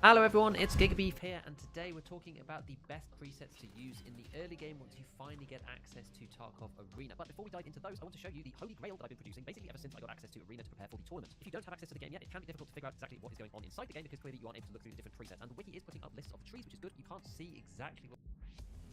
Hello everyone, it's Gigabeef here, and today we're talking about the best presets to use in the early game once you finally get access to Tarkov Arena. But before we dive into those, I want to show you the holy grail that I've been producing basically ever since I got access to Arena to prepare for the tournament. If you don't have access to the game yet, it can be difficult to figure out exactly what is going on inside the game because clearly you aren't able to look through the different presets. And the wiki is putting up lists of the trees, which is good. You can't see exactly what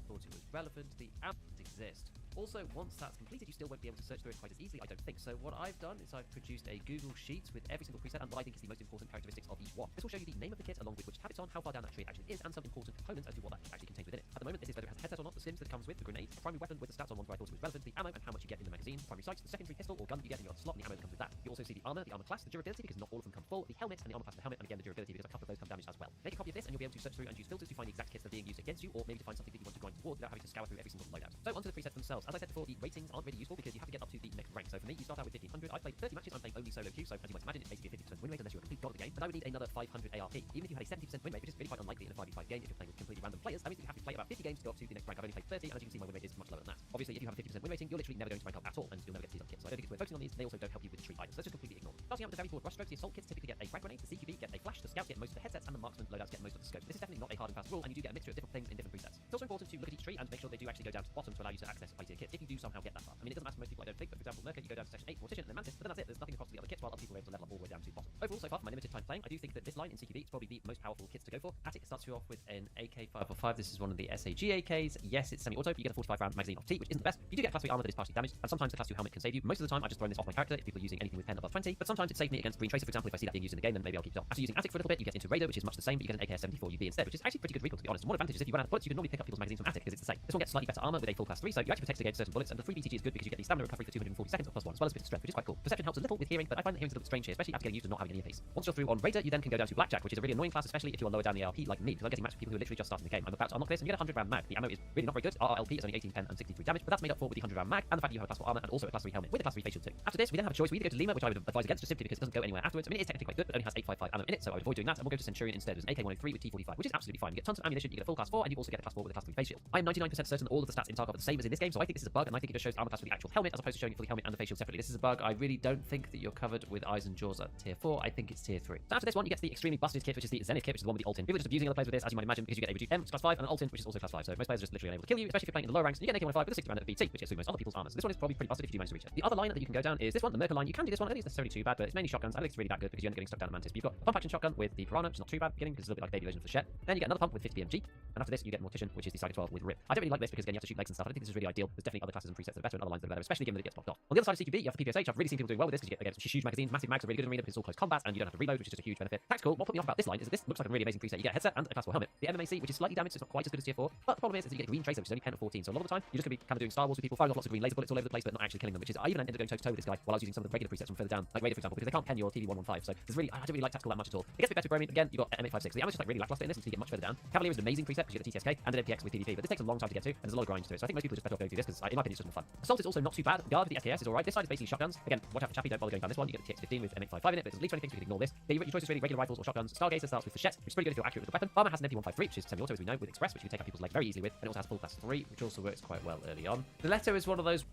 thought it was relevant. The apps exist. Also, once that's completed, you still won't be able to search through it quite as easily, I don't think. So what I've done is I've produced a Google Sheets with every single preset and what I think is the most important characteristics of each one. This will show you the name of the kit along with which tab it's on, how far down that tree actually is, and some important components as to what that actually contains within it. At the moment, this is whether it has a headset or not, the skims that it comes with, the grenade, the primary weapon with the stats on one where I thought it was relevant, the ammo and how much you get in the magazine, primary sights, the secondary pistol or gun that you get in your slot, and the ammo that comes with that. You also see the armor class, the durability because not all of them come full, the helmet and the armor class of the helmet, and again the durability because a couple of those come damaged as well. Make a copy of this and you'll be able to search through and use filters to find the exact kits that are being used against you, or maybe to find something that you want to grind towards without having to scour through every single loadout. So onto the presets themselves. As I said before, the ratings aren't really useful because you have to get up to the next rank. So for me, you start out with 1500. I've played 30 matches. I'm playing only solo queue, so as you might imagine, it's basically a 50% win rate unless you're a complete god of the game. But I would need another 500 ARP. Even if you had a 70% win rate, which is really quite unlikely in a 5v5 game if you're playing with completely random players, that means that you have to play about 50 games to go up to the next rank. I've only played 30, and as you can see, my win rate is much lower than that. Obviously, if you have a 50% win rating, you're literally never going to rank up at all, and you'll never get these on kits. So I don't think it's worth focusing on these. They also don't help you with the tree either. So let's just completely ignore them. Starting out with the very broad brushstrokes, the assault kits typically get a frag grenade, the CQB get a flash, the scouts get most of the headsets, and the marksman loadouts get most of the scope. This is definitely not a hard and fast rule, and you do get a mixture of different things in different presets. It's also important to look at each tree and make sure they do actually go down to the bottom to allow you to access high tier kits if you do somehow get that far. I mean, it doesn't matter for most people, I don't think, but for example, Merca, you go down to section 8 Mortician and then Mantis, but then that's it. There's nothing across to the other kits, while other people are able to level up all the way down to the bottom. Overall, so far from my limited time playing, I do think that this line in CQB is probably the most powerful kits to go for. Attic starts you off with an AK-545. This is one of the SAG AKs. Yes, it's semi-auto, but you get a 45 round magazine off T, which isn't the best. You do get class 3 armor that is partially damaged, and sometimes the class 2 helmet can save you. Most of the time, I've just thrown this off my character if people are using anything with pen above 20, but sometimes it saved me against Green Tracer, for example. If I see that being used in the game, then maybe I'll keep it on. After using Attic for a little bit, you get into Raider, which is much the same, but you get an AKS-74 UV instead, which is actually pretty good recoil, to be honest. And one advantage is if you run out of bullets, you can normally pick up people's magazines from Attic because it's the same. This one gets slightly better armor with a full class 3, so you actually protect against certain bullets, and the free BTG is good because you get the stamina recovery for 240 seconds or +1, as well as a bit of strength, which is quite cool. Perception helps a little with hearing, but I find that hearing's a little bit strange here, especially after getting used to not having any of these. Once you're through on Raider, you then can go down to Blackjack, which is a really annoying class, especially if you are lower down the ARP like me, because I'm getting matched with people who are literally just starting the game. I'm about to unlock this, and you get a 100 round mag. The ammo is really not very good. RLP is only 18 pen and 63 damage, but that's made up for with the 100 round mag and the fact that you have a class 4 armor and also a class 3 helmet with a class 3 facial too. After this, we then have a choice. We either go to Lima, which I would advise against just simply because it doesn't go anywhere afterwards. I mean, it is technically quite good, but it only has 855 ammo in it, so I would avoid doing that, and we'll go to Centurion instead with an AK-103 with T45, which is absolutely fine. You get tons of ammunition, you get a full class 4, and you also get a class 4 with a class 3 face shield. I am 99% certain that all of the stats in Tarkov are the same as in this game, so I think this is a bug, and I think it just shows armor class for the actual helmet as opposed to showing you for the helmet and the face shield separately. This is a bug. I really don't think that you're covered with eyes and jaws at tier 4. I think it's tier 3. So after this one, you get to the extremely busted kit, which is the Zenith kit, which is the one with the ult in. People are just abusing other players with this, as you might imagine, because you get a reduced M, which is class 5, and an ult in, which is also class 5. So most players are just literally unable to kill you, especially if you're playing in the lower ranks. And you get an AK-105 with a 60 round of BT, which gets through most other people's armor. So this one is probably pretty busted if you do manage to reach it. The other line that you can go down is this one, the Merca line. You can do this one. I don't think it's necessarily too bad, but it's mainly shotguns. I don't think it's really that good because you end up getting stuck down at Mantis. But you've got a pump action shotgun with the Piranha, which is not too bad at the beginning because it's a little bit like a baby version of the Shet. Then you get another pump with 50 BMG, and after this you get Mortician, which is the Cycle 12 with Rip. I don't really like this because again you have to shoot legs and stuff. I don't think this is really ideal. There's definitely other classes and presets that are better and other lines that are better, especially given that it gets blocked off. On the other side of CQB, you have the PPSH. I've really seen people doing well with this because you get again huge magazines, massive mags are really good in arena because it's all close combat and you don't have to reload, which is just a huge benefit. Tactical. What put me off about this line is that this looks like a really amazing preset. You get a headset and a class 4 helmet. The MMAC, which is slightly damaged, so it's not quite as good as tier 4. But the problem is that you get Green Tracer, which is only 10 or 14. So a lot of the time you're just gonna be kind of doing Star Wars with people, firing off lots of green laser bullets all over the place, but not actually killing them. Which is I even ended up going toe to toe with this guy while I was using some of the regular presets from further down, like Raider for example, because they can't pen your TV115. So there's really I don't really like tactical that much at all. It gets a bit better with Bromine. Again, you've got M856. The ammo's just like really lackluster in this until you get much further down. Cavalier is an amazing preset because you get the TTSK and an MPX with PvP, but this takes a long time to get to, and there's a lot of grind to it. So I think most people are just better off going through this because in my opinion it's just more fun. Assault is also not too bad. Guard with the FKS is alright. This side is basically shotguns. Again, watch out for Chappie, don't bother going down this one. You get the TX15 with M855 in it, but there's at least 20 things, so you can ignore this. Your choice is really regular rifles or shotguns. Stargazer starts with Flechette, which is pretty good if you're accurate with the weapon. Armor has an MP153, which is semi-auto as we know, with Express, which you can take out people's leg very easily with, and it also has full class 3, which also works quite well early on. The Letter is one of those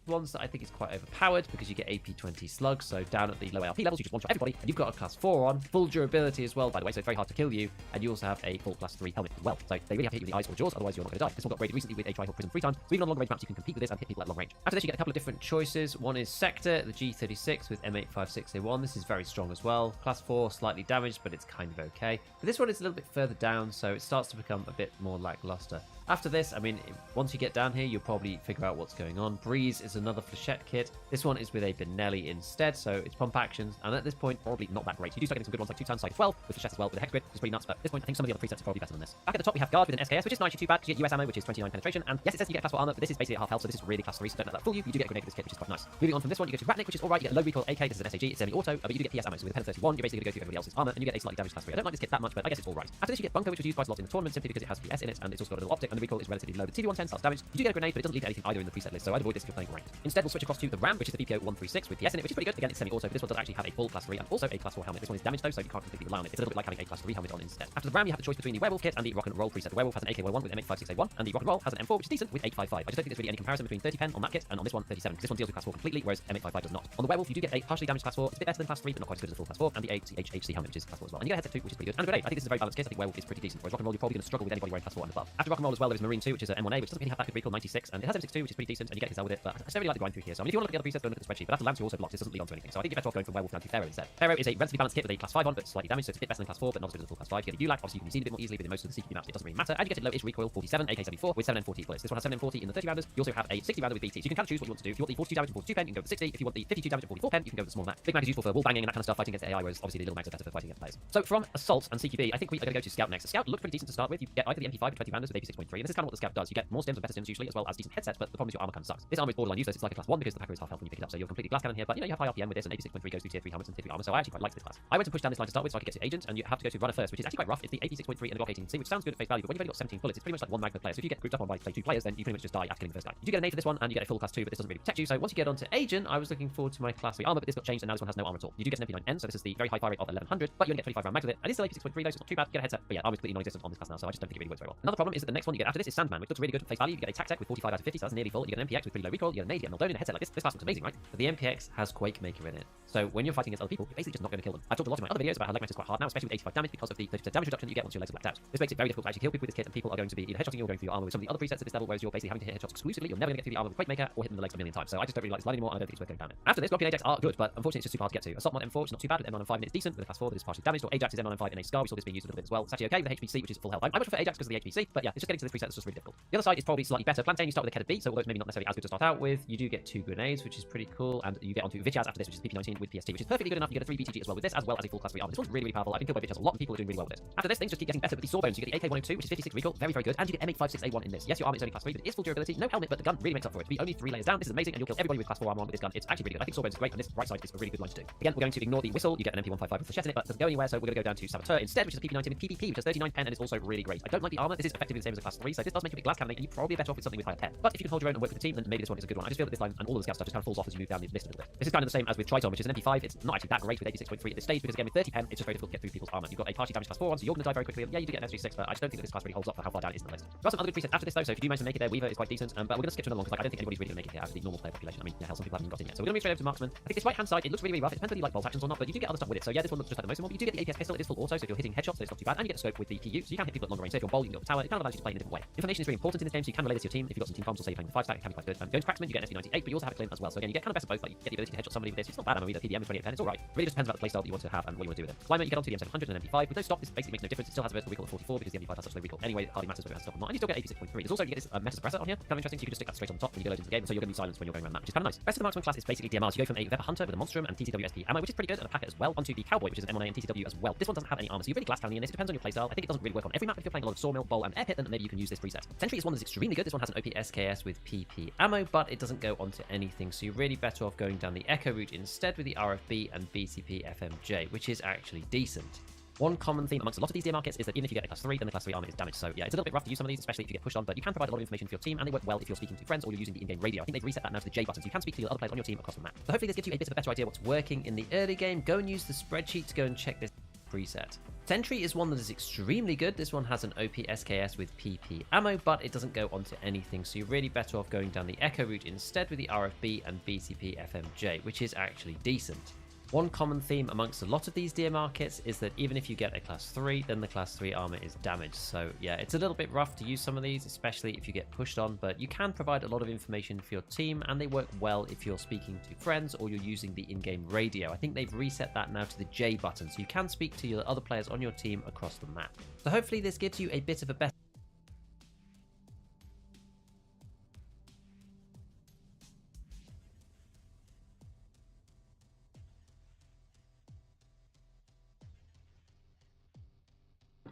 ones that I think is quite overpowered because you get AP20 slugs, so down at the low ARP levels you just one-shot everybody, and you've got a class 4 on, full durability as well by the way, so it's very hard to kill you, and you also have a full class 3 helmet as well, so they really have to hit you in the eyes or jaws, otherwise you're not going to die. This one got raided recently with a Trihawk Prism 3 times, so even on long range maps you can compete with this and hit people at long range. After this you get a couple of different choices. One is Sector, the G36 with M856A1, this is very strong as well, class 4, slightly damaged, but it's kind of okay. But this one is a little bit further down, so it starts to become a bit more lackluster. After this, I mean, once you get down here, you'll probably figure out what's going on. Breeze is another Flechette kit. This one is with a Benelli instead, so it's pump actions, and at this point, probably not that great. You do start getting some good ones like 2 times Cycle 12 with Flechette as well, with a Hex Grid, which is pretty nuts, but at this point, I think some of the other presets are probably better than this. Back at the top, we have Guard with an SKS, which is not actually too bad, because you get US ammo, which is 29 penetration, and yes, it says you get class 4 armor, but this is basically at half health, so this is really class 3, so don't let that fool you. You do get a grenade with this kit, which is quite nice. Moving on from this one, you go to Ratnik, which is alright, you get a low recoil AK, this is an SAG, it's semi-auto, but you do get PS ammo, so with a pen 31, you're basically going to go through everybody else's armor, and you get a slightly damaged class 3. I don't like this kit that much, but I guess it's alright. After this, you get Bunker, which is used quite a lot in the tournament, simply because it has PS in it, and it's also got a little optic, and the recoil is relatively low. The TV-110 starts damage. You do get a grenade, but it doesn't lead to anything either in the preset list, so I'd avoid this if you're playing ranked. Instead, we'll switch across to the RAM, which is the VPO 136 with PS in it, which is pretty good. Again, it's semi-auto, but this one does actually have a full class 3 and also a class 4 helmet. This one is damaged though, so you can't completely rely on it. It's a little bit like having a class 3 helmet on instead. After the RAM, you have the choice between the werewolf kit and the rock and roll preset. The werewolf has an AK-1 with M856A1, and the rock and roll has an M4, which is decent with 855. I just don't think there's really any comparison between 30 pen on that kit and on this one 37, because this one deals with class 4 completely, whereas M855 does not. On the werewolf, you do get a partially damaged class 4. It's a bit better than class 3, but not quite as good as the full class 4, and the HC helmet, which is class 4 as well. And you get a headset too, which is pretty good. And a grenade. I think this is a very balanced kit. I think werewolf is pretty decent, whereas rock and roll you're probably going to struggle with anybody wearing class 4 and above. After rock and roll as well, there is marine 2, which is an M1A, which doesn't really have that good recoil 96, and it has M62, which is pretty decent, and you get Gazelle with it. But I just don't really like the grind through here. So I mean, if you want to look at the other presets, go and look at the spreadsheet. But after Lance, you also blocks. This doesn't lead on to anything. So I think you're better off going from werewolf down to Pharaoh instead. Pharaoh is a relatively balanced kit with a class 5 on, but slightly damaged, so it's a bit better than class 4, but not as good as the full class 5. You get the ULAC, obviously you can use it a bit more easily within most of the CQB maps. It doesn't really matter. And you get a low-ish recoil 47, AK-74 with 7M40 bullets. This one has 7M40 in the 30 rounders. You also have a 60 rounder with BT. So you can kind of choose what you want to do. If you want the 42 damage and 42 pen, you can go with the 60. If you want the 52 damage and 44 pen, you can go with the small mag. Big mag is useful for wall banging and that kind of stuff, fighting against AI, whereas obviously the little mags are better for fighting against players. So from Assault and CQB, I think we are going to go to Scout next. The Scout looks pretty decent to start with. You get either the MP5 with 20 rounders with AP6.3, and this is kind of what the Scout does. You get more stims and better stims usually, as well as decent headsets, but the problem is your armor kind of sucks. This armor is borderline useless. It's like a class 1 because the packer is half health when you pick it up, so you're completely glass cannon here, but you know, you have high RPM with this, and AP6.3 goes through tier 3 helmets and tier 3 armor, so I actually quite like this class. I went to push down this line to start with so I could get to Agent, and you have to go to Runner first, which is actually quite rough. It's the AP6.3 and the Glock 18C, which sounds good at face value, but when you've only got 17 bullets, it's pretty much like one mag per player. So if you get grouped up on by say 2 players, then you pretty much just die after killing the first guy. You do get a nade for this one, and you get a full class 2, but this doesn't really protect you. So once you get onto Agent, I was looking forward to my class 3 armor, but this got changed, and now this one has no armor at all. You do get an MP9N, so this is the very high fire rate of 1100, but you only get 25 round mags with it. And it's still AP6.3 though, so it's not too bad. You get a headset, but yeah, armor is completely non-existent on this class now, so I just don't think it really works very well. Another problem is that the next one you get after this is Sandman, which looks really good at face value. You get a TAC with 45 out of 50, so that's nearly full. You get an MPX with pretty low recoil. You get a nade, you get a Meldonian, a headset like this. This class looks amazing, right? But the MPX has Quake Maker in it, so when you're fighting against other people, you're basically just not going to kill them. I've talked a lot in my other videos about how leg is quite hard now, especially with 85 damage because of the 30% damage reduction that you get once your legs are blacked out. This makes it very difficult to actually kill people with this kit, and people are going to be either headshotting you or going through your armor with some of the other presets at this level, whereas you're basically having to hit headshots exclusively. You're never going to get through the armor with Quake Maker or hit them in the legs a million times. So I just don't really like this line anymore, and I don't think it's worth going down it. After this, Glock and Ajax are good, but unfortunately it's just super hard to get to. Assault mod M4 is not too bad with M1 and 5, and it's decent with a class 4 that is partially damaged, or Ajax is M1 and 5 and a Scar. We saw this being used a little bit as well. It's actually okay with the HPC, which is full health. I much prefer Ajax because of the HPC, but yeah, it's just getting to this preset that's just really difficult. The other side is probably slightly better. Plantain, you start with a Keta B, so although it's maybe not necessarily as good to start out with, you do get 2 grenades, which is pretty cool, and you get onto Vichaz after this, which is PP19 with PST, which is perfectly good enough. You get a 3 BTG as well with this, as well as a full class 3 armor. This one's really, really powerful. I've been killed by Vichaz a lot, and people are doing really well with it. After this, things just keep getting better with the Sawbones. You get the AK-102, which is 56 recoil, very, very good, and you get M856A1 in this. Yes, your armor is only class 3, but it is full durability, no helmet, but the gun really makes up for it. To be only 3 layers down, this is amazing, and you'll kill everybody with class 4 armor on with this gun. It's actually really good. I think Sawbones is great, and this right side is a really good line to do. Again, we're going to ignore the whistle. You get an MP155 with Flechette in it, but it doesn't go anywhere, so we're going to go down to Saboteur instead, which is a PP19 with PPP, which has 39 pen and is also really great. I don't like the armor. This is effectively the same as a class 3, so this does make a bit glass cannon, and you're probably better off with something with higher pen. But if you can hold your own and work with the team, then maybe this one is a good one. I just feel that this line and all of the scout stuff just kind of falls off as you move down the list a little bit. This is kind of the same as with Triton, which is an MP5. It's not actually that great with 86.3 at this stage because again with 30 pen, it's just very difficult to get through people's armor. You've got a partially damaged class 4 on, so you're going to die very quickly. And yeah, you do get an S36, but I just don't think that this class really holds up for how far down it is in the list. There are some other good presets after this though, so if you do manage to make it there, Weaver is quite decent. But we're going to skip to another one because I don't think anybody's really going to make it here out of the normal player population. I mean, yeah, hell, some people haven't even got in yet. So we're going to move straight over to Marksman. I think this right hand side, it looks really, really rough. It depends whether you like bolt actions or not, but you do get other stuff with it. So yeah, this one looks just like the most one, but you do get the APS pistol. It is full auto, so if you're hitting headshots, then it's not too bad. And you get the scope with the PU, so you can hit people at longer range. So if you're on bowl, you can go up the tower. It kind of allows you to play in a different way. Information is really important in this game, so you can relay this to your team. If you've got some team comms or say you're playing with 5 stack, it can be quite good. Going to Cracksman, you get an FD98, but you also have a Clint as well. So again, you get kind of best of both. Like you get the ability to headshot somebody with this. It's not bad ammo either. PDM with 28 pen, it's alright. Really just depends about the playstyle that you want to have and what you want to do with it. Climber, you get onto the M700 and MP5. With no stop, this basically makes no difference. It still has a vertical recoil of 44 because the MP5 has such low recoil. Anyway, it hardly matters whether it has stop or not. And you still get AP6.3. There's also you get this meta suppressor on here. Kind of interesting. So you can just stick that straight on top when you go into the game, so you're going to be silenced when you're going around that, which is kind of nice. Rest of the Marksman class is basically DMRs. You go from a Weber Hunter with a Monstrum and TCW SP ammo, which is pretty good, and a packet as well, onto the Cowboy, which is an M1A and TCW as well. This one doesn't have any armor, so you're really glass cannon in this. It depends on your playstyle. I think it doesn't really work on every map. If you're playing a lot of Sawmill, Bowl, and Air Pit, then maybe you can use this preset. Sentry is one that's extremely good. This one has an OP SKS with PP ammo, but it doesn't go onto anything, so you're really better off going down the Echo route instead with the RFB and BCP FMJ, which is actually decent. One common theme amongst a lot of these DMR kits is that even if you get a class 3, then the class 3 armor is damaged. So yeah, it's a little bit rough to use some of these, especially if you get pushed on, but you can provide a lot of information for your team, and they work well if you're speaking to friends or you're using the in-game radio. I think they've reset that now to the J button, so you can speak to your other players on your team across the map. So hopefully this gives you a bit of a better idea what's working in the early game. Go and use the spreadsheet to go and check this preset. Sentry is one that is extremely good. This one has an OP SKS with PP ammo, but it doesn't go onto anything, so you're really better off going down the Echo route instead with the RFB and BCP FMJ, which is actually decent. One common theme amongst a lot of these DMR kits is that even if you get a class 3, then the class 3 armor is damaged. So yeah, it's a little bit rough to use some of these, especially if you get pushed on, but you can provide a lot of information for your team, and they work well if you're speaking to friends or you're using the in-game radio. I think they've reset that now to the J button, so you can speak to your other players on your team across the map. So hopefully this gives you a bit of a better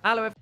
Hello everyone.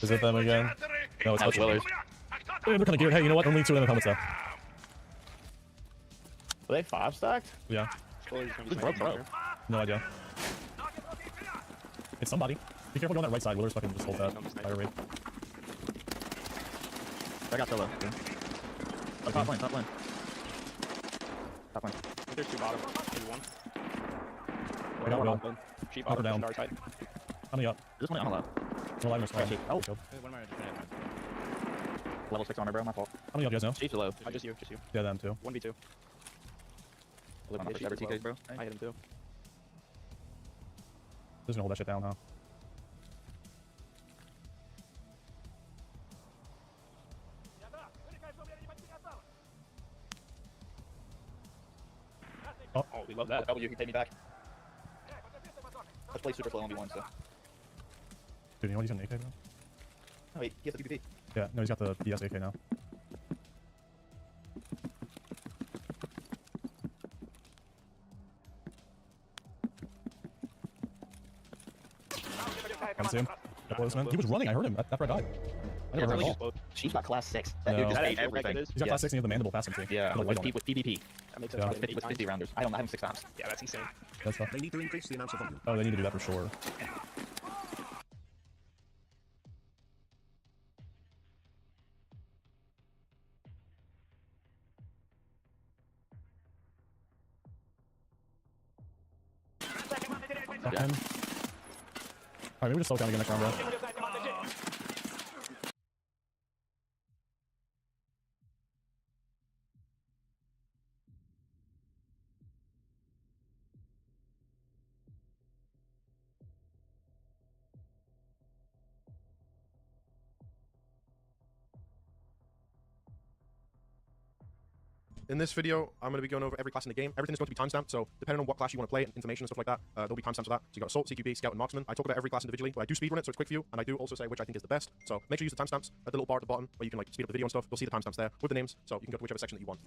Is it them again? No, it's Willers. They're kind of geared. Hey, you know what? Only 2 of them have helmets though. Were they 5 stacked? Yeah. Who's bro? No idea. It's somebody. Be careful going that right side. Willers fucking just hold that fire rate. I got solo. Oh, top lane, top lane. Top lane. I think there's 2 bottom. Maybe 1. I got Will. Cheap Up or bottom. down. Side. How many up? There's one on the left. No line or small. Oh. What am I doing? Level 6 armor, bro. My fault. How many up you guys know? Chief's low. Just you. Yeah, them too. 1v2. Live on the first ever TKs, bro. I hit him too. Just gonna hold that shit down, huh? Oh, we love that. W can take me back. Let's play super slow 1v1, so. Dude, you know what? He's an AK, bro? Oh, wait, he has the PvP. Yeah, no, he's got the BS AK now. Come see him. He was running, I heard him after I died. I never heard him at all. She's got class 6. No. That dude just That ate actual everything. is? He's got class 6 and he has the mandible past him too. Yeah, With a light on it. with PvP. That makes sense. Yeah. Probably With 50 rounders. I have him 6 times. Yeah, that's insane. That's tough. They need to increase the amount of volume. Oh, they need to do that for sure. Yeah. Alright, maybe we just slow down again next round, bro. In this video, I'm going to be going over every class in the game. Everything is going to be timestamped, so depending on what class you want to play, information and stuff like that, there'll be timestamps for that. So you got Assault, CQB, Scout, and Marksman. I talk about every class individually, but I do speedrun it, so it's quick for you, and I do also say which I think is the best. So make sure you use the timestamps at the little bar at the bottom, where you can like speed up the video and stuff. You'll see the timestamps there with the names, so you can go to whichever section that you want.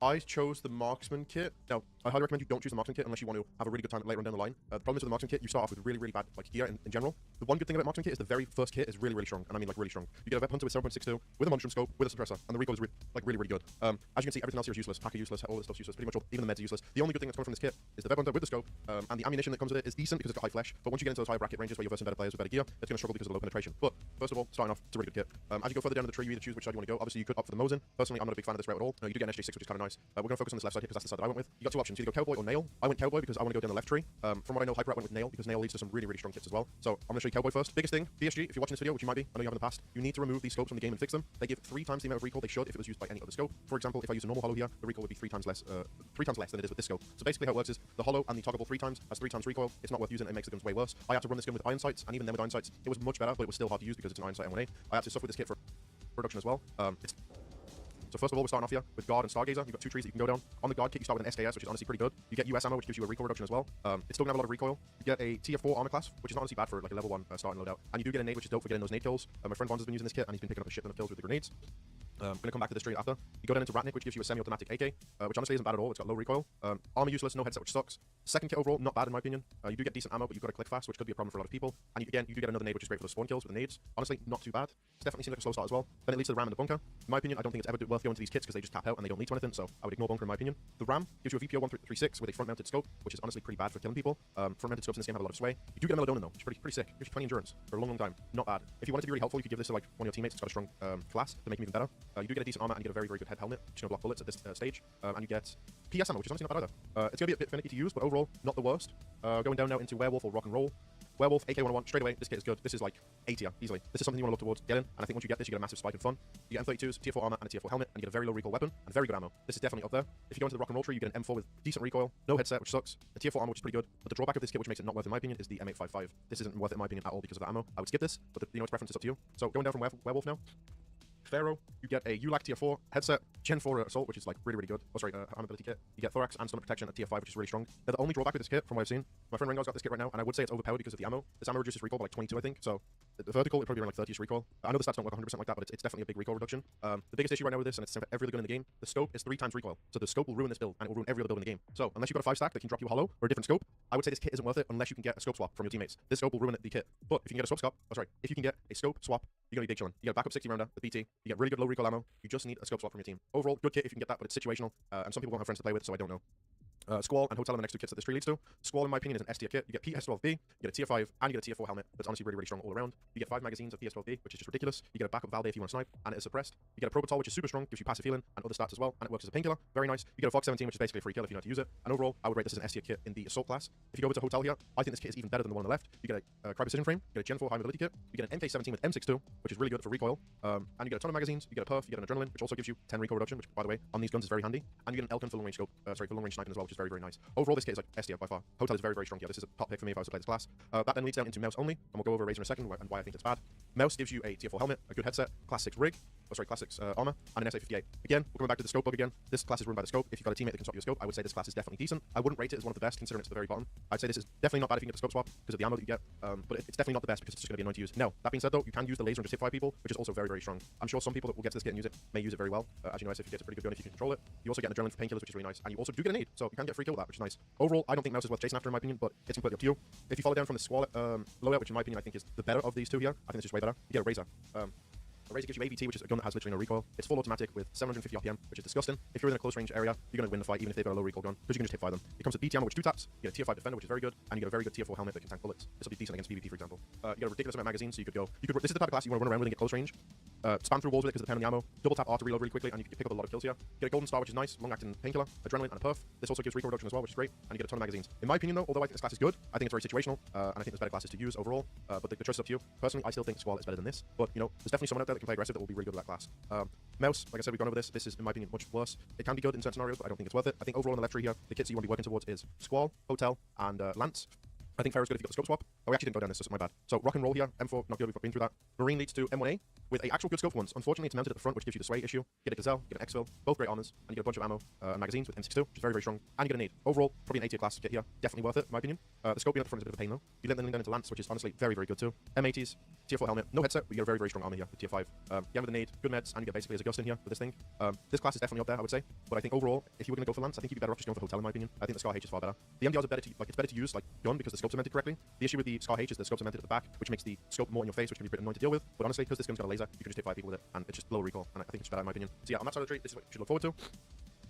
I chose the Marksman kit. Now, I highly recommend you don't choose the Marksman kit unless you want to have a really good time later on down the line. The problem is with the Marksman kit, you start off with really, really bad like gear in general. The one good thing about Marksman kit is the very first kit is really, really strong, and I mean like really strong. You get a Vet Hunter with 7.62, with a Monstrum Scope, with a Suppressor, and the recoil is really, really good. As you can see, everything else here is useless. Packer useless, all this stuff's useless. Pretty much all, even the meds are useless. The only good thing that's coming from this kit is the Vet Hunter with the Scope, and the ammunition that comes with it is decent because it's got high flesh, but once you get into those high bracket ranges where you're versing better players with better gear, it's going to struggle because of the low penetration. But first of all, starting off, it's a really good kit. As you go further down the tree, you either choose which side you want to go. Obviously, you could opt for the Mosin. Personally, I'm not a big fan of this route at all. You do get an SJ6, which is kind of nice. We're going to focus on this left side here because that's the side that I went with. You got 2 options. You either go Cowboy or Nail. I went Cowboy because I want to go down the left tree. From what I know, Hyper went with Nail because Nail leads to some really, really strong kits as well. So I'm going to show you Cowboy first. Biggest thing, BSG, if you're watching this video, which you might be, I know you have in the past, you need to remove these scopes from the game and fix them. They give 3 times the amount of recoil they should if it was used by any other scope. For example, if I use a normal hollow here, the recoil would be 3 times less than it is with this scope. So basically how it works is the hollow and the toggable 3 times has 3 times recoil. It's not worth using. It makes the guns way worse. I had to run this gun with iron sights, and even then with iron sights, it was much better, but it was still hard to use because it's an iron sight M1A. I had to suffer with this kit for production as well. So first of all, we're starting off here with Guard and Stargazer. You've got 2 trees that you can go down. On the Guard kit, you start with an SKS, which is honestly pretty good. You get US ammo, which gives you a recoil reduction as well. It's still going to have a lot of recoil. You get a tier 4 armor class, which is not honestly bad for like a level 1 starting loadout. And you do get a nade, which is dope for getting those nade kills. My friend Bonds has been using this kit, and he's been picking up a shit ton of kills with the grenades. I'm going to come back to this straight after. You go down into Ratnik, which gives you a semi-automatic AK, which honestly isn't bad at all. It's got low recoil. Armor useless, no headset, which sucks. Second kit overall, not bad in my opinion. You do get decent ammo, but you've got to click fast, which could be a problem for a lot of people. And you do get another nade, which is great for the spawn kills with the nades. Honestly, not too bad. It's definitely seems like a slow start as well. Then it leads to the Ram and the Bunker. In my opinion, I don't think it's ever worth going to these kits because they just tap out and they don't lead to anything, so I would ignore Bunker in my opinion. The Ram gives you a VPO 136 with a front-mounted scope, which is honestly pretty bad for killing people. Front-mounted scopes in this game have a lot of sway. You do get a Melatonin though, which is pretty sick. Gives you 20 endurance for a long, long time. Not bad. If you want it to be really helpful, you could give this to like one of your teammates. It's got a strong class to make him even better. You do get a decent armor and you get a very, very good head helmet, which can block bullets at this stage. And you get PS ammo, which is honestly not bad either. It's going to be a bit finicky to use, but overall, not the worst. Going down now into Werewolf or Rock and Roll. Werewolf, AK-101, straight away, this kit is good. This is like A tier, easily. This is something you want to look towards getting, and I think once you get this, you get a massive spike in fun. You get M32s, tier 4 armor, and a tier 4 helmet, and you get a very low recoil weapon, and very good ammo. This is definitely up there. If you go into the Rock and Roll tree, you get an M4 with decent recoil, no headset, which sucks, a tier 4 armor, which is pretty good, but the drawback of this kit, which makes it not worth it in my opinion, is the M855. This isn't worth it in my opinion at all because of the ammo. I would skip this, but its preference is up to you. So going down from Werewolf now. Pharaoh. You get a ULAC tier 4 headset, Gen 4 assault, which is like really, really good. Oh, sorry, armor ability kit. You get thorax and stomach protection at tier 5, which is really strong. Now, the only drawback with this kit, from what I've seen, my friend Rengar's got this kit right now, and I would say it's overpowered because of the ammo. This ammo reduces recoil by like 22, I think. So the vertical, it'd probably be around like 30 recoil. I know the stats don't work 100% like that, but it's definitely a big recoil reduction. The biggest issue right now with this, and it's the same for every other gun in the game, the scope is 3 times recoil. So the scope will ruin this build, and it will ruin every other build in the game. So unless you've got a 5 stack that can drop you a hollow or a different scope, I would say this kit isn't worth it unless you can get a scope swap from your teammates. This scope will ruin the kit. But if you can get a if you can get a scope swap, you're gonna be big chillin'. You get a backup 60 rounder with BT, you get really good low recoil ammo, you just need a scope swap from your team. Overall, good kit if you can get that, but it's situational, and some people won't have friends to play with, so I don't know. Squall and Hotel are the next 2 kits that this tree leads to. Squall, in my opinion, is an S tier kit. You get PS12B, you get a tier 5, and you get a tier 4 helmet that's honestly really, really strong all around. You get 5 magazines of PS12B, which is just ridiculous. You get a backup Valde if you want to snipe, and it is suppressed. You get a Probatol, which is super strong, gives you passive healing and other stats as well, and it works as a painkiller. Very nice. You get a Fox 17, which is basically a free kill if you know how to use it. And overall, I would rate this as an S tier kit in the Assault class. If you go over to Hotel here, I think this kit is even better than the one on the left. You get a Cry Precision frame, you get a Gen 4 high mobility kit, you get an MK17 with M62, which is really good for recoil, and you get a ton of magazines, you get a perf, you get an adrenaline, which also gives you 10 recoil reduction, which by the way, on these guns is very handy, and you get an Elkin for long range scope, for long range sniping as well, which is very, very nice. Overall, this kit is like S tier by far. Hotel is very, very strong here. This is a top pick for me if I was to play this class. That then leads down into Mouse only, and we'll go over Razor in a second and why I think it's bad. Mouse gives you a tier 4 helmet, a good headset, class 6 rig, class 6 armor, and an SA58. Again, we're coming back to the scope bug again. This class is run by the scope. If you've got a teammate that can stop your scope, I would say this class is definitely decent. I wouldn't rate it as one of the best, considering it's at the very bottom. I'd say this is definitely not bad if you can get the scope swap because of the ammo that you get, but it's definitely not the best because it's just going to be annoying to use. Now, that being said though, you can use the laser and just hit 5 people, which is also very, very strong. I'm sure some people that will get to this kit and use it may use it very well. As you know, SA58 is a pretty good gun if you can control it. You also get an adrenaline for painkillers, which is really nice, and you also do get a nade, so you can get a free kill with that, which is nice. Overall, I don't think Mouse is worth chasing after in my opinion, but it's completely up to you. If you follow down from the Squall loadout, which in my opinion I think is the better of these 2 here, I think it's just way better. You get a Razor. A Razor gives you AVT, which is a gun that has literally no recoil. It's full automatic with 750 RPM, which is disgusting. If you're in a close range area, you're going to win the fight even if they've got a low recoil gun, because you can just hit fire them. It comes with BT ammo, which 2 taps. You get a tier 5 defender, which is very good, and you get a very good tier 4 helmet that can tank bullets. This will be decent against PvP, for example. You get a ridiculous amount of magazines, so you could go. This is the type of class you want to run around with and get close range. Spam through walls with it because it depends on the ammo. Double tap R to reload really quickly, and you can pick up a lot of kills here. You get a golden star, which is nice, long-acting painkiller, adrenaline, and a perf. This also gives recoil reduction as well, which is great, and you get a ton of magazines. In my opinion, though, although I think this class is good, I think it's very situational, and I think there's better classes to use overall. But the choice is up to you. Personally, I still think Squall is better than this, but you know, there's definitely someone out there that can play aggressive that will be really good with that class. Mouse, like I said, we've gone over this. This is, in my opinion, much worse. It can be good in certain scenarios, but I don't think it's worth it. I think overall on the left tree here, the kits you want to be working towards is Squall, Hotel, and Lance. I think Pharaoh's good if you got the scope swap. Oh, we actually didn't go down this, so my bad. So rock and roll here, M4, not good, we've been through that. Marine leads to M1A with a actual good scope ones. Unfortunately, it's mounted at the front, which gives you the sway issue. You get a Gazelle, you get an Exfil, both great armors, and you get a bunch of ammo and magazines with M62, which is very, very strong. And you get a nade. Overall, probably an A tier class kit here. Definitely worth it, in my opinion. The scope being at the front is a bit of a pain though. You then lean down into Lance, which is honestly very, very good too. M80s, tier 4 helmet, no headset, but you get a very, very strong armor here with tier 5. You have the nade, good meds, and you get basically as a Gustin here with this thing. This class is definitely up there, I would say. But I think overall, if you were going to go for Lance, I think you'd be better off just going for Hotel, in my opinion. I think the Scar H is far better. The MDRs are better to, it's better to use like gun because the scope's cemented correctly. The issue with the Scar H is the scope's cemented at the back, which makes the scope more in your face, which can be pretty annoying to deal with. But honestly, because this gun's got a laser, you can just hit 5 people with it, and it's just low recoil, and I think it's better in my opinion. So yeah, on that side of the tree, this is what you should look forward to.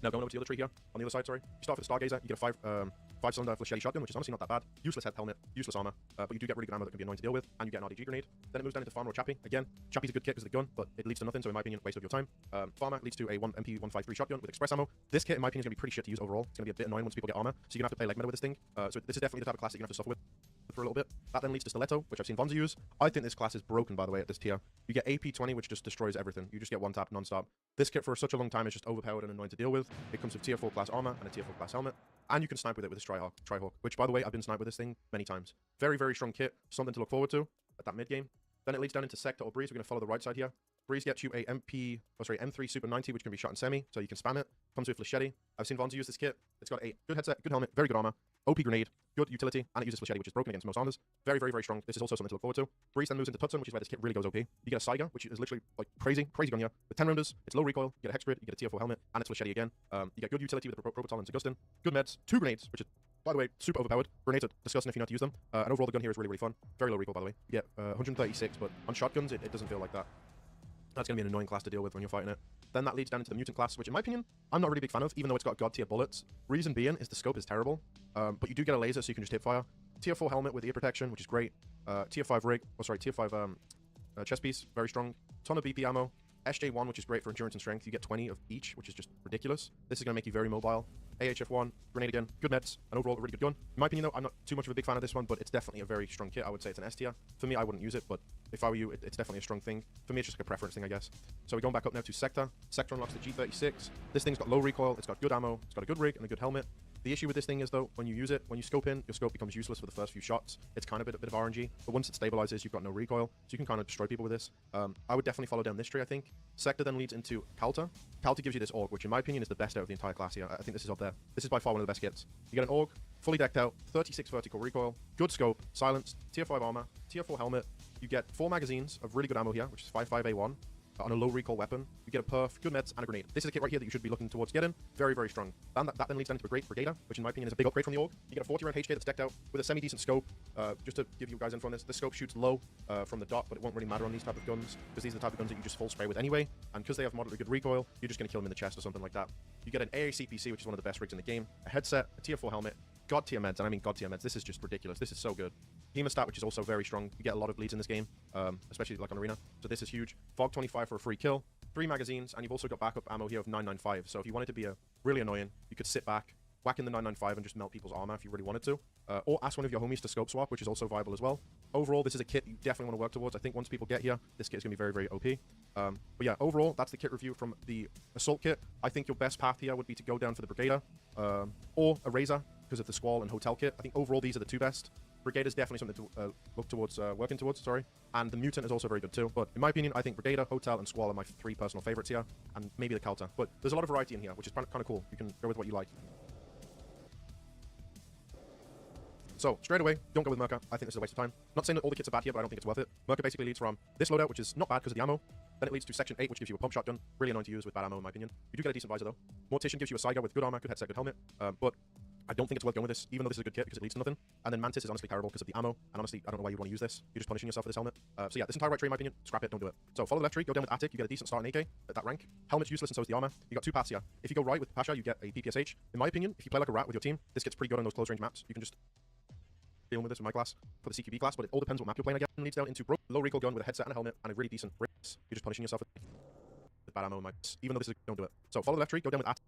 Now going over to the other tree here, on the other side, sorry. You start with the Stargazer, you get a 5-cylinder flechette shotgun, which is honestly not that bad. Useless head helmet, useless armor, but you do get really good ammo that can be annoying to deal with, and you get an RDG grenade. Then it moves down into Farmer or Chappie. Again, Chappie's a good kit because of the gun, but it leads to nothing, so in my opinion, waste of your time. Farmer leads to a MP153 shotgun with express ammo. This kit, in my opinion, is going to be pretty shit to use overall. It's going to be a bit annoying once people get armor, so you're going to have to play leg meta with this thing. So this is definitely the type of class that you're going to have to suffer with for a little bit. That then leads to Stiletto, which I've seen Vonza use. I think this class is broken, by the way, at this tier. You get AP20, which just destroys everything. You just get one tap non-stop. This kit for such a long time is just overpowered and annoying to deal with. It comes with tier 4 class armor and a tier 4 class helmet. And you can snipe with it with this Trihawk, which, by the way, I've been sniped with this thing many times. Very, very strong kit. Something to look forward to at that mid-game. Then it leads down into Sector or Breeze. We're going to follow the right side here. Breeze gets you a M3 Super 90, which can be shot in semi, so you can spam it. Comes with Flechette. I've seen Vonza use this kit. It's got a good headset, good helmet, very good armor, OP grenade, good utility, and it uses Flechette, which is broken against most armors. Very, very, very strong. This is also something to look forward to. Breeze then moves into Tutson, which is where this kit really goes OP. You get a Saiga, which is literally like crazy gun here. With 10 rounders, it's low recoil, you get a Hexgrid, you get a tier 4 helmet, and it's Flechette again. You get good utility with the Probatol and Augustin. Good meds, 2 grenades, which is, by the way, super overpowered. Grenades are disgusting if you know how to use them. And overall, the gun here is really, really fun. Very low recoil, by the way. You get 136, but on shotguns, it doesn't feel like that. That's going to be an annoying class to deal with when you're fighting it. Then that leads down into the Mutant class, which in my opinion, I'm not really a big fan of, even though it's got God tier bullets. Reason being is the scope is terrible, but you do get a laser, so you can just hit fire. Tier 4 helmet with ear protection, which is great. Tier 5 rig, tier 5 chest piece, very strong. Ton of BP ammo. SJ1, which is great for endurance and strength. You get 20 of each, which is just ridiculous. This is going to make you very mobile. AHF1, grenade again, good nets, and overall a really good gun. In my opinion though, I'm not too much of a big fan of this one, but it's definitely a very strong kit. I would say it's an S tier. For me, I wouldn't use it, but if I were you, it's definitely a strong thing. For me, it's just like a preference thing, I guess. So we're going back up now to Sector. Sector unlocks the G36. This thing's got low recoil, it's got good ammo, it's got a good rig and a good helmet. The issue with this thing is, though, when you use it, when you scope in, your scope becomes useless for the first few shots. It's kind of a bit of RNG, but once it stabilizes, you've got no recoil, so you can kind of destroy people with this. I would definitely follow down this tree, I think. Sector then leads into Calta. Calta gives you this AUG, which in my opinion is the best out of the entire class here. I think this is up there. This is by far one of the best kits. You get an AUG, fully decked out, 36 vertical recoil, good scope, silenced, tier 5 armor, tier 4 helmet. You get 4 magazines of really good ammo here, which is 5.5A1. On a low recoil weapon, you get a perf, good meds, and a grenade. This is a kit right here that you should be looking towards getting. Very, very strong. And that then leads down to a great Brigader, which in my opinion is a big upgrade from the AUG. You get a 40 round HK that's decked out with a semi-decent scope. Just to give you guys info on this, the scope shoots low from the dot, but it won't really matter on these type of guns, because these are the type of guns that you just full spray with anyway. And because they have moderately good recoil, you're just going to kill them in the chest or something like that. You get an AACPC, which is one of the best rigs in the game, a headset, a tier 4 helmet, god tier meds, and I mean god tier meds. This is just ridiculous. This is so good. Hemostat, which is also very strong. You get a lot of bleeds in this game, especially like on Arena. So this is huge. Fog 25 for a free kill. 3 magazines, and you've also got backup ammo here of 995. So if you wanted to be really annoying, you could sit back, whack in the 995 and just melt people's armor if you really wanted to. Or ask one of your homies to scope swap, which is also viable as well. Overall, this is a kit you definitely want to work towards. I think once people get here, this kit is going to be very, very OP. But yeah, overall, that's the kit review from the Assault kit. I think your best path here would be to go down for the Brigader or a Razor because of the Squall and Hotel kit. I think overall, these are the 2 best. Brigader is definitely something to look towards, working towards, sorry. And the Mutant is also very good too. But in my opinion, I think Brigader, Hotel, and Squall are my 3 personal favorites here. And maybe the Calta. But there's a lot of variety in here, which is kind of cool. You can go with what you like. So, straight away, don't go with Merca. I think this is a waste of time. Not saying that all the kits are bad here, but I don't think it's worth it. Merca basically leads from this loadout, which is not bad because of the ammo. Then it leads to Section 8, which gives you a pump shotgun. Really annoying to use with bad ammo, in my opinion. You do get a decent visor, though. Mortician gives you a Saiga with good armor, good headset, good helmet. But I don't think it's worth going with this, even though this is a good kit because it leads to nothing. And then Mantis is honestly terrible because of the ammo. And honestly, I don't know why you'd want to use this. You're just punishing yourself with this helmet. So yeah, this entire right tree, in my opinion, scrap it, don't do it. So follow the left tree, go down with Attic, you get a decent start in AK at that rank. Helmet's useless and so is the armor. You got 2 paths here. If you go right with Pasha, you get a PPSH. In my opinion, if you play like a rat with your team, this gets pretty good on those close range maps. You can just dealing with this with my class for the CQB class, but it all depends what map you're playing. Again, leads down into low recoil gun with a headset and a helmet and a really decent race. You're just punishing yourself with bad ammo in my, even though this is, don't do it. So follow the left tree, go down with Attic.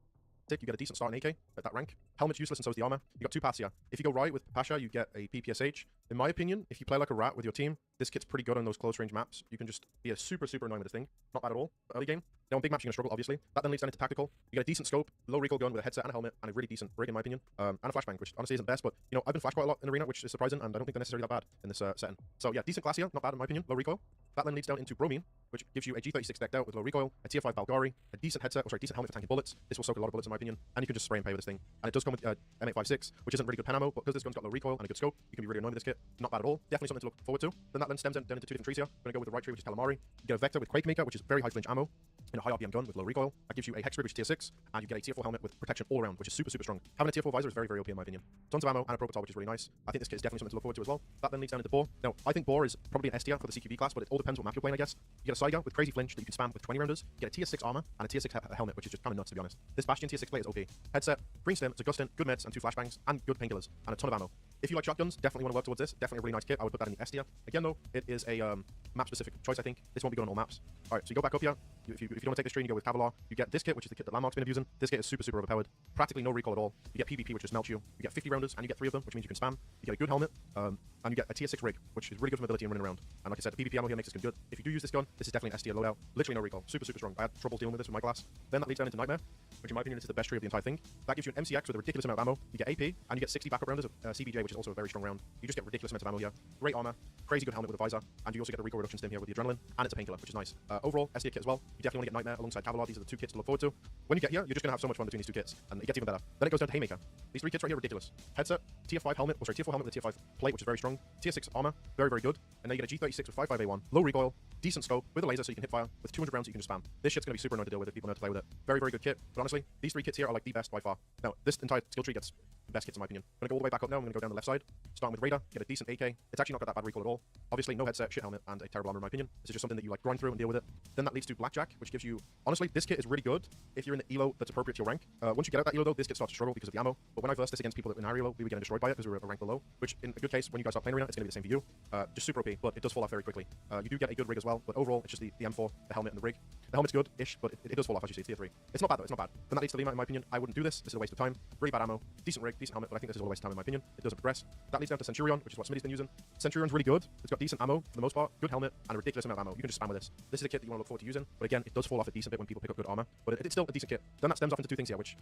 You get a decent start in AK at that rank. Helmet's useless and so is the armor. You got 2 paths here. If you go right with Pasha, you get a PPSH. In my opinion, if you play like a rat with your team, this kit's pretty good on those close range maps. You can just be a super annoying with this thing. Not bad at all. Early game. Now on big maps, you're gonna struggle, obviously. That then leads down into tactical. You get a decent scope, low recoil gun with a headset and a helmet, and a really decent rig, in my opinion. And a flashbang, which honestly isn't best, but you know, I've been flashed quite a lot in Arena, which is surprising, and I don't think they're necessarily that bad in this setting. So yeah, decent class here, not bad in my opinion, low recoil. That then leads down into Bromine, which gives you a G36 decked out with low recoil, a tier 5 Balgari, a decent headset, or sorry, decent helmet for tanking bullets. This will soak a lot of bullets in my opinion, and you can just spray and pray with this thing. And it does come with M856, which isn't really good pen ammo, but because this gun's got low recoil and a good scope, you can be really annoying with this kit. Not bad at all. Definitely something to look forward to. Then that then stems down into 2 different trees here. I'm gonna go with the right tree, which is Calamari. You get a Vector with Quake Maker, which is very high flinch ammo, and a high RPM gun with low recoil. That gives you a Hex Grid, which is tier 6, and you get a tier 4 helmet with protection all around, which is super strong. Having a tier 4 visor is very OP in my opinion. Tons of ammo and a Propatal, which is really nice. I think this kit is definitely something to look forward to as well. That then leads down into Boar. Now, I think Boar is probably an S tier for the CQB class, but it all depends what map you're playing, I guess. You get a Saiga with crazy flinch that you can spam with 20 rounders. You get a tier 6 armor and a tier 6 helmet, which is just kind of nuts to be honest. This Bastion tier 6 plate is OP. Headset, green stim, it's a Gustin, good meds and 2 flashbangs, and good painkillers, and a ton of ammo. If you like shotguns, definitely want to work towards this. Definitely a really nice kit. I would put that in the S tier. Again though, it is a map-specific choice, I think. This won't be good on all maps. Alright, so you go back up here. If you don't want to take this tree, you go with Kavalar. You get this kit, which is the kit that Landmark's been abusing. This kit is super overpowered. Practically no recoil at all. You get PvP, which just melts you. You get 50 rounders, and you get 3 of them, which means you can spam. You get a good helmet, and you get a tier 6 rig, which is really good for mobility and running around. And like I said, the PvP ammo here makes this gun good. If you do use this gun, this is definitely an S tier loadout. Literally no recoil. Super strong. I had trouble dealing with this with my class. Then that leads down into Nightmare, which in my opinion is the best tree of the entire thing. That gives you an MCX with a ridiculous amount of ammo. You get AP, and you get 60 backup rounders of CBJ, which is also a very strong round. You just get ridiculous amounts of ammo here. Great armor, crazy good helmet with a visor, and you also get the recoil reduction stim here with the adrenaline, and it's a painkiller, which is nice. Overall, S tier kit as well. You definitely want to get Nightmare alongside Kavalar. These are the 2 kits to look forward to. When you get here, you're just going to have so much fun between these 2 kits, and it gets even better. Then it goes down to Haymaker. These 3 kits right here are ridiculous. Headset, tier 5 helmet, or sorry, tier 4 helmet with a tier 5 plate, which is very strong. Tier 6 armor, very good. And then you get a G36 with 5.5A1, low recoil, decent scope, with a laser so you can hit fire, with 200 rounds that you can just spam. This shit's going to be super annoying to deal with if people know how to play with it. Very good kit, but honestly, these 3 kits here are like the best by far. Now, this entire skill tree gets the best kits in my opinion. I'm going to go all the way back up now. I'm going to go down the left side, starting with Raider, get a decent AK. It's actually not got that bad recoil at all. Obviously, no headset, shit helmet, and a terrible armor in my opinion. This is just something that you like grind through and deal with it. Then that leads to Blackjack, which gives you, honestly, this kit is really good if you're in the elo that's appropriate to your rank. Once you get out that elo though, this kit starts to struggle because of the ammo. But when I versed this against people that were in higher elo, we were getting destroyed by it because we were a rank below, which in a good case, when you guys start playing Arena, it's going to be the same for you. Just super OP, but it does fall off very quickly. You do get a good rig as well, but overall, it's just the M4, the helmet, and the rig. The helmet's good-ish, but it does fall off as you see, it's tier 3. It's not bad though, it's not bad. Then that leads to Lima, in my opinion. I wouldn't do this. This is a waste of time. Really bad ammo, decent rig, decent decent helmet, but I think this is all a waste of time in my opinion. It doesn't progress. That leads down to Centurion, which is what Smitty's been using. Centurion's really good. It's got decent ammo for the most part, good helmet, and a ridiculous amount of ammo. You can just spam with this. This is a kit that you want to look forward to using, but again, it does fall off a decent bit when people pick up good armor, but it's still a decent kit. Then that stems off into two things here, which,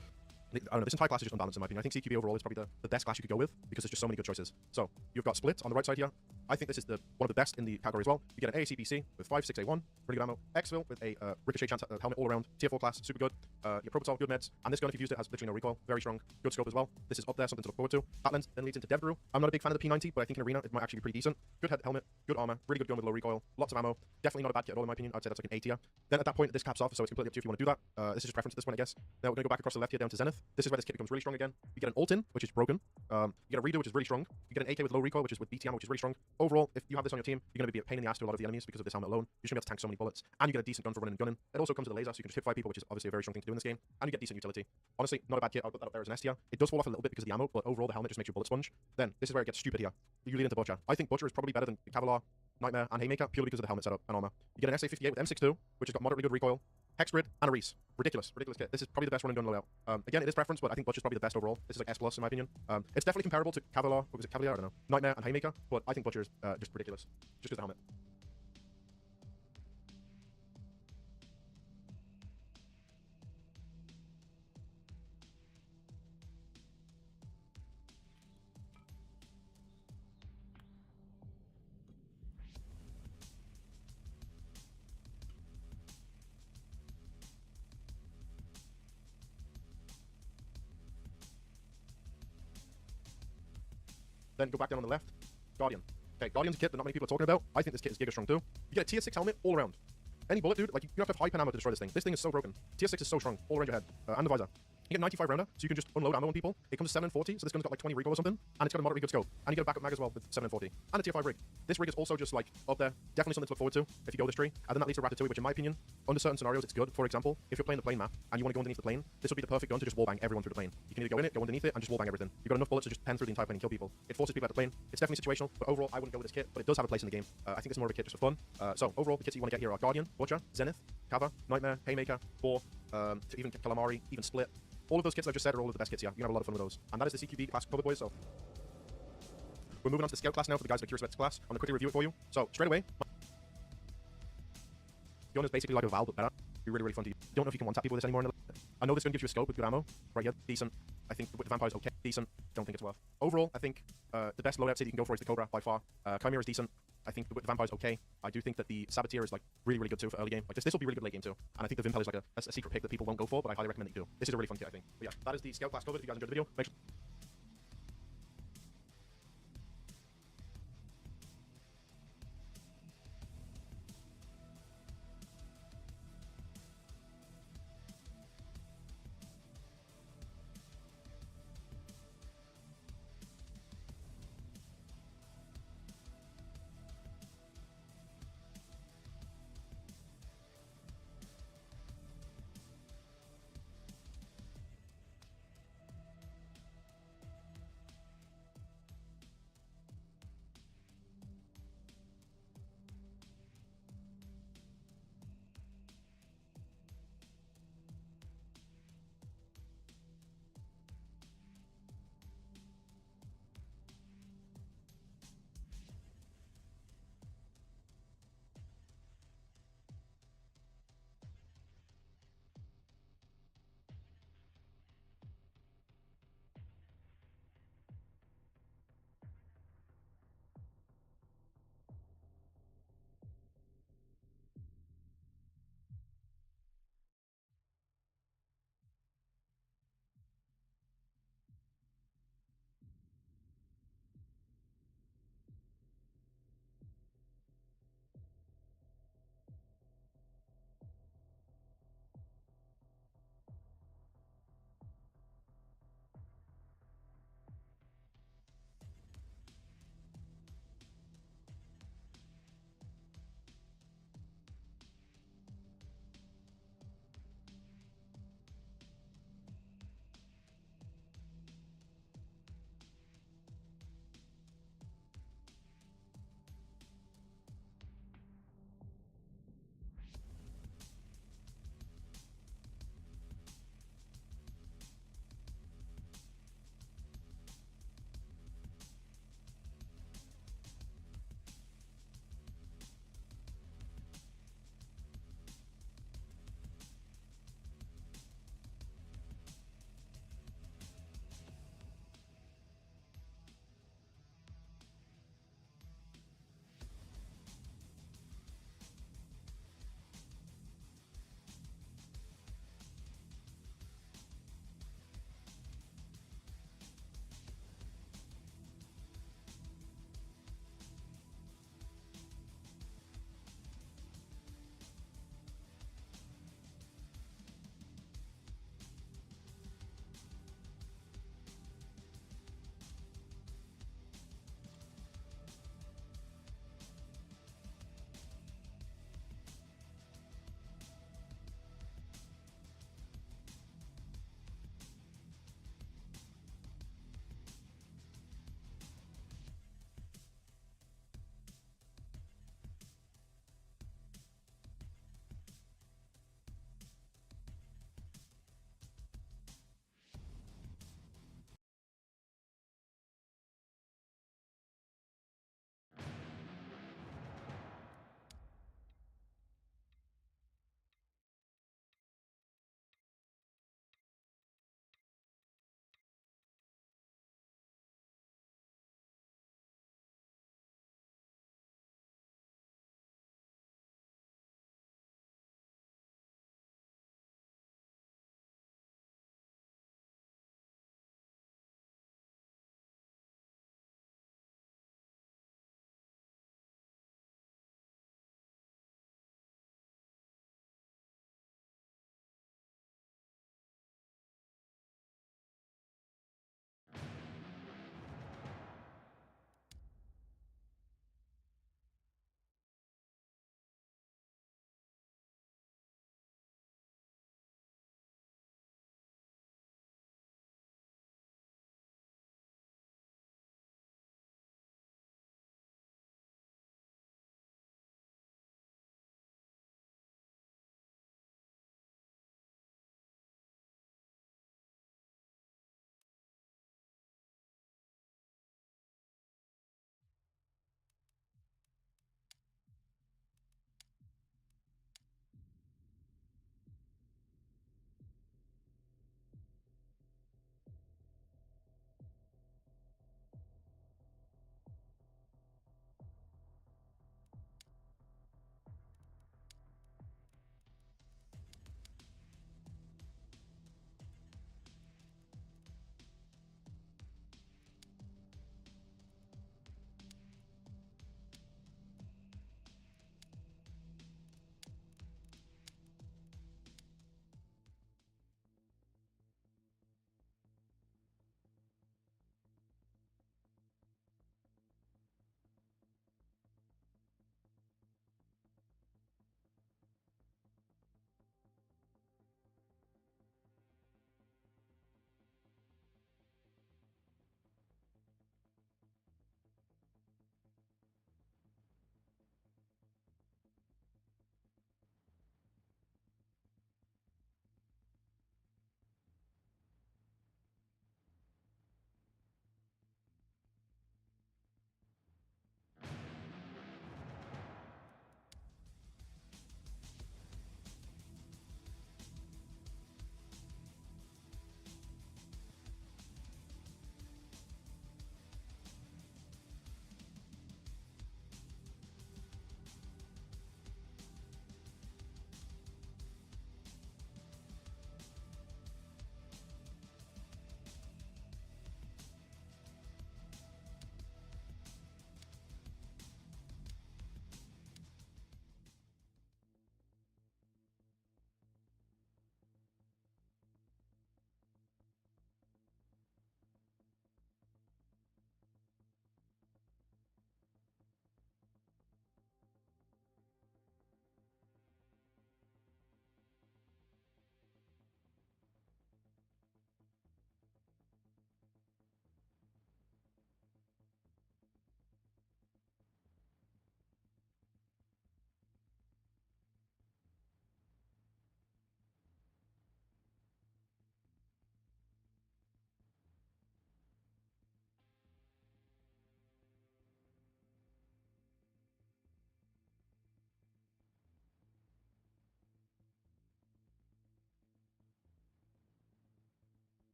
I don't know, this entire class is just unbalanced in my opinion. I think CQB overall is probably the best class you could go with, because there's just so many good choices. So, you've got Split on the right side here. I think this is one of the best in the category as well. You get an AACPC with 5.6A1, really good ammo. Exfil with a ricochet chance helmet all around, tier 4 class, super good. Your Probital, good meds, and this gun, if you've used it, has literally no recoil, very strong, good scope as well. This is up there, something to look forward to. That lens then leads into Devguru. I'm not a big fan of the P90, but I think in Arena it might actually be pretty decent. Good helmet, good armor, really good gun with low recoil, lots of ammo. Definitely not a bad kit at all in my opinion. I'd say that's like an A tier. Then at that point, this caps off, so it's completely up to you if you want to do that. This is just preference at this point, I guess. Now we're going to go back across the left here down to Zenith. This is where this kit becomes really strong again. You get an ult-in, which is broken. You get a redo, which is really strong. You get an AK with low recoil, which is with BT ammo, which is really strong. Overall, if you have this on your team, you're going to be a pain in the ass to a lot of the enemies because of this helmet alone. You're just going to be able to tank so many bullets, and you get a decent gun for running and gunning. It also comes with a laser, so you can just hit 5 people, which is obviously a very strong thing to do in this game. And you get decent utility. Honestly, not a bad kit. I'll put that up there as an S tier. It does fall off a little bit because of the ammo, but overall the helmet just makes your bullet sponge. Then this is where it gets stupid here. You lead into Butcher. I think Butcher is probably better than Cavalier, Nightmare, and Haymaker purely because of the helmet setup and armor. You get an SA58 with M62, which has got moderately good recoil, Hex Grid, and a Reese. Ridiculous kit. This is probably the best running gun loadout. Again, it is preference, but I think Butcher's probably the best overall. This is like S plus in my opinion. It's definitely comparable to Cavalier. What was it? Cavalier? I don't know. Nightmare and Haymaker, but I think Butcher is just ridiculous, just because of the helmet. Then go back down on the left. Guardian. Okay, Guardian's a kit that not many people are talking about. I think this kit is giga strong too. You get a tier 6 helmet all around. Any bullet, dude, like you have to have high pen ammo to destroy this thing. This thing is so broken. Tier 6 is so strong, all around your head. And the visor. You get a 95 rounder, so you can just unload ammo on people. It comes to 740, so this gun's got like 20 recoil or something. And it's got a moderately good scope. And you get a backup mag as well with 740. And a tier 5 rig. This rig is also just like up there. Definitely something to look forward to if you go this tree. And then that leads to Ratatouille, which in my opinion, under certain scenarios, it's good. For example, if you're playing the plane map and you want to go underneath the plane, this would be the perfect gun to just wallbang everyone through the plane. You can either go in it, go underneath it, and just wallbang everything. You've got enough bullets to just pen through the entire plane and kill people. It forces people out the plane. It's definitely situational, but overall, I wouldn't go with this kit, but it does have a place in the game. I think it's more of a kit just for fun. So overall, the kits you want to get here are Guardian, Butcher, Zenith, Kava, Nightmare, Haymaker, Boar, to even Calamari, even Split. All of those kits I've just said are all of the best kits here. You can have a lot of fun with those. And that is the CQB class covered, boys. So we're moving on to the Scout class now for the guys that are curious about this class. I'm going to quickly review it for you. So straight away, the gun is basically like a Val, but better. Be really, really fun to use. Don't know if you can one-tap people with this anymore. I know this gun gives you a scope with good ammo. Right here, decent. I think with the Vampire is okay. Decent. Don't think it's worth. Overall, I think the best loadout set you can go for is the Cobra by far. Chimera is decent. I think the Vampire is okay. I do think that the Saboteur is like really, really good too for early game. Like this will be really good late game too. And I think the Vimpel is like a secret pick that people won't go for, but I highly recommend that you do. This is a really fun kit, I think. But yeah, that is the Scout class covered. If you guys enjoyed the video, make sure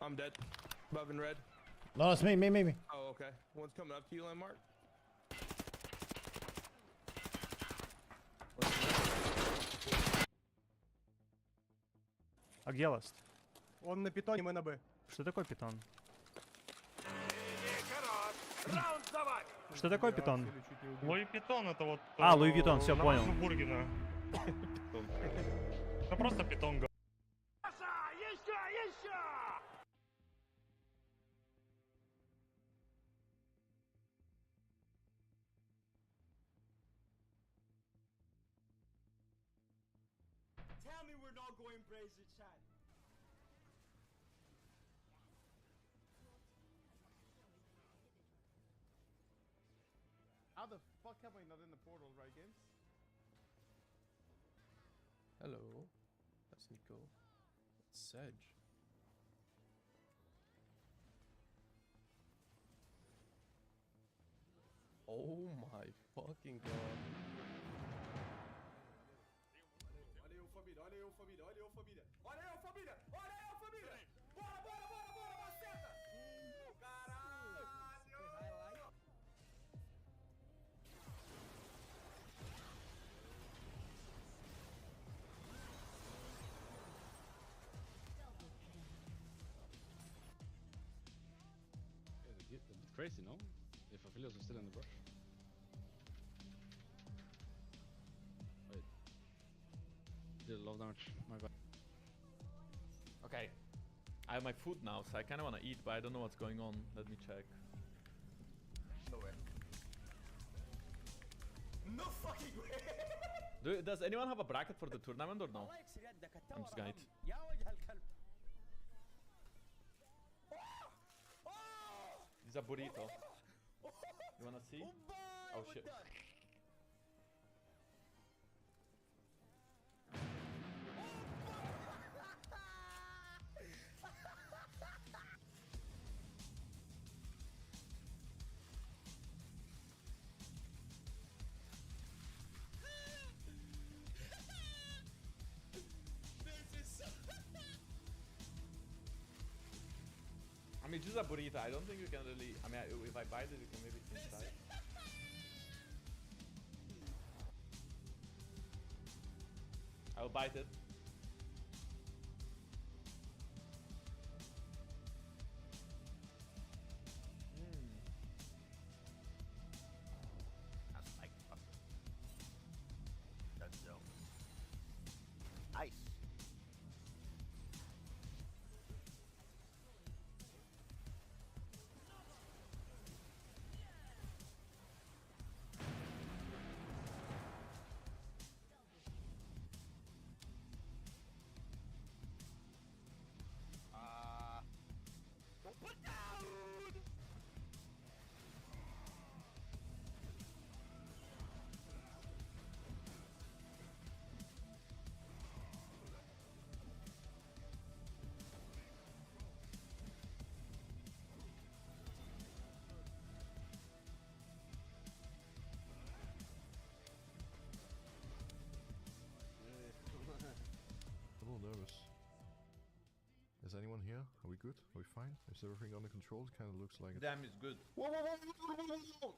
I'm dead. Above in red. No, it's me. Oh, okay. One's coming up to you, Landmark. А где ласт? Он на питоне, мы на Б. Что такое питон? Что такое питон? Луи Питон это вот... А, Луи Виттон, всё, на понял. Бургена. Это просто питон. Tell me we're not going crazy, chat. How the fuck am I not in the portal, right, Games? Hello. That's Nico. Sedge. Oh my fucking god. Olha eu, família, olha eu, família, olha eu, família. Olha eu, família, olha eu, família. Bora, bora, bora, bora, maceta. Caralho. It's crazy, no? If Aphelios is still in the brush. Wait. Did a lot of damage. My bad. Okay. I have my food now, so I kind of want to eat, but I don't know what's going on. Let me check. No way. No fucking way. Does anyone have a bracket for the tournament or no? I'm just gonna eat. يا وجه الكلب. It's a burrito. You wanna see? Oh shit. I mean, just a burrito. I don't think you can really. I mean, if I bite it, you can maybe inside. I'll bite it. That's like fucking. That's dope. Nice. Put down! I'm a little nervous. Is anyone here? Are we good? Are we fine? Is everything under control? It kind of looks like it. Damn, it's good. Whoa, whoa, whoa, whoa, whoa, whoa, whoa.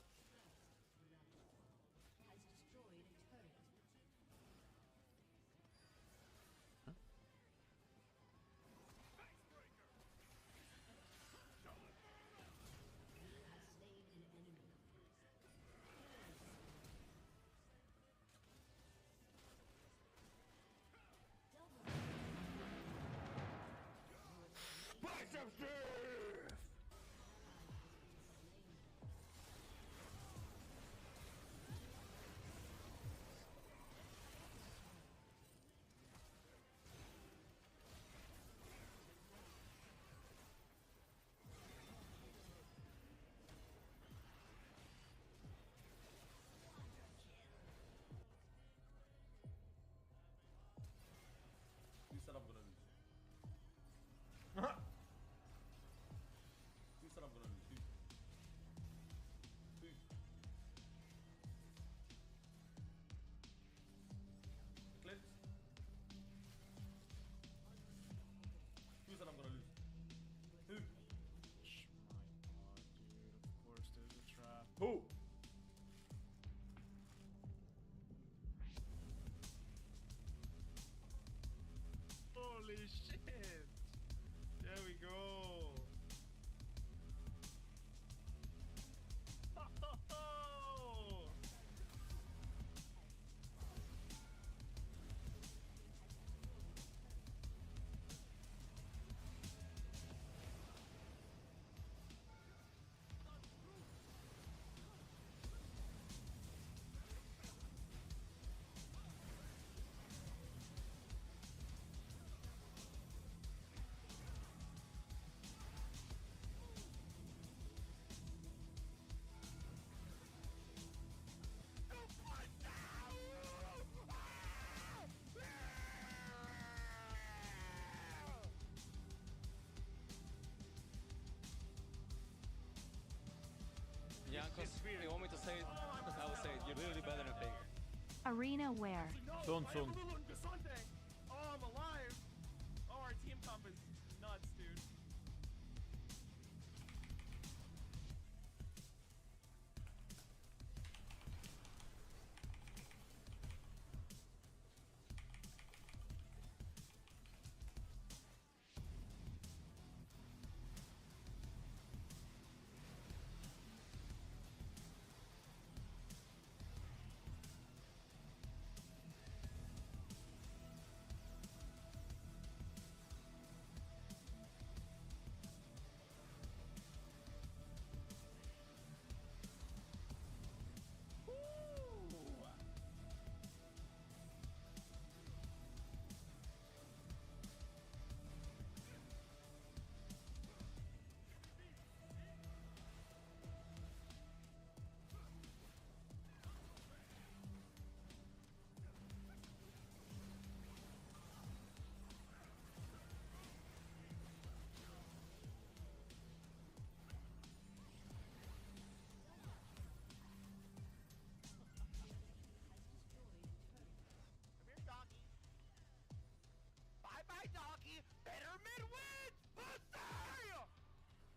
You said I'm gonna lose. You said I'm gonna lose. Who? Eclipse? Who said I'm gonna lose? Holy shit! There we go. Yeah, because you want me to say it, I will say it. You're literally better than Faker. Arena where? Soon. Oh, I'm alive! Oh, our team comp is nuts, dude.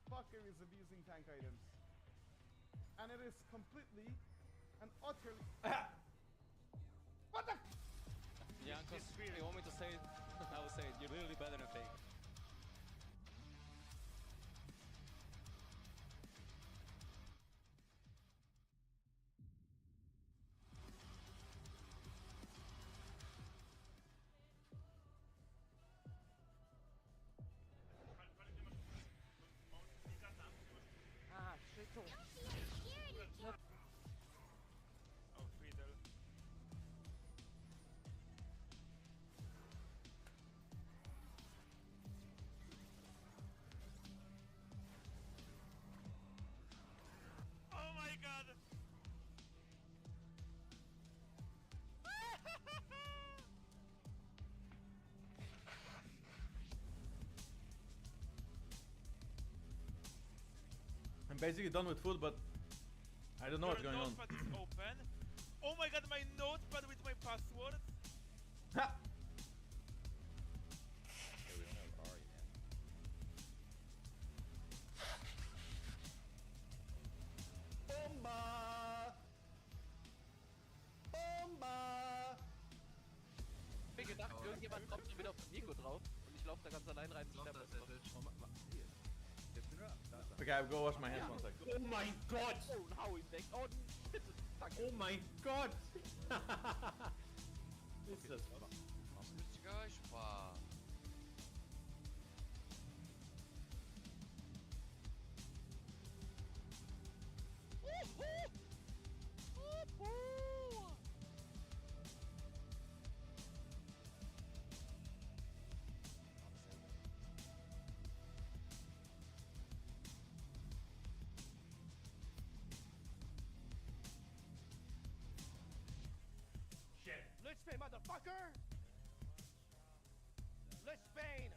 Fucker is abusing tank items. And it is completely and utterly... What the... Yeah, because you want me to say it, I will say it. You're literally better than Faker. Oh my god! I'm basically done with food, but I don't know what's Your going on. notepad is open. Oh my god, my notepad with my password. Ha! Bomba! Bomba! Ich hab gedacht, irgendjemand kommt schon wieder auf Nico drauf und ich laufe da ganz allein rein. Okay, I'll go wash my hands one second. Oh mein Gott! Oh, hau ihn weg. Oh, bitte. Danke. Oh mein Gott! Ist das Lustiger Spaß. Lichbane, motherfucker! Lichbane!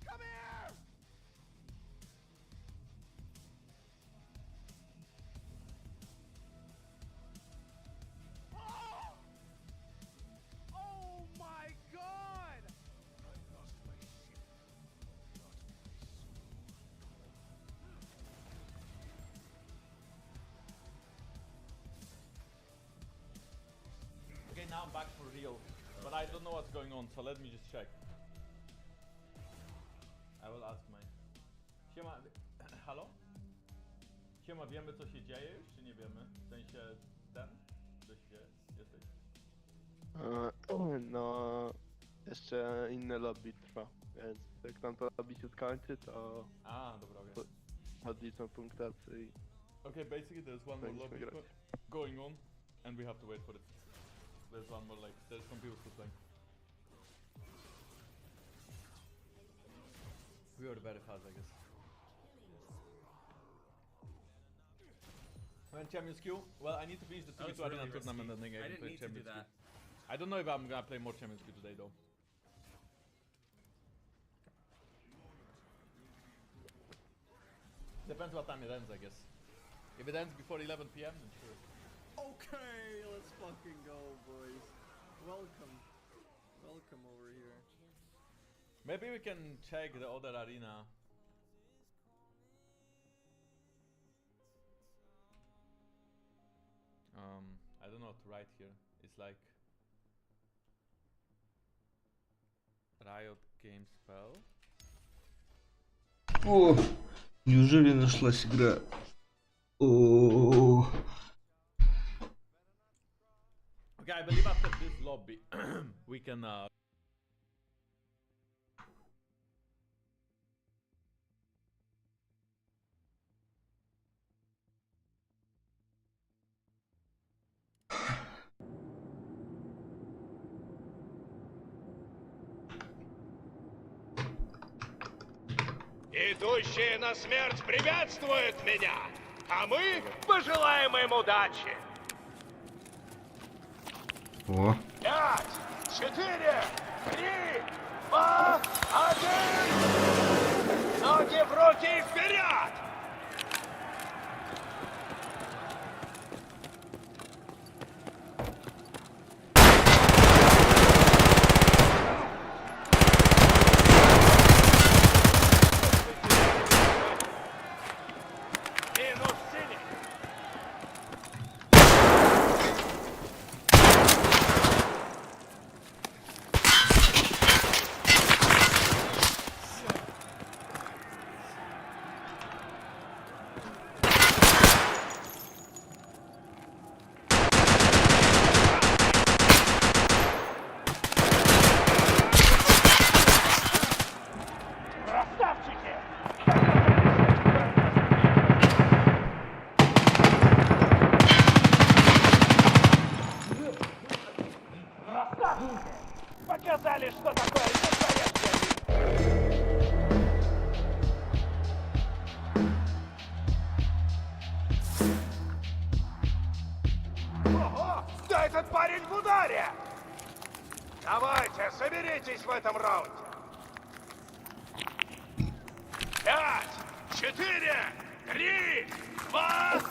Come here! Oh! Oh my god! I lost my ship. Not my soul. now I'm back for real. But I don't know what's going on, so let me just check. I will ask mine. Siema, halo? Siema, wiemy co się dzieje już, czy nie wiemy? W sensie, co się dzieje? Jesteś? No, jeszcze inne lobby trwa, więc jak nam to lobby się skończy, to Dobra, okay. odliczą punktację i... Okay, basically there's one more lobby going on, and we have to wait for it. There's one more, like, there's some people still playing. We were very fast, I guess. When Champions Queue? Well, I need to finish the 2v2 Arena tournament and then I can play Champions Queue. I don't know if I'm gonna play more Champions Queue today though. Depends what time it ends, I guess. If it ends before 11 PM, then sure. Okay, let's fucking go, boys. Welcome. Welcome over here. Maybe we can check the other arena. I don't know what to write here. It's like Riot Games Spell. О, неужели нашлась игра? О. Okay, I believe after this lobby we can Идущие на смерть приветствуют меня, а мы пожелаем им удачи. О. 5, 4, 3, 2, 1. Ноги в руки и вперед! Показали, что такое настоящее. Ого! Да этот парень в ударе! Давайте, соберитесь в этом раунде. 5, 4, 3, 2, 1!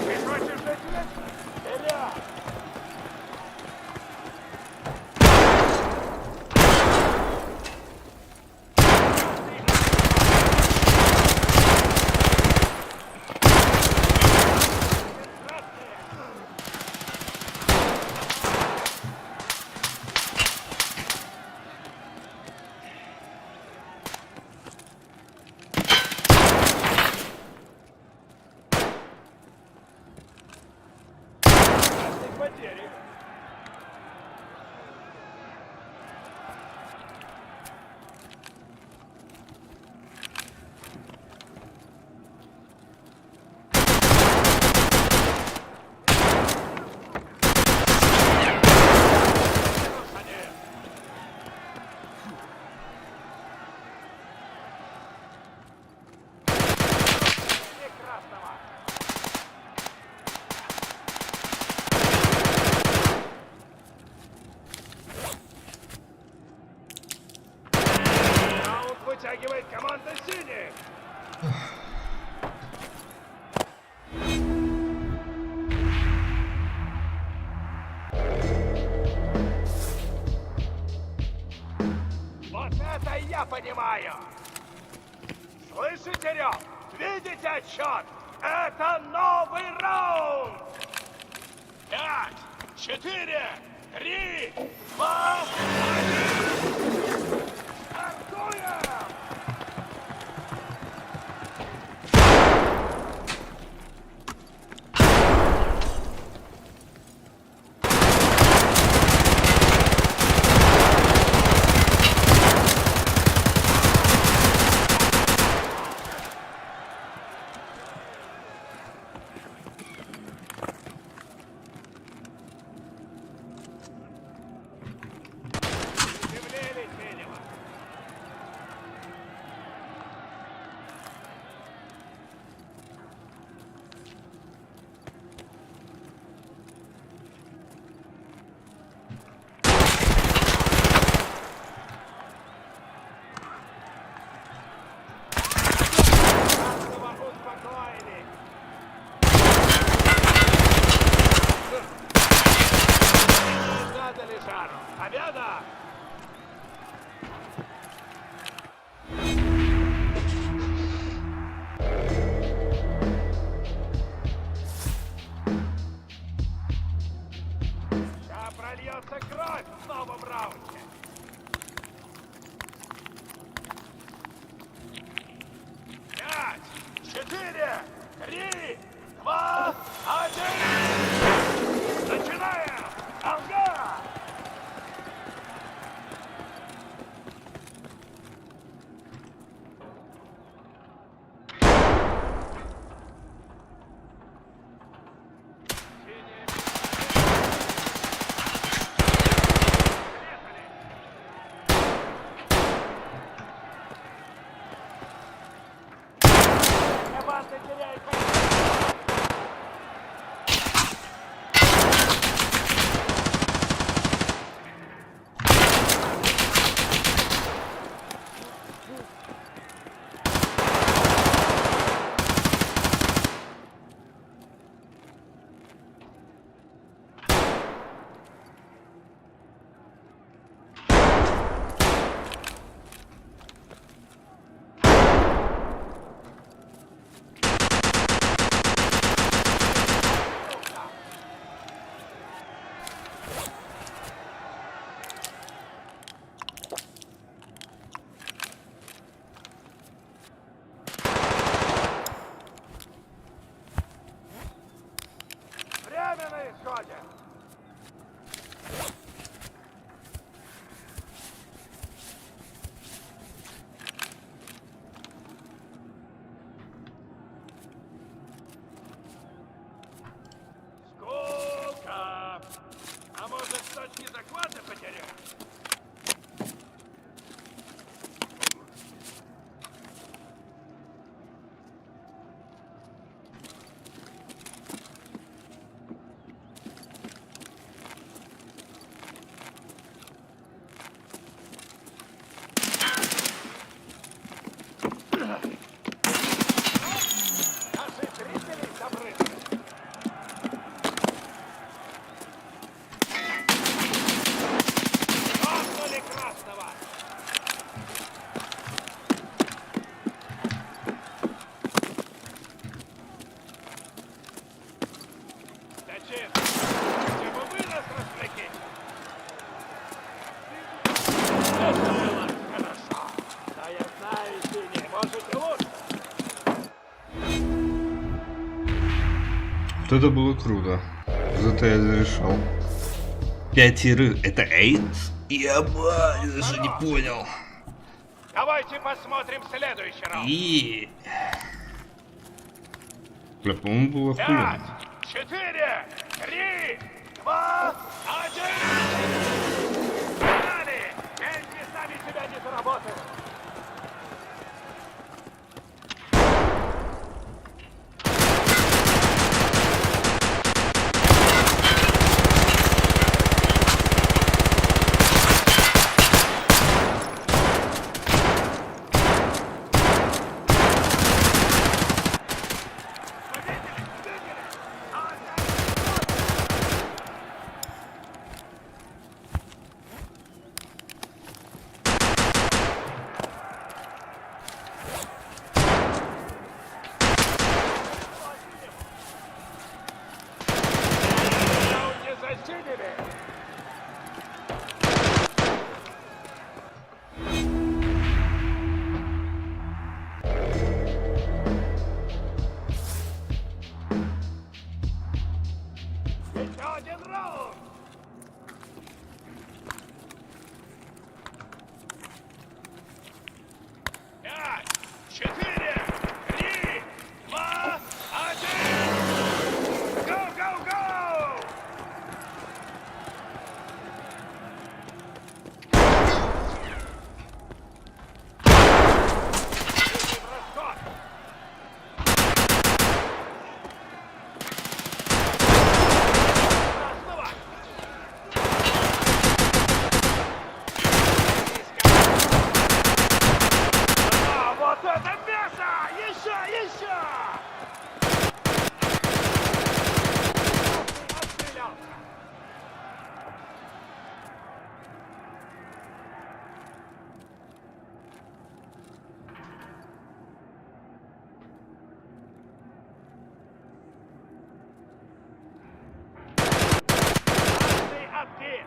Ты хочешь начать? Вперед! Потери. Вытягивает команда синих. Вот это я понимаю. Слышите, рёв? Видите отчет? Это новый раунд. 5, 4, 3, 2, 1. Стартуем! Победа! Сейчас прольется кровь в новом раунде. Пять, 4, 3, 2, 1. Начинаем! Алга! Команда теряет время на исходе. Сколько? А может, точки захвата потерял? Наши зрители добры. Трогнули красного. Зачем? Чтобы вы нас развлекли. Это было хорошо. Да я знаю, синий, можете лучше. Вот это было круто. Зато я зарешал. 5 тиры. Это эйс? Ебать, я даже не понял. Давайте посмотрим следующий раунд. И бля, по-моему, было Пять, охуенно. 4, 3, 2, 1. Погнали! Деньги сами себя не заработают. это мясо! Еще, еще! Отстрелялся! Красный откис!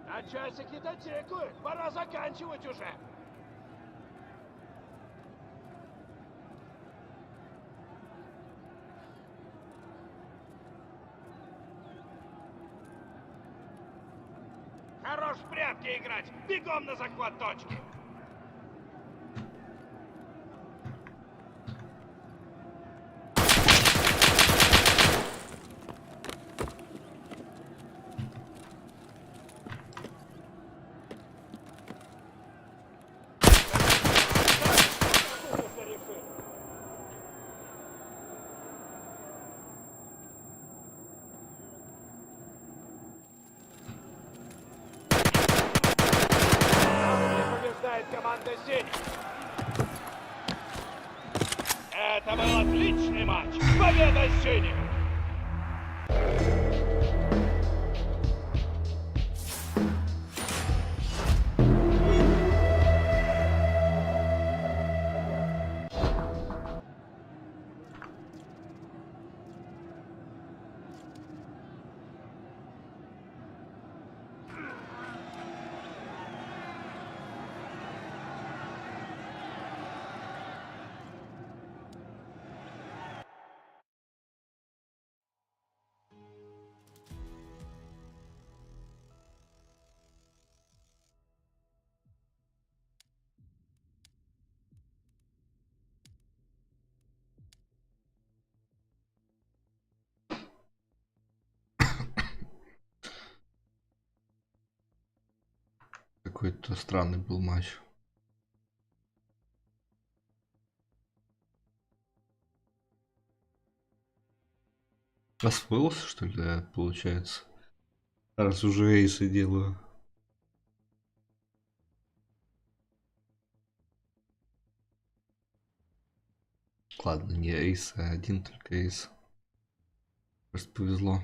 А часики-то тикают, пора заканчивать уже. Хорош в прятки играть, бегом на захват точки. Побеждает команда «Синий». Это был отличный матч. Победа «Синих». Какой-то странный был матч. Освоился, что ли, да, получается? Раз уже эйсы делаю. Ладно, не эйс, а один только эйс. Просто повезло.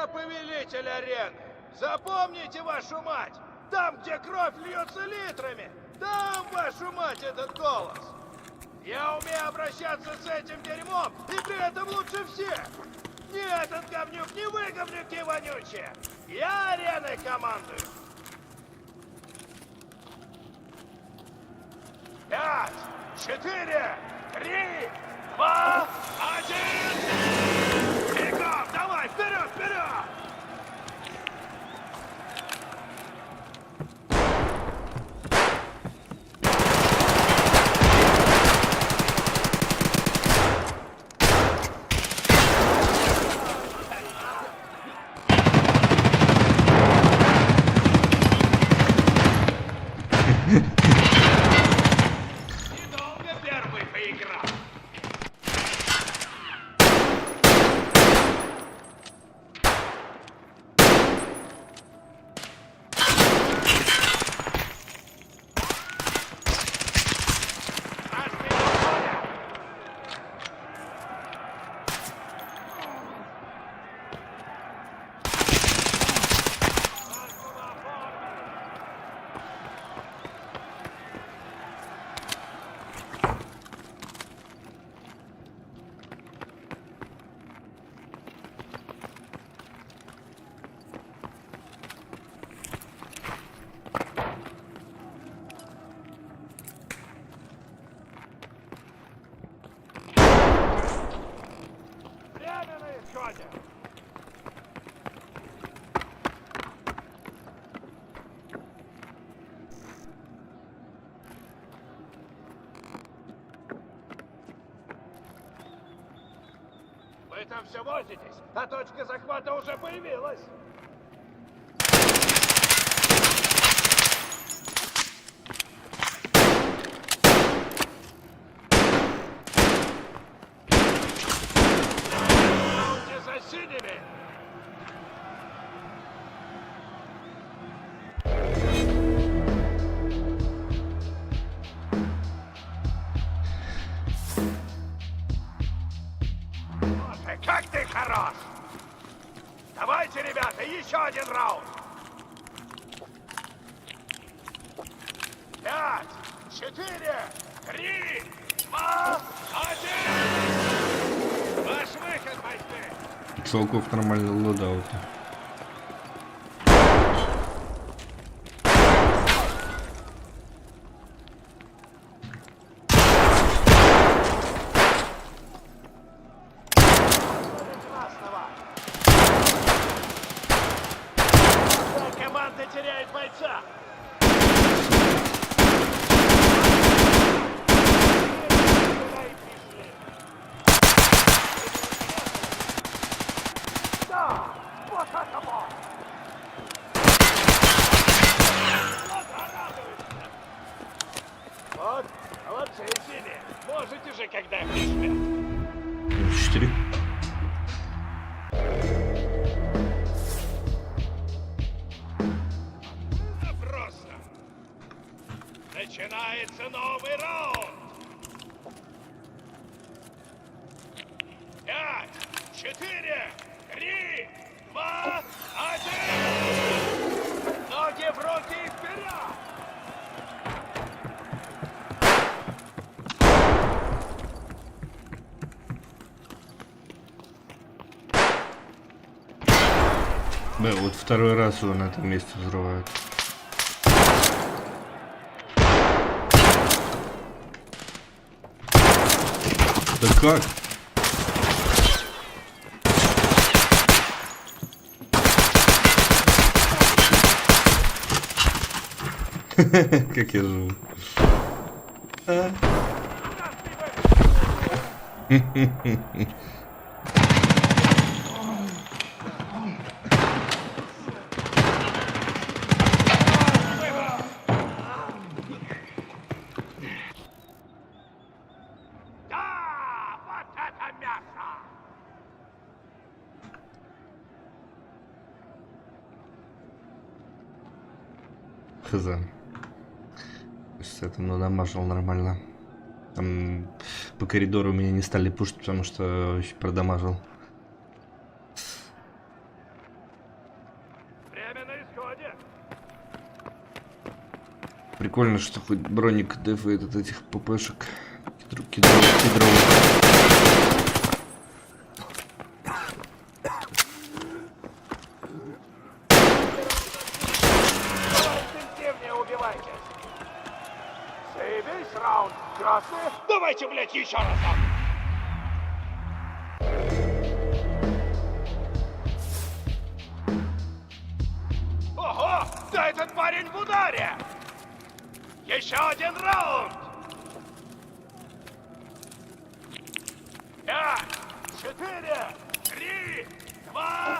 Я повелитель арены. Запомните, вашу мать! Там, где кровь льется литрами, там, вашу мать, этот голос. Я умею обращаться с этим дерьмом, и при этом лучше всех. Ни этот говнюк, ни вы, говнюки вонючие. Я ареной командую. 5, 4, 3, 2, 1. Бегом, давай, вперед, вперед! Вы там все возитесь, а точка захвата уже появилась. Будьте за синими! Как ты хорош! Давайте, ребята, еще один раунд! 5, 4, 3, 2, 1! Ваш выход, бойцы! Целков нормальный лодаут. Команда теряет бойца! Да! Вот это вот! Вот, молодцы, Сири! Можете же, когда пришлют! 4. Просто! Начинается новый раунд! 5, 4, 3, 2, 1! Ноги в руки и вперед! Да, вот второй раз его на этом месте взрывают. Да как? Как я живу. Да, вот это мясо! Хз. Это надамажил нормально. Там по коридору меня не стали пушить, потому что очень продамажил. Время на исходе. Прикольно, что хоть броник дефает от этих ППшек. Кедровых. Интенсивнее убивайте. Заебись, раунд. Красные. Давайте, блядь, еще разок. Ого! Да этот парень в ударе! Еще один раунд! 5, 4, 3, 2,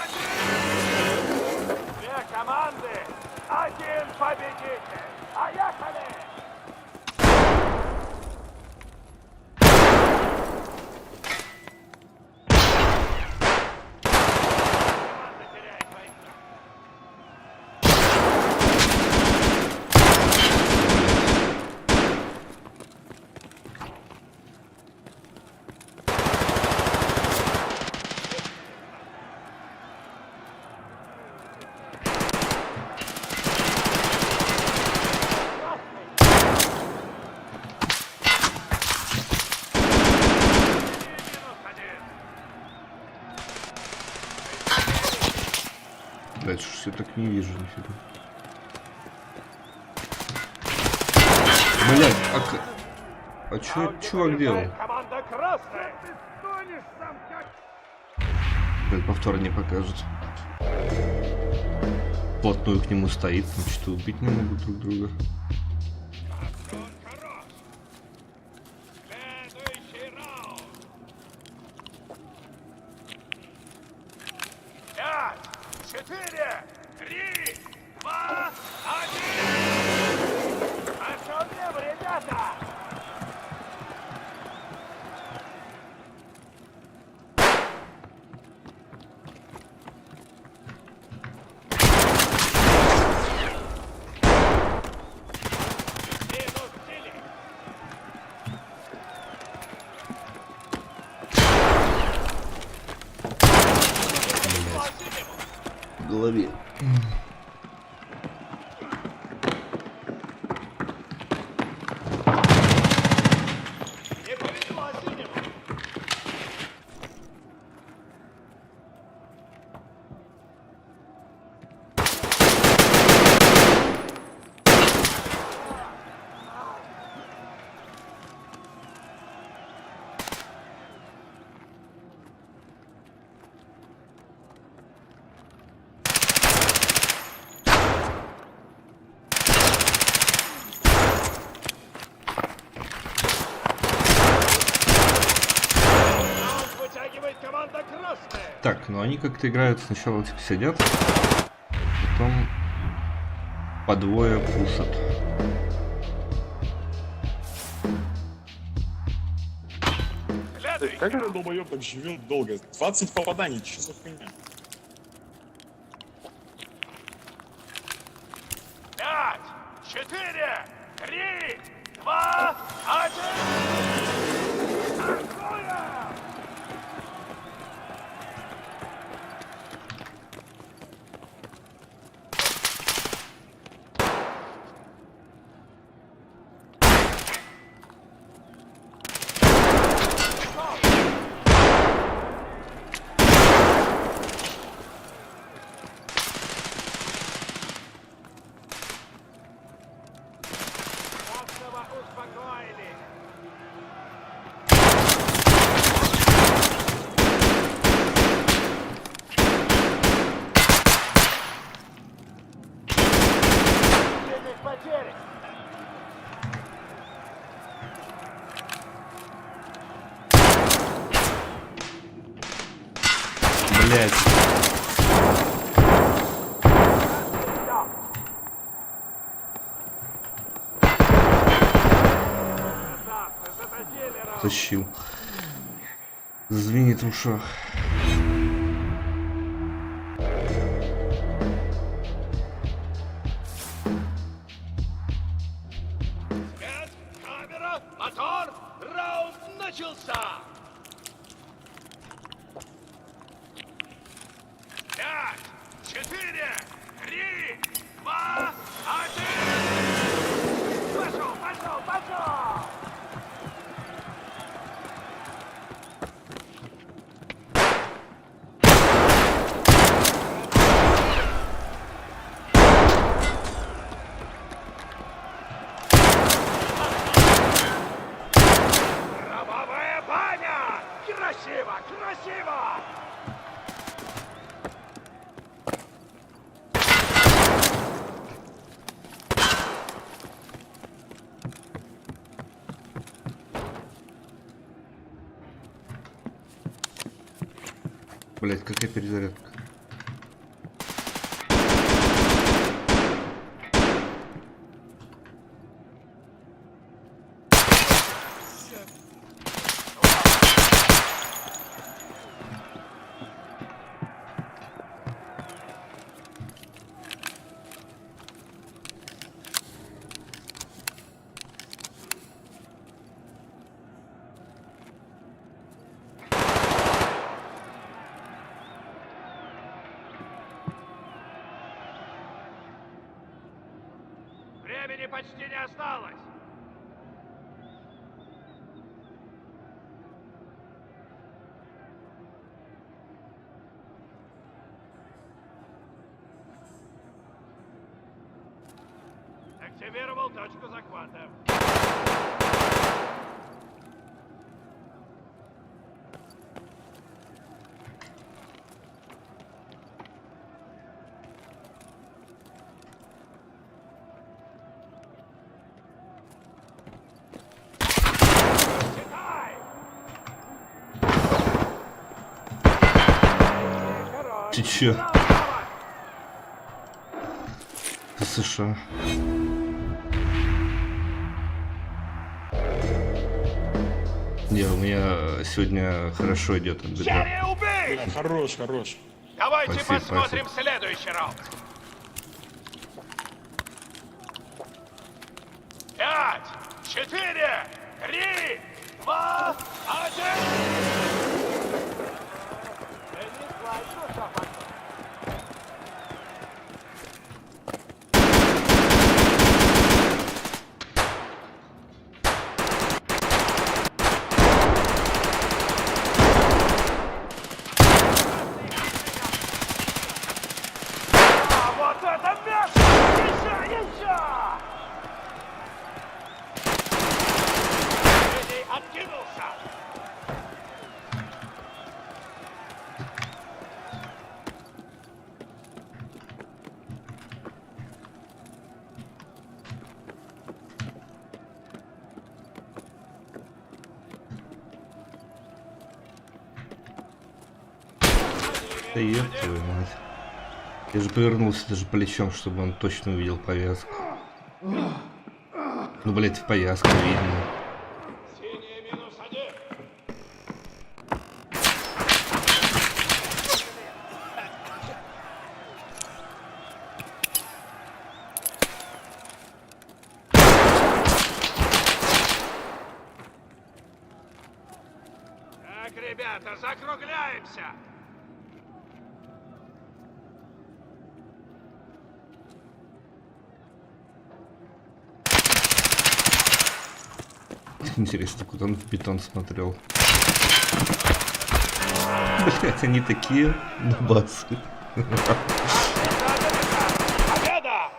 1! Две команды, один победитель! Поехали! Блять, что я так не вижу, нифига. Блять, а чё чувак делал? Команда красная! Ты стонешь сам как... Блять, повтор не покажут. Плотную к нему стоит, ну что, убить не могут друг друга. Следующий раунд! 5, 4, 3, 2, 1! Хорошо время, ребята! В голове. Так, ну они как-то играют, сначала типа сидят, потом по двое пушат. Как этот долбоёб так живет долго? 20 попаданий, что за хуйня? 5, 4, 3, 2, 1! Такое! Успокоили. Сильных потерь. Блять. Тащил. Звенит в ушах. Свет, камера, мотор, раунд начался! 5, 4, Блять, какая перезарядка. Времени почти не осталось. Активировал точку захвата. Ты чё? Это США. Не, у меня сегодня хорошо идет от бедра. Хорош. Давайте Спасибо, посмотрим следующий раунд. 5, 4, 3, 2, 1. Вот это место! Еще! Эдди откинулся! Да ёб твою мать. Я же повернулся даже плечом, чтобы он точно увидел повязку. Ну, блять, в повязке видно. Так, ребята, закругляемся! Интересно, куда он в бетон смотрел. Блять, они такие нубасы. Победа!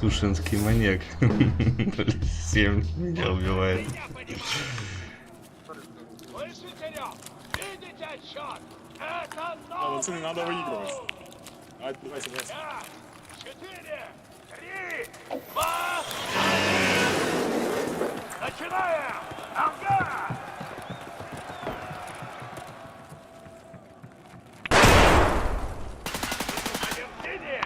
Тушинский маньяк. 7 меня убивает. Слышите, Лёв? Видите отсчет? Это новый! Пацаны, надо выигрывать. Давайте. 5, 4, 3, 2, 1. Начинаем! Ага! Аргентине!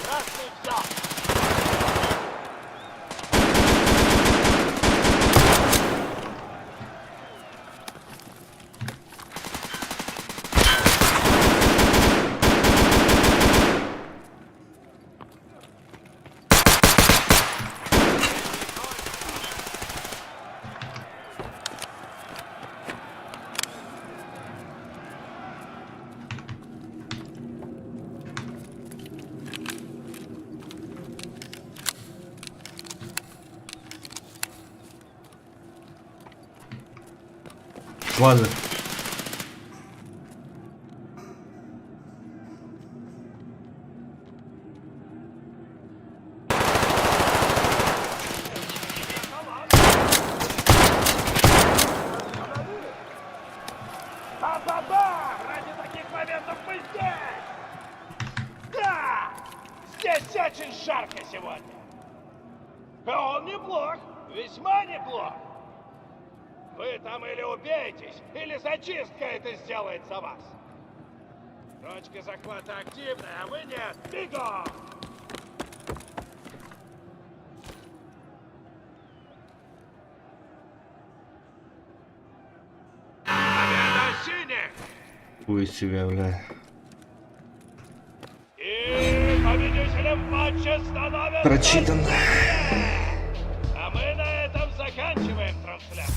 Красный все! Ладно. Ба-ба-ба! Ради таких моментов Очень жарко сегодня. А он неплох, весьма неплох. Вы там или убеетесь, или зачистка это сделает за вас. Точка захвата активная, а вы нет. Бегом! Победа синих! Хуй себя, бля. И победителем матча становится... Прочитано. А мы на этом заканчиваем трансляцию.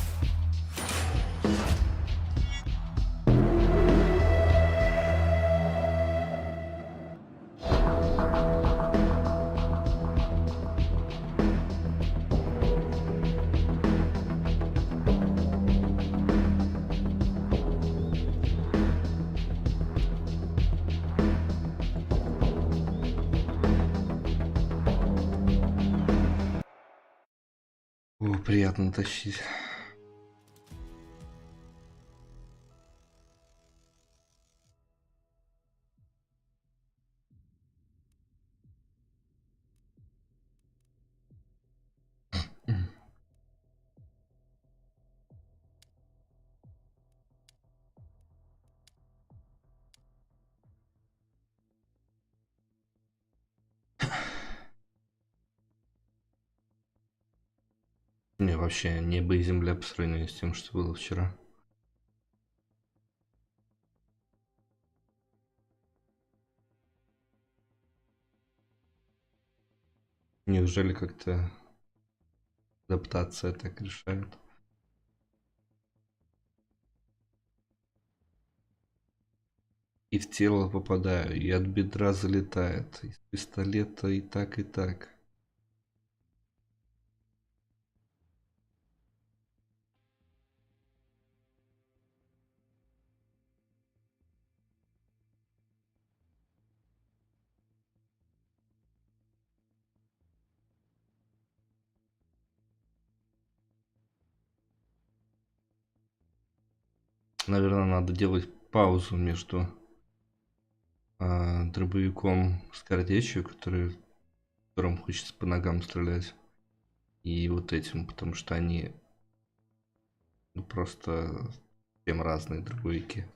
О, приятно тащить. Не, вообще небо и земля по сравнению с тем, что было вчера. Неужели как-то адаптация так решает? И в тело попадаю, и от бедра залетает, из пистолета и так, и так. Наверное, надо делать паузу между дробовиком с картечью, которым хочется по ногам стрелять, и вот этим, потому что они просто совсем разные дробовики.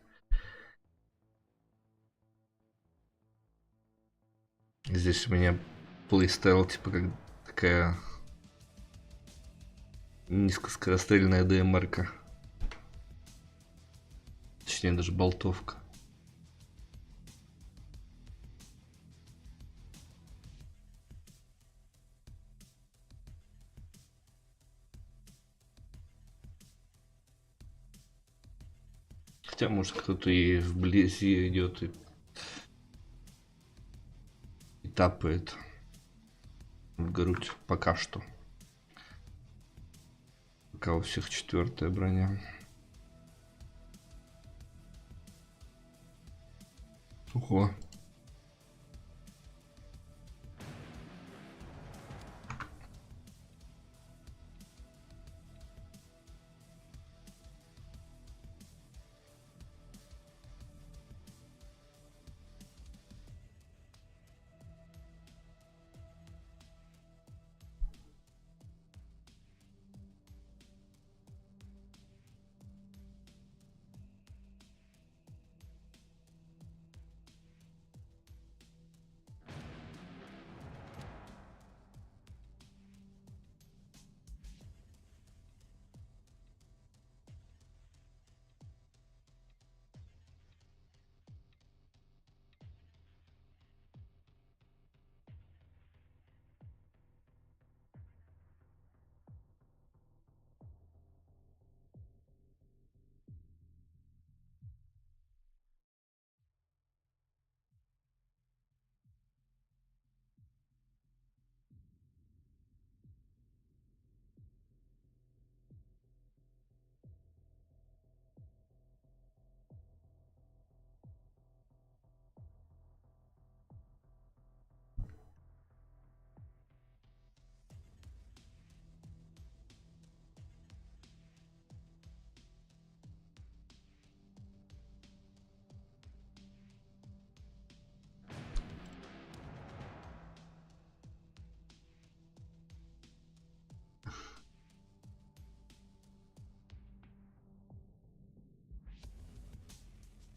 Здесь у меня плейстайл типа как такая низкоскорострельная ДМР-ка. Точнее, даже болтовка. Хотя, может, кто-то и вблизи идет и тапает в грудь пока что. Пока у всех 4-я броня. Ого.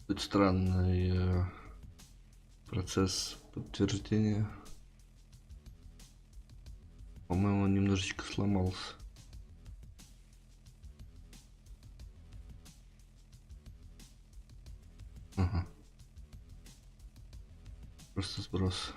Тут странный процесс подтверждения. По-моему, он немножечко сломался. Ага. Просто сброс.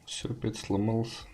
Все опять сломался.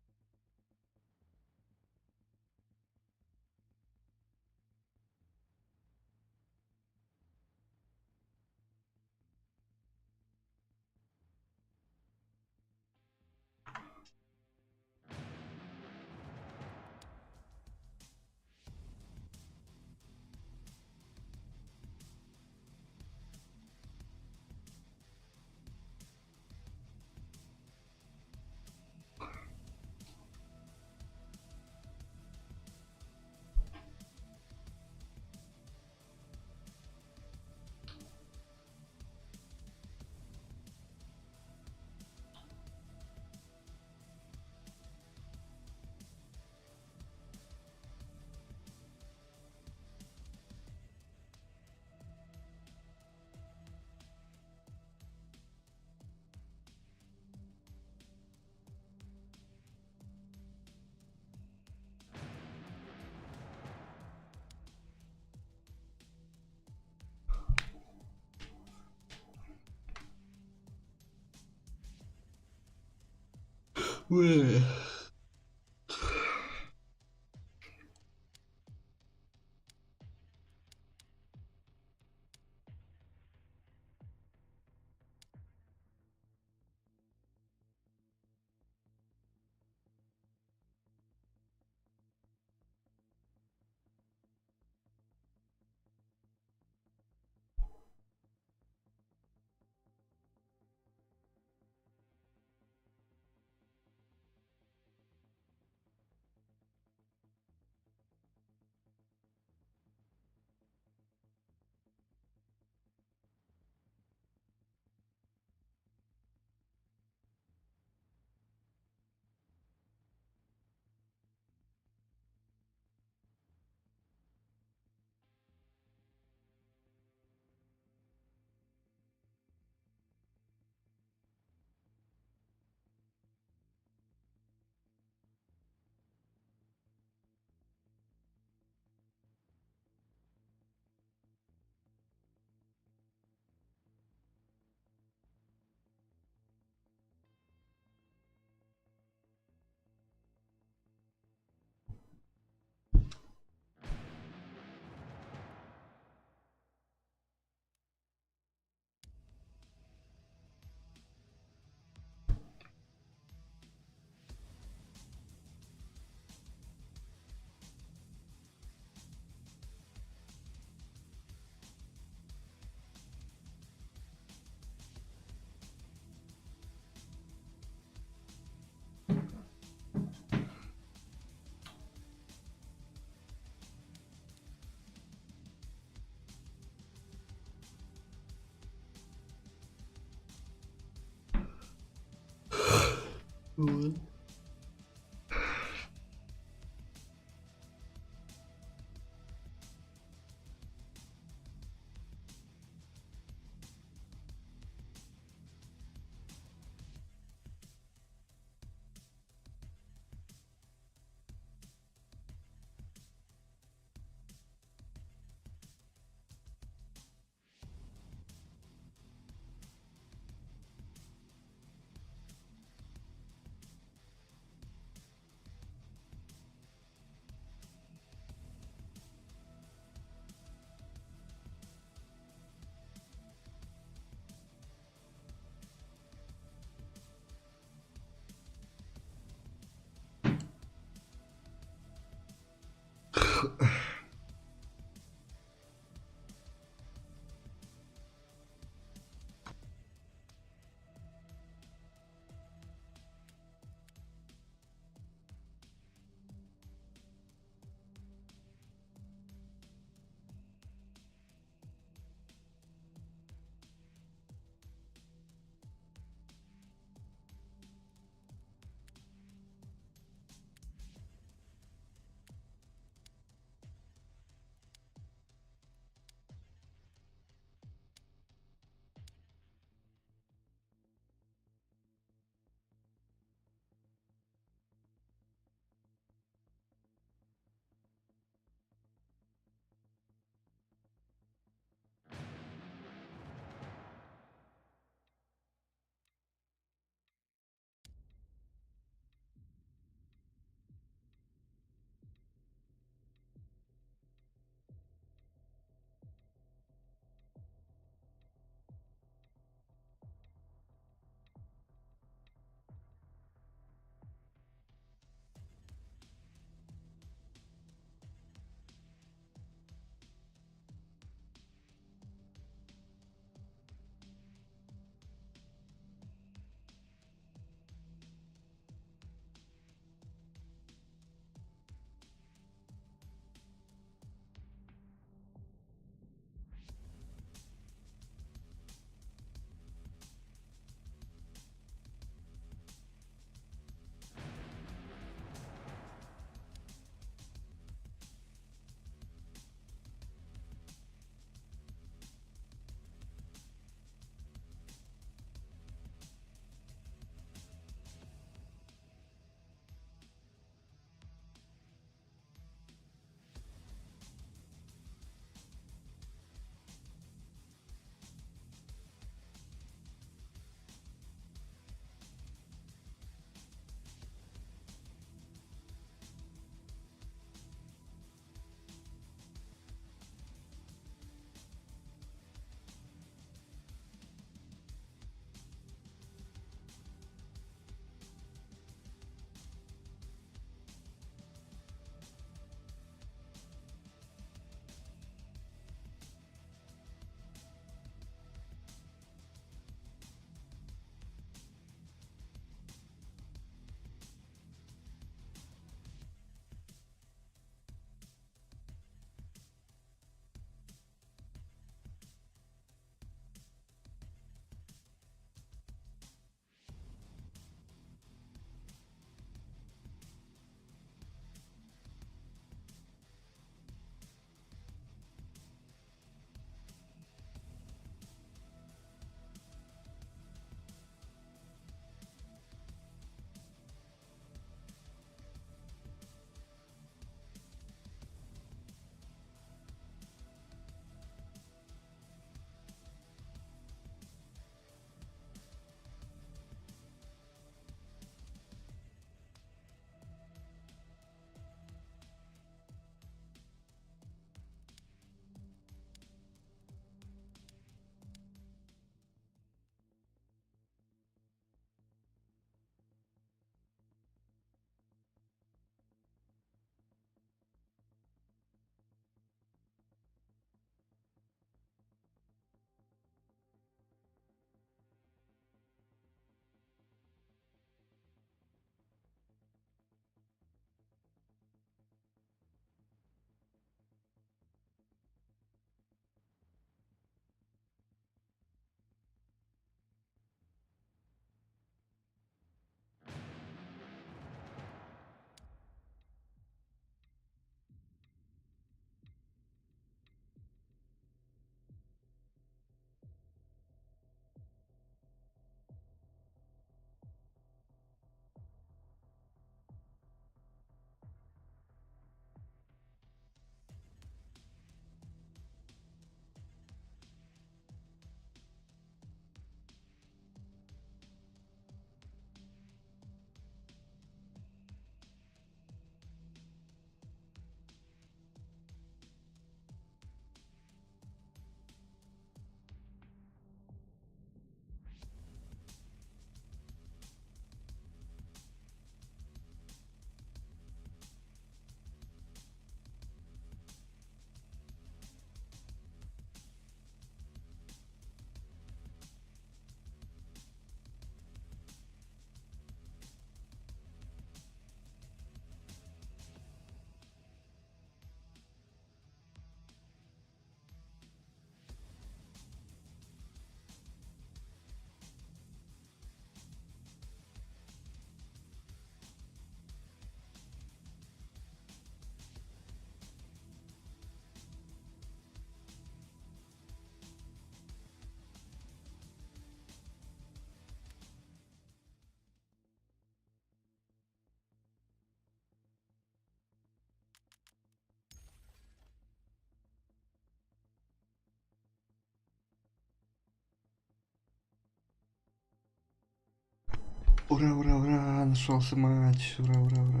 Ура, ура, ура, нашелся матч. Ура, ура, ура.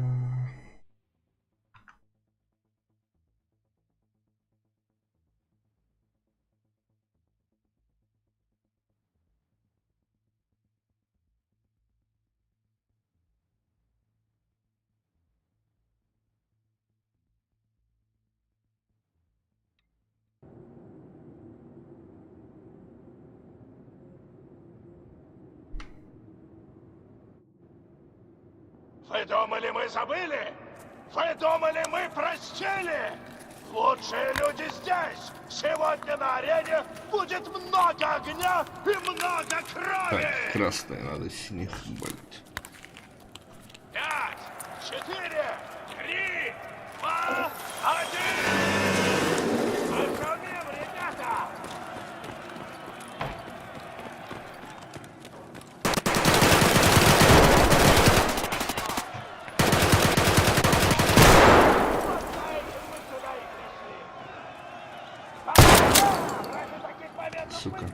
Вы думали, мы забыли? Вы думали, мы простили? Лучшие люди здесь! Сегодня на арене будет много огня и много крови! Так, красное надо, синих болеть. 5, 4, 3, 2, 1! Пошумим, ребята! Сука.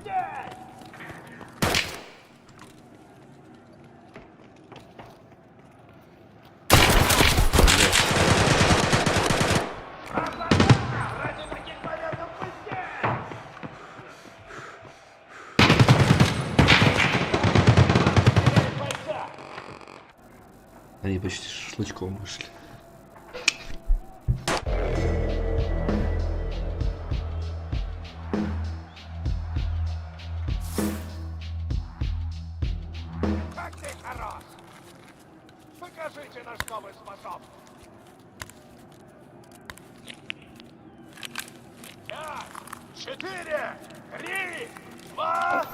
Они почти шашлычком вышли. Как ты хорош! Покажите, на что вы способны! 5, 4, 3, 2, 1!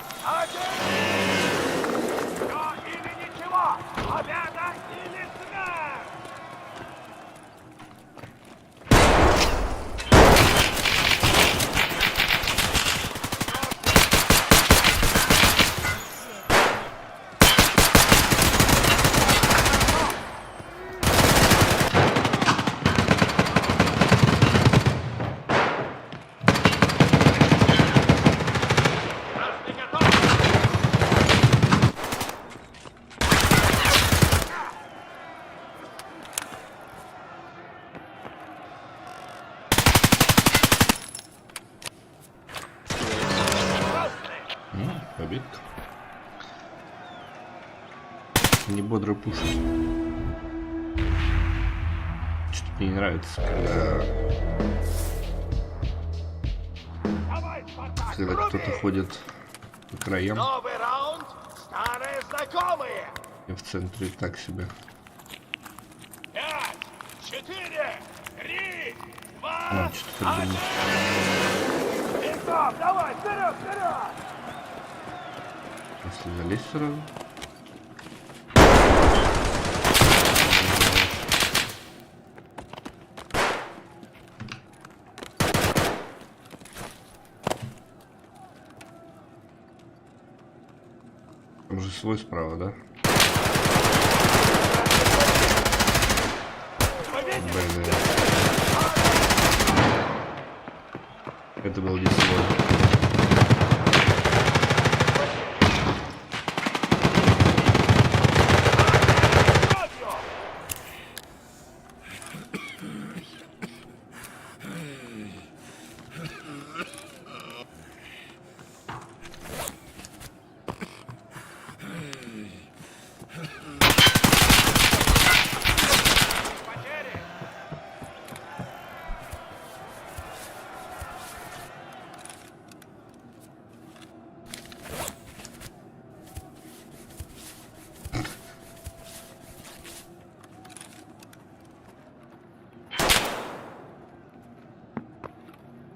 Все или ничего! Победа или смерть! Победка. Не бодро пушит. Что-то мне не нравится, когда кто-то ходит по краям. Новый раунд, старые знакомые. И в центре так себе. 5, 4, 3, 2, А, что-то 1! Бегом, давай, вперед, вперед! Если залезть сразу. Там же свой справа, да? Блин. Это был не свой.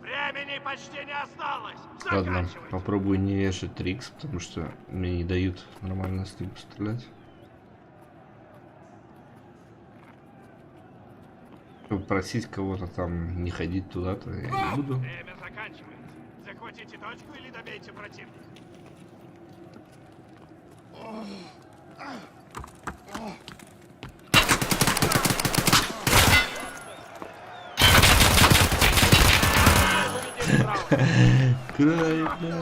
Времени почти не осталось. Ладно, попробую не вешать трикс, потому что мне не дают нормально с ним стрелять. Просить кого-то там не ходить туда-то я не буду. Время заканчивается. Захватите точку или добейте противника. Край, бля.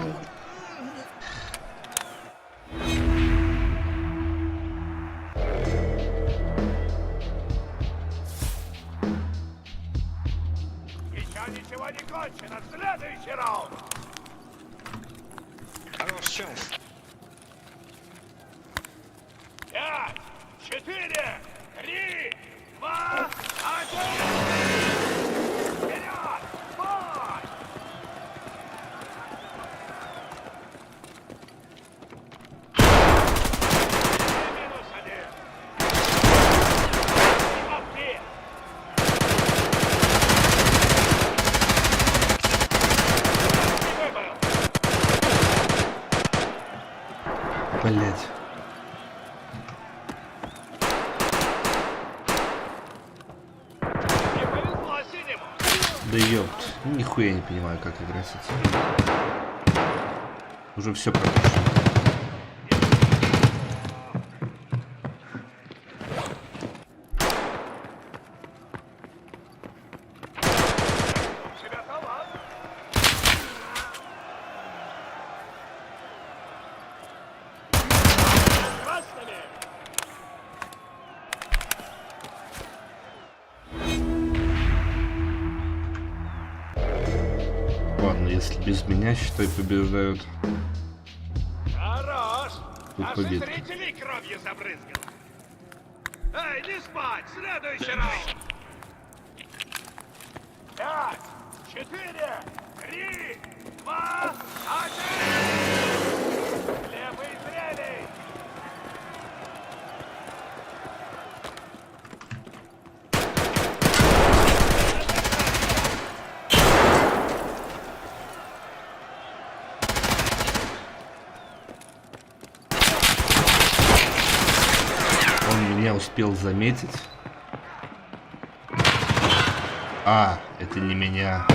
не кончено. Следующий раунд. Хорош, чел. 5, 4, 3, 2, 1. Вперед! Бой! Минус 1. Отбей! Выбыл! Блять. Не повезло синему! Да ёпт. Нихуя не понимаю, как играть с этим. Уже все пропущено. У тебя талант! Красными! Ладно, если без меня, считай, побеждают. Хорош! Тут Наши победка. зрителей кровью забрызгал! Эй, не спать! Следующий раунд! 5, 4, 3, 2, 1! Левый зрелий! Он меня успел заметить. А, это не меня.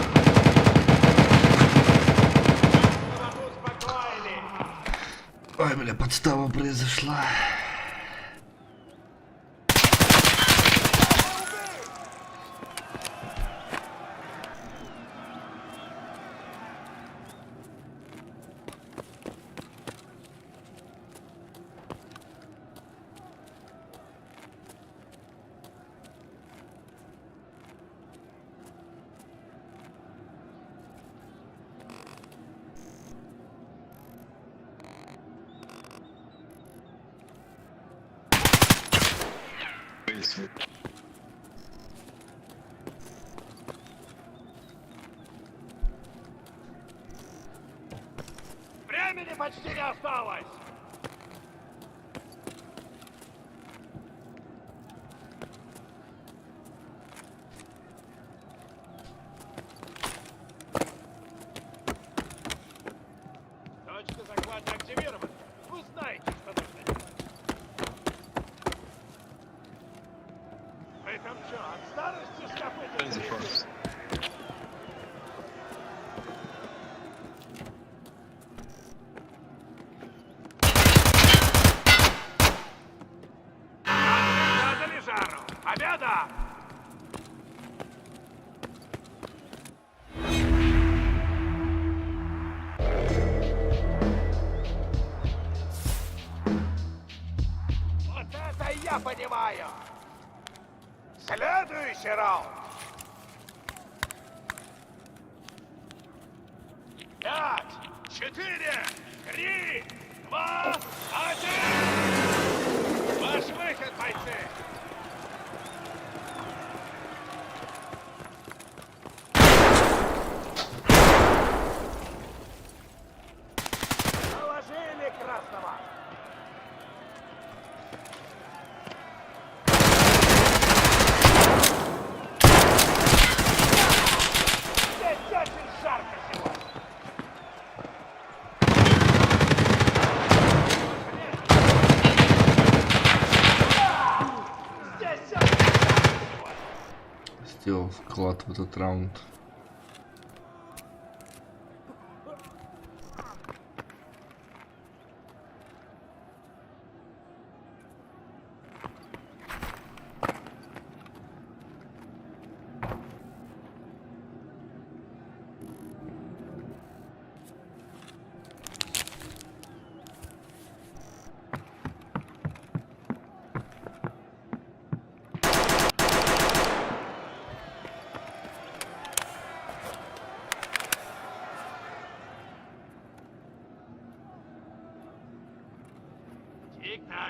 Ой, бля, подстава произошла. Времени почти не осталось! Точка захвата активирована. Вы знаете, что нужно делать. Вы там что, от старости скопытились? Надо жару! Победа! Вот это я понимаю! Следующий раунд! 5, 4, 3, 2, 1! Ваш выход, бойцы! Положили красного! Здесь очень жарко сегодня! Сделал вклад в этот раунд.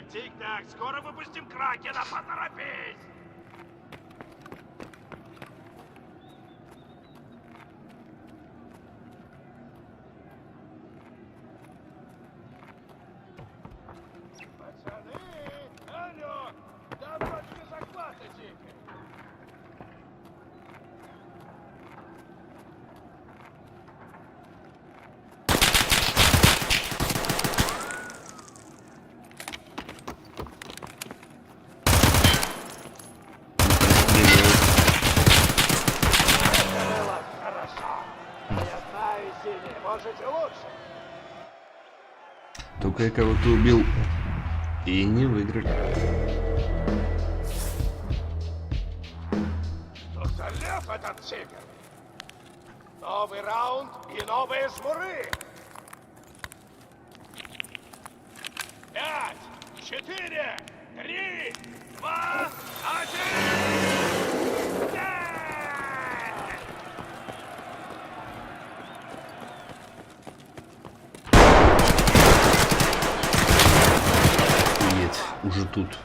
тик-так, скоро выпустим Кракена, поторопись! Пацаны, алло, да вроде без захвата тикает. Можете лучше. Только я кого-то убил и не выиграли. Что за лев этот тигр? Новый раунд и новые жмуры. 5, 4, 3, 2, 1. Нет, уже тут.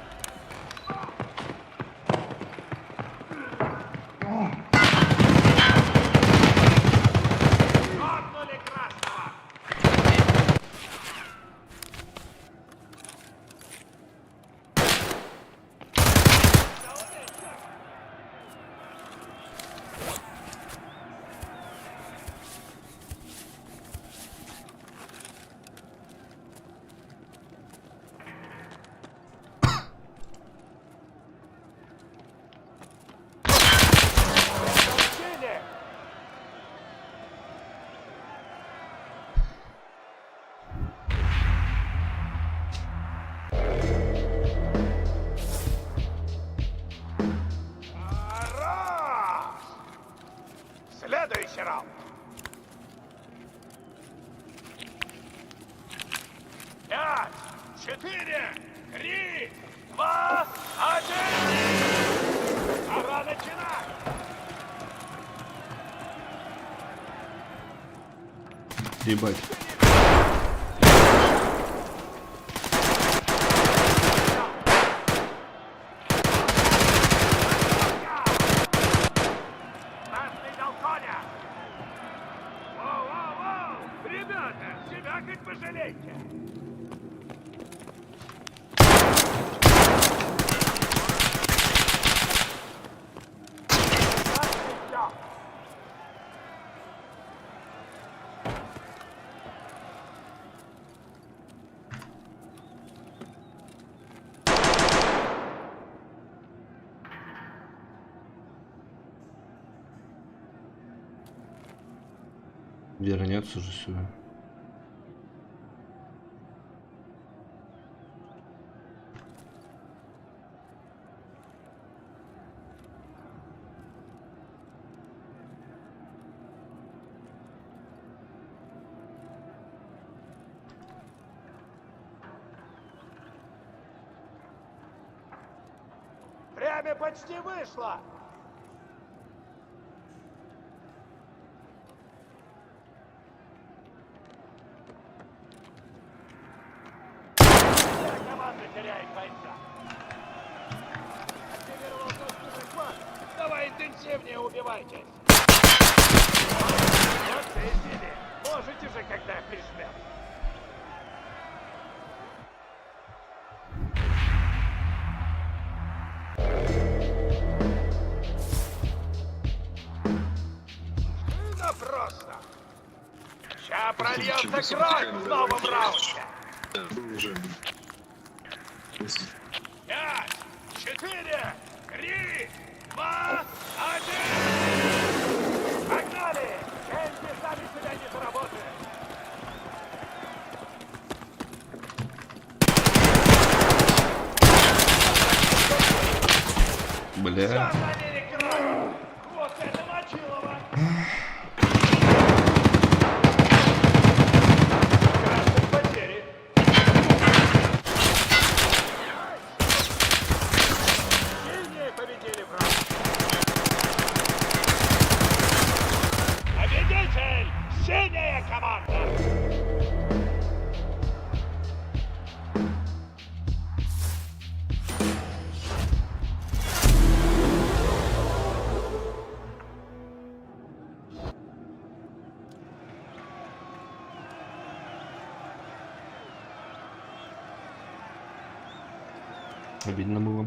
Нокнули красного. Следующий раунд. 5, 4, 3, 2, 1. Пора начинать. Ебать. Ребята, себя хоть пожалейте. Вернется же сюда. Время почти вышло. Команда теряет бойца. Активировал тот захват. Давай интенсивнее убивайтесь. Вот соединили. Можете же, когда прижмем. Просто. Ща прольется кровь в новом раунде. 5, 4, 3, 2, 1. Погнали! Энди сами себя не заработают. Бля. Вот это мочилово! Красные потери. Сильнее победили враг. Победитель! Сильная команда! Обидно было.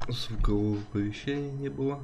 Звукового оповещения не было.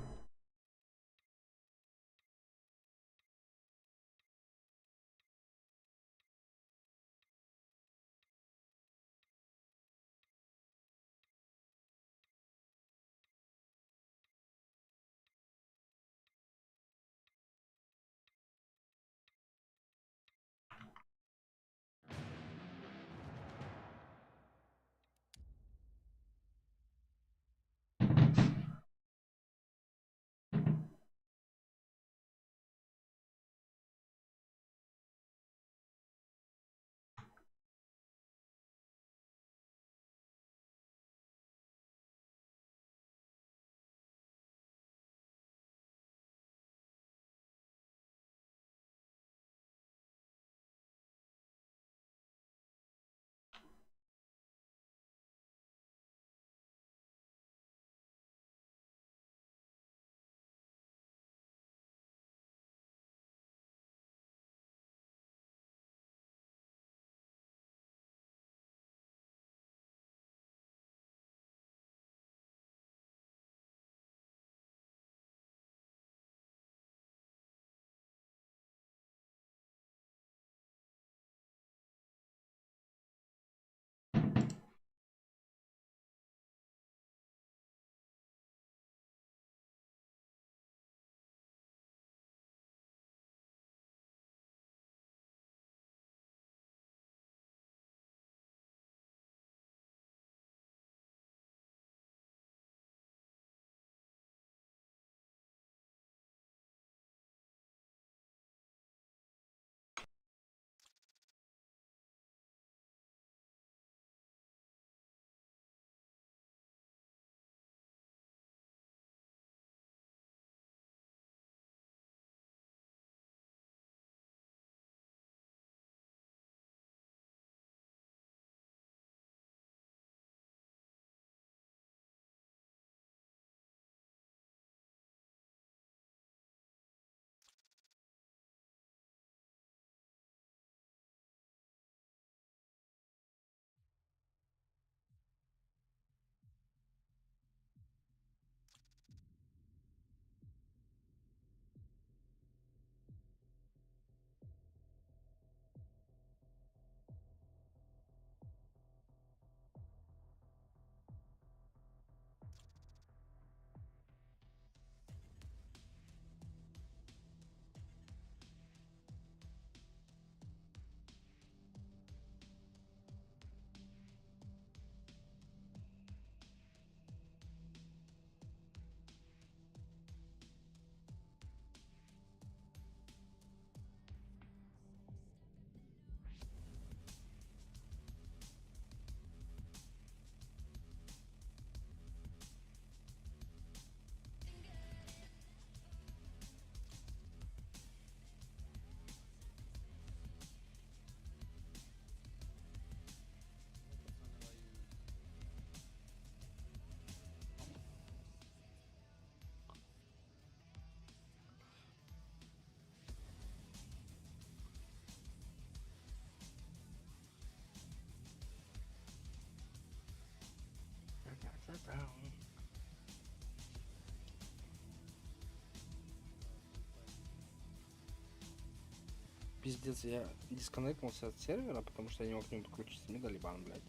Пиздец, я дисконнектнулся от сервера, потому что я не мог к нему подключиться. Мне дали бан, блядь.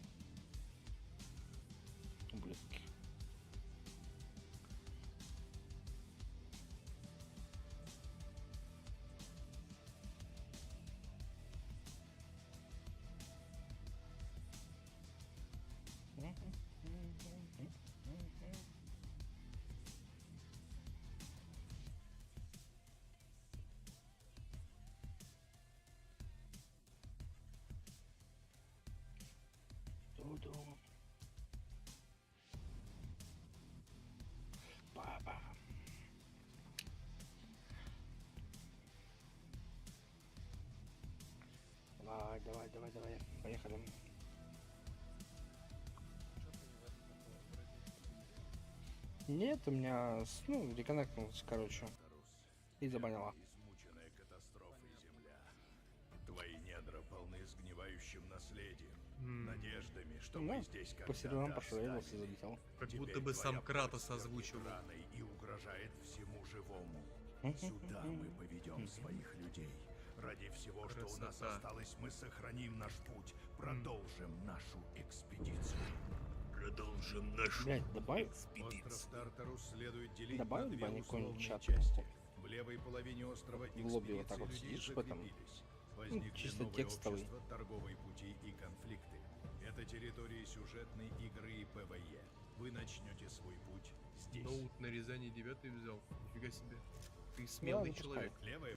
Ублюдки. Папа. Давай. Поехали. Нет, у меня, ну, реконнектнулся, короче. И забанила. Измученная катастрофой земля. Твои недра полны сгнивающим наследием. надеждами, что Ну, мы здесь по серверам когда-то пошевелился, останемся. залетел. Как Теперь будто бы сам твоя Кратос власть озвучивал. охраной и угрожает всему живому. Сюда мы поведем своих людей. Ради всего, что у нас Красота. осталось, мы сохраним наш путь, продолжим нашу экспедицию. Продолжим нашу Блять, добавь. Остров Тартарус следует делить Добавь на две бы условные чат. части. В левой половине острова В лобби вот так вот экспедиции людей сидишь в этом. закрепились. Ну, Возникли чисто новые текстовый. общества, торговые пути и конфликты. Это территории сюжетной игры и ПВЕ. Вы начнете свой путь здесь. Ноут нарезание 9 взял. Нифига себе. Ты смелый человек. Левая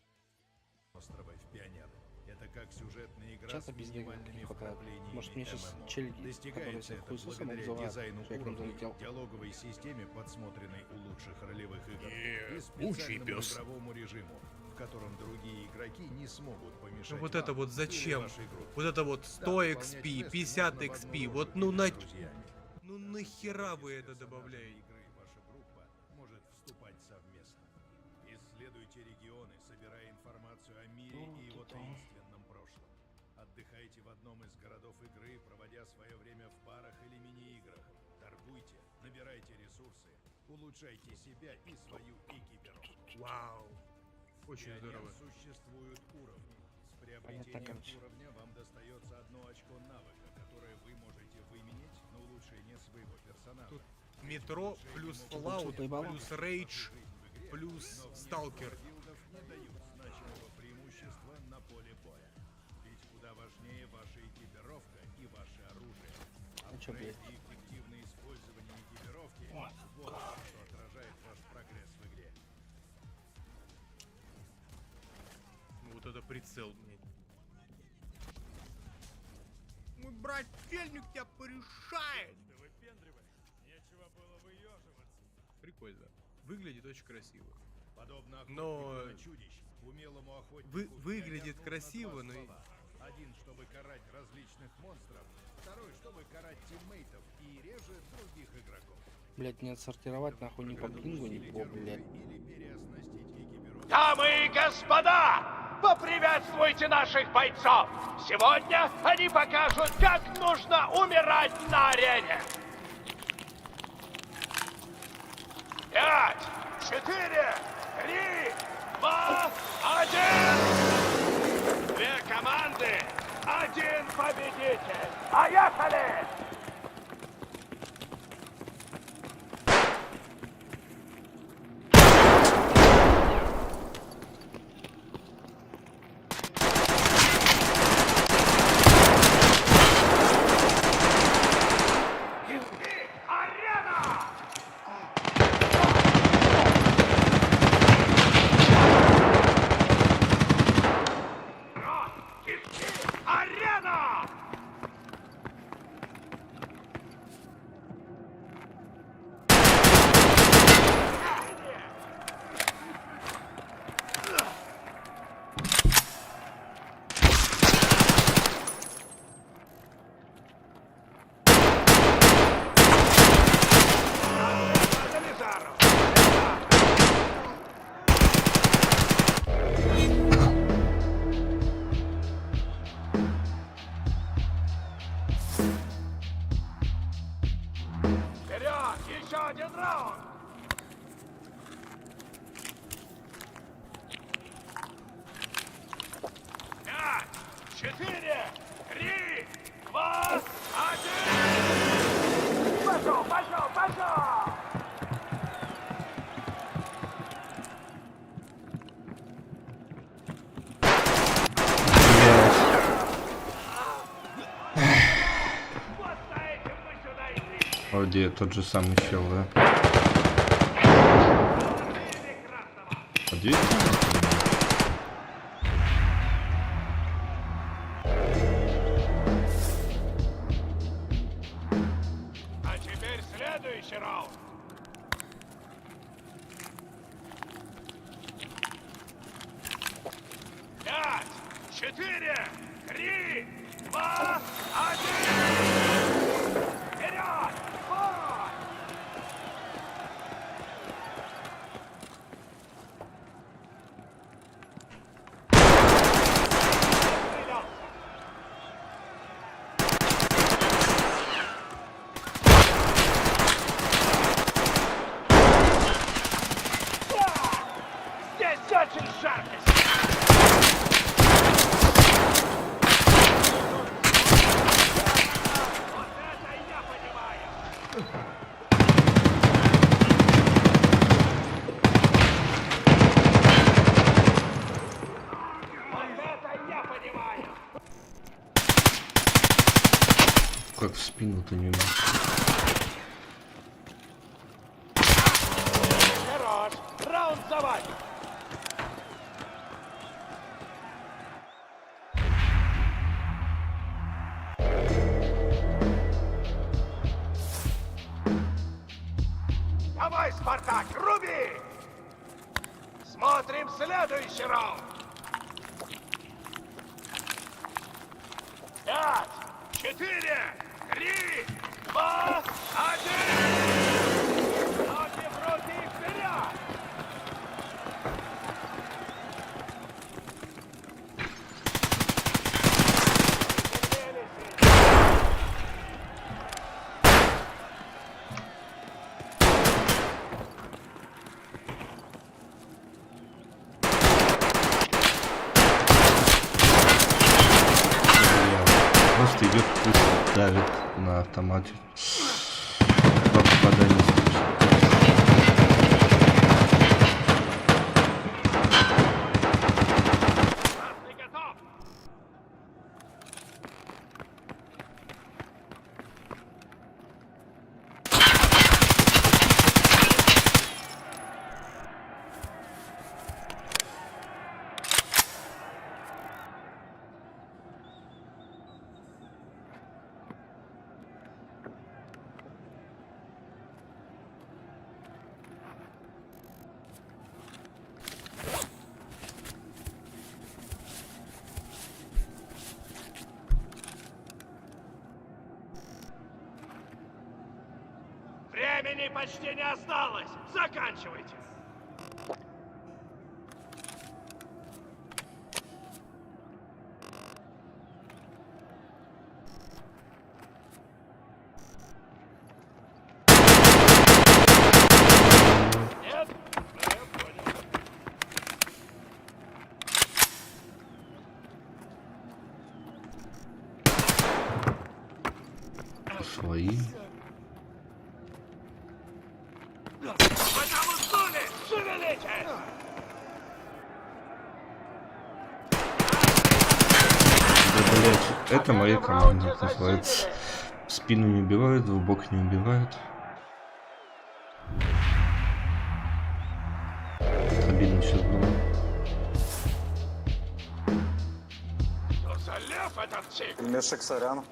острова в Пионер. Это как сюжетная игра Часто с пиздец минимальными не хватает. вкраплениями Может, мне сейчас ММО. челики, которые Достигается себя это хуесосом благодаря обзывают, дизайну что я к ним уровней, залетел. диалоговой системе, подсмотренной у лучших ролевых игр, и учий специальному пес. игровому режиму, в котором другие игроки не смогут помешать Ну вот вам это вот или зачем? вашей группе. Вот это вот 100 Да, XP, выполнять 50 квесты можно в XP. одну Вот роль ну или на... с друзьями. Ну нахера вы С это персонажами добавляете? игры ваша группа может вступать совместно. Исследуйте регионы, собирая информацию о мире и его таинственном прошлом. Отдыхайте в одном из городов игры, проводя свое время в барах или мини-играх. Торгуйте, набирайте ресурсы, улучшайте себя и свою экипировку. Вау. Очень В здорово. существуют уровни. С Понятно, приобретением короче. уровня вам достается 1 очко навыка, которое вы можете выменять на улучшение своего персонажа. Тут метро плюс Fallout плюс Rage плюс Сталкер. Билдов не дают значимого преимущества на поле боя. Ведь куда важнее ваша экипировка и ваше оружие. чё, блядь? Апгрейд и эффективное использование экипировки – Ой. вот что отражает ваш прогресс в игре. Ну вот это прицел, блядь. Мой брат Фельник тебя порешает. Нечего было выеживаться. Прикольно. Выглядит очень красиво. Подобно Но охотнику на чудищ, умелому охотнику выглядит в красиво, два но... ствола. Один, чтобы карать различных монстров, второй, чтобы карать тиммейтов и реже других игроков. Блять, не отсортировать нахуй ни по блингу, ни по, блядь. Дамы и господа, поприветствуйте наших бойцов. Сегодня они покажут, как нужно умирать на арене. 5, 4, 3, 2, 1. Две команды, один победитель. Поехали! Арена! Вперед! Еще один раунд! Пять, 4, 3, 2, 1! Пошел, пошел, пошел! Вроде тот же самый чел, да? Подвинь. А теперь следующий раунд. Пять, 4, 3, 2, 1! Вперед! Бой! Здесь очень жарко. Вот это я понимаю. Вот это я понимаю. Как в спину-то не умеешь. Хорош. Раунд за вами. Давай, Спартак, руби! Смотрим следующий раунд. 5, 4, 3, 2, 1! Ноги в руки и вперед! Просто идет пусть давит на автомате. По попаданию слышно. Времени почти не осталось. Заканчивайте. Нет? Я понял. Свои. Потому сули! Шевелитесь! Да, блять, это моя команда называется. В спину не убивают, в бок не убивают. Обидно сейчас было. Что за лев этот тип? Мешек, сорян.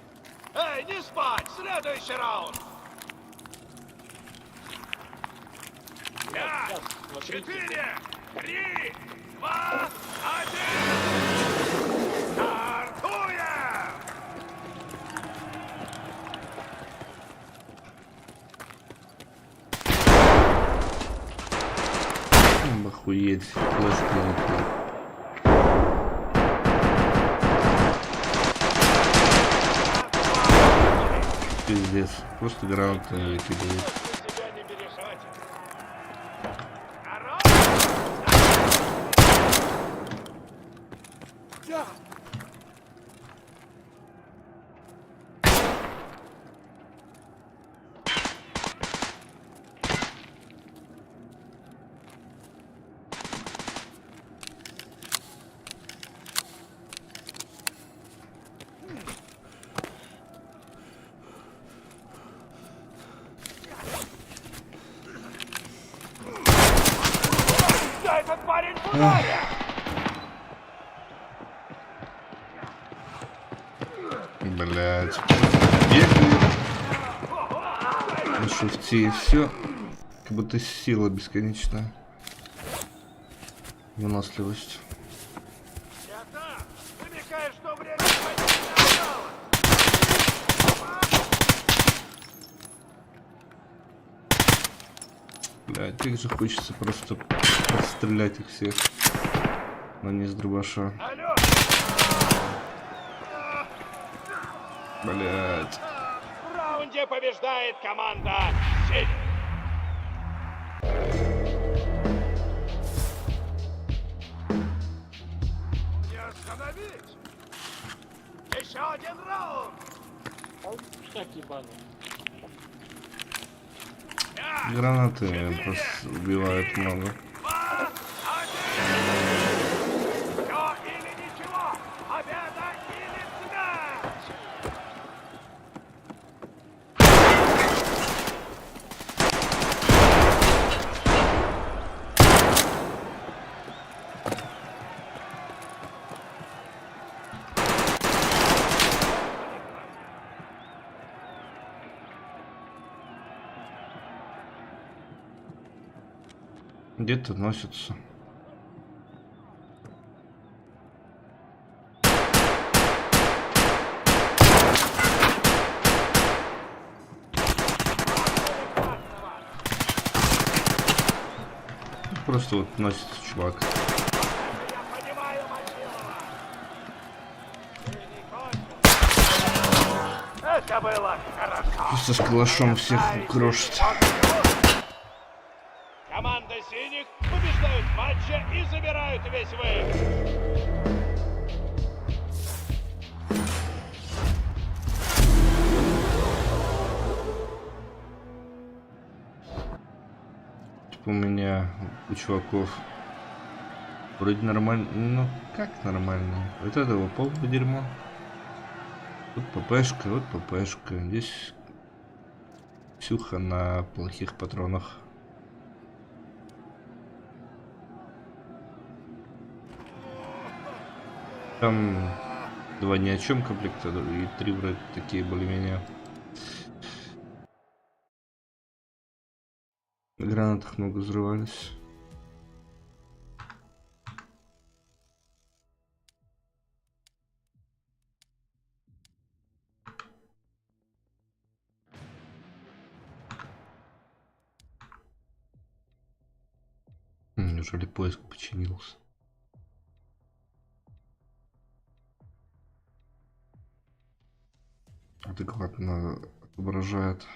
Эй, не спать! Следующий раунд! 5, 4, 3, 2, 1! Стартуем! Охуеть, флешки. Пиздец, просто гранаты кидают. Да этот парень в ударе! Блять. Бегает. На шифте и все. Как будто сила бесконечная. Выносливость. Намекаешь, что время почти настало! Блять, как же хочется просто подстрелять их всех. Но не с дробаша. Блять. В раунде побеждает команда Север. Еще один раунд! Всякие баны. Гранаты просто убивают много. Все или ничего! Победа или смерть! Где-то носятся. Просто вот носится чувак. Это было хорошо. Просто с калашом всех крошит. Команда синих побеждают в матче и забирают весь выигрыш. Типа у меня, у чуваков вроде нормально, ну как нормально? Вот этого полное дерьмо. Вот ППшка, вот ППшка. Здесь Ксюха на плохих патронах. Там 2 ни о чем комплекта и 3 вроде такие более-менее. На гранатах много взрывались. Неужели поиск починился? Адекватно отображает.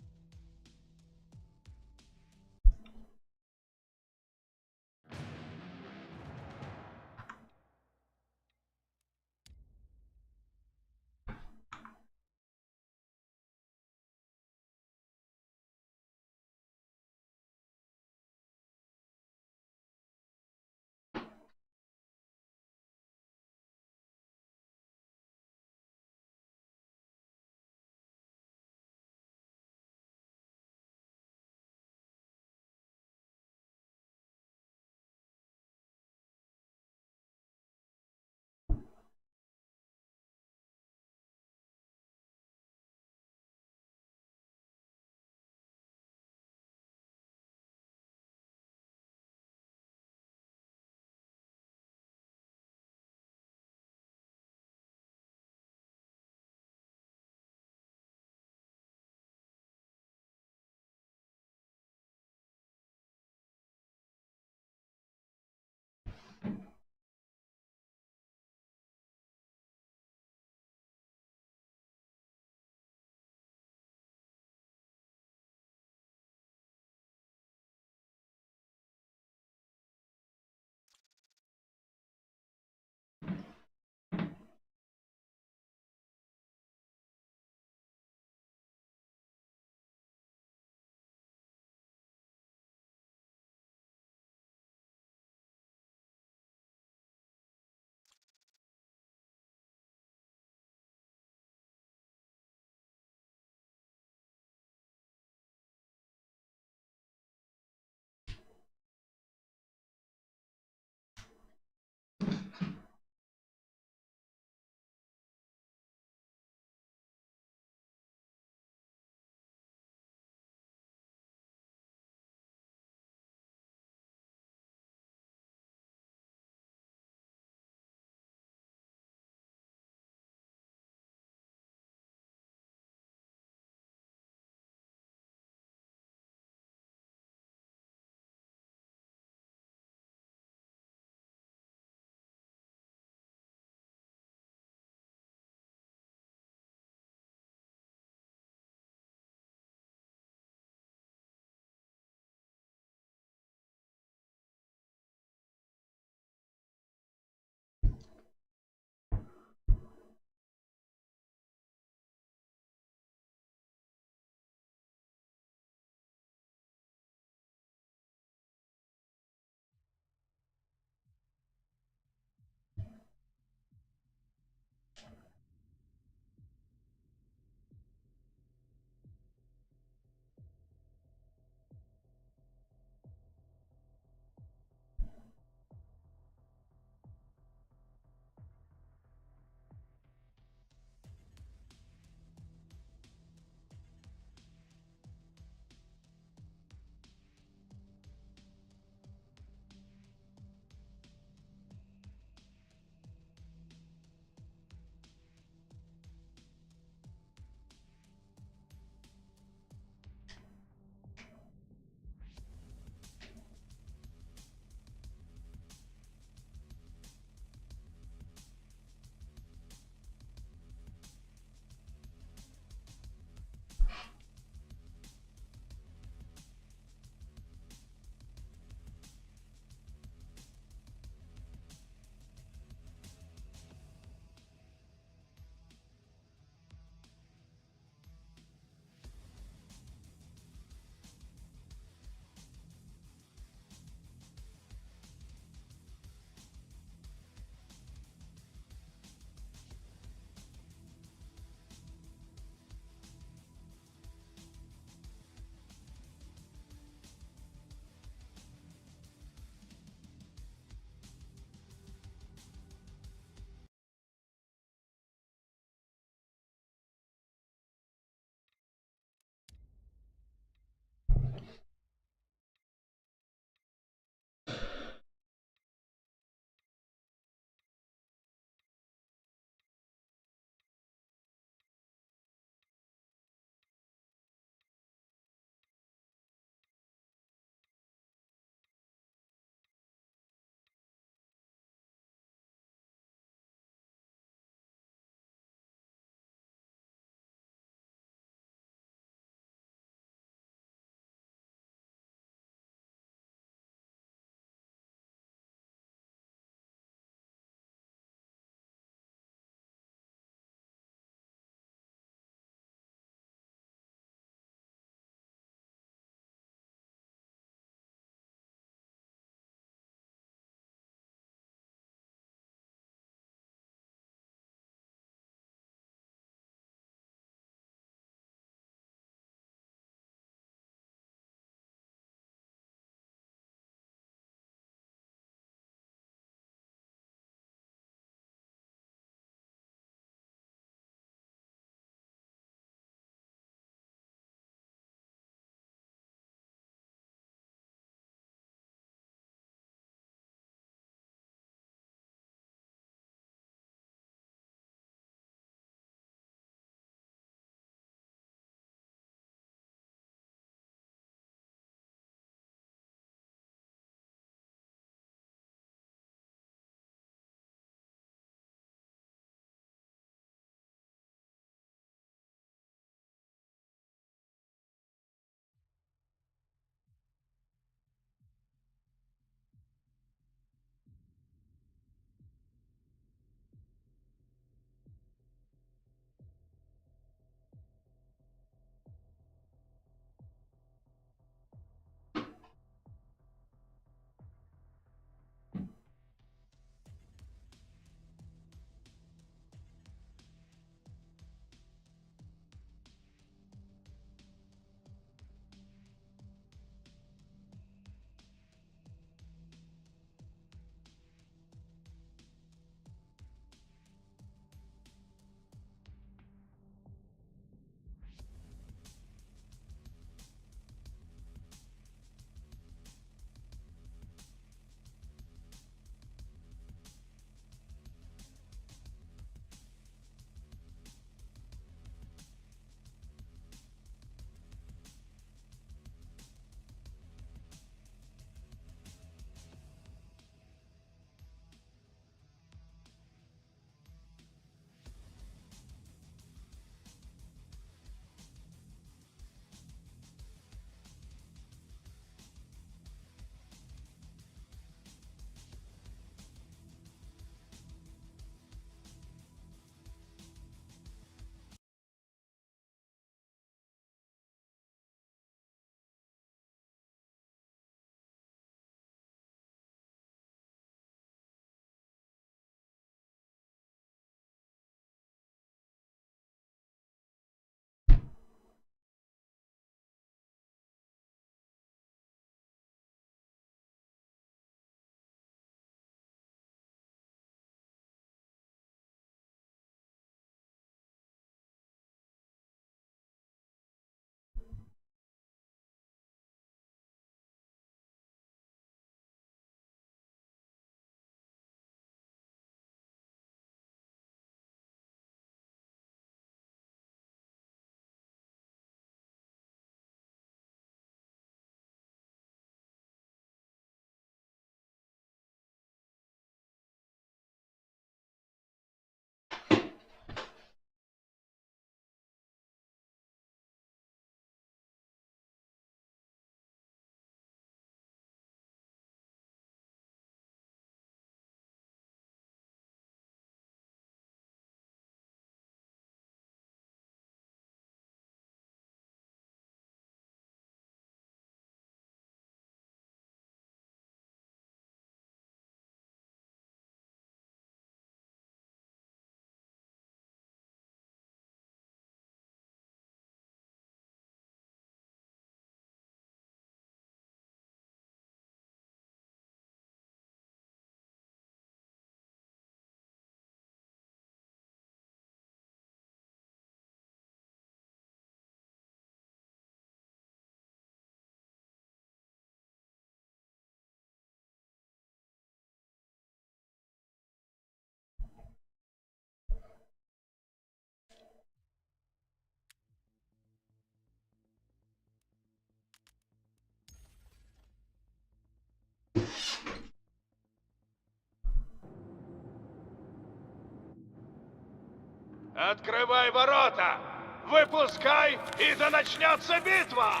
Открывай ворота! Выпускай, и да начнется битва!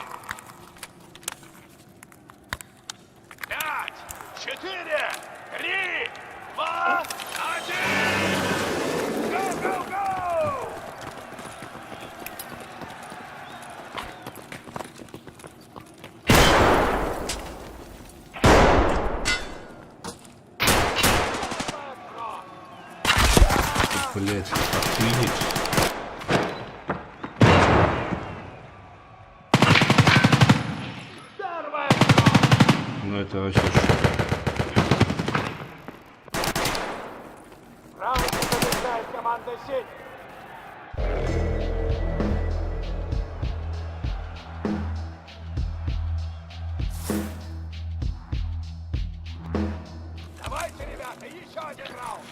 5, 4, 3, 2, 1! Go, go, go! Блять, охуеть. Ну это вообще что? Раунд побеждает команда «Сеть». Давайте, ребята, еще один раунд.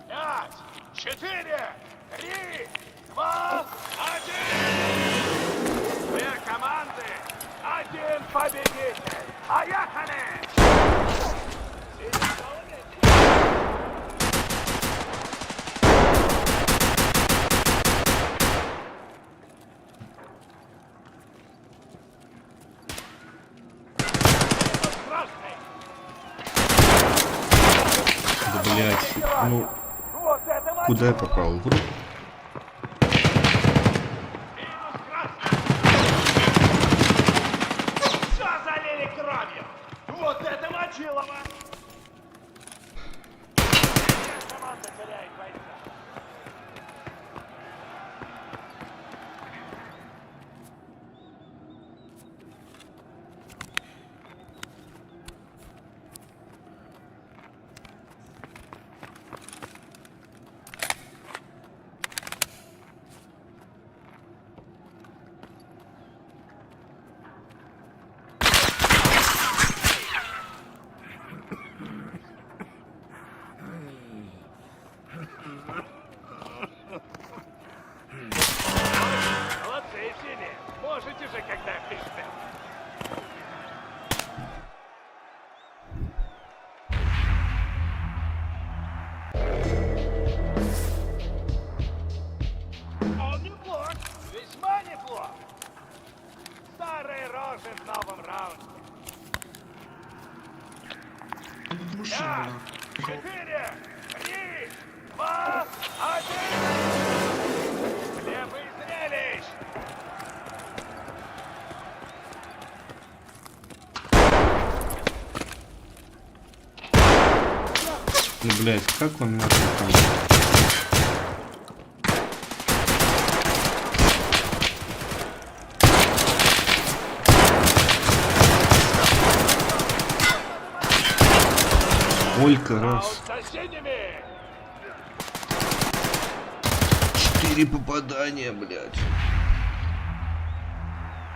5, 4, 3, 2, 1! Две команды, один победитель. Поехали! Да блять, ну куда я попал? В руку? Все залили кровью! Вот это мочилово! Команда теряет бойца. Молодцы, синие! Можете же, когда пришли. Он неплох, весьма неплох. Старые рожи в новом раунде. 5, 4, 3, 2, 1! Хлеб и зрелищ! Ну блять, как он меня там? Сколько раз? 4 попадания, блять.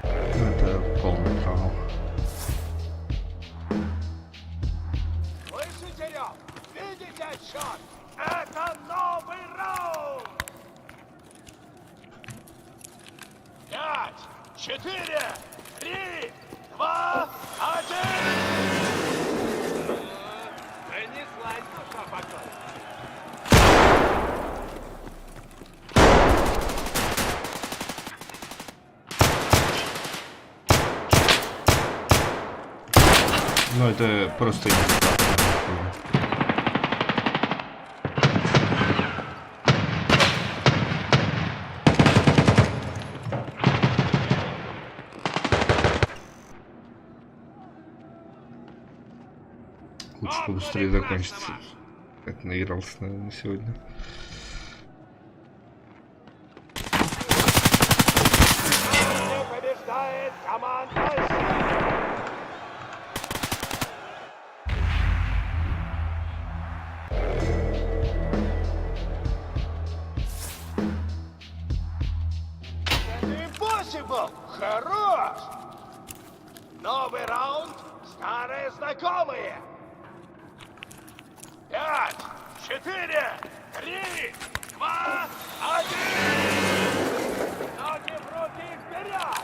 Это полный провал. Слышите, Рёв? Видите отсчет? Это новый раунд! 5, 4, 3, 2, 1! Донеслась душа покоя. Ну это просто не лучше побыстрее закончится. Как наигрался, наверное, сегодня. Побеждает команда. Impossible! Хорош! Новый раунд, старые знакомые. 5, 4, 3, 2, 1! Ноги в руки и вперед!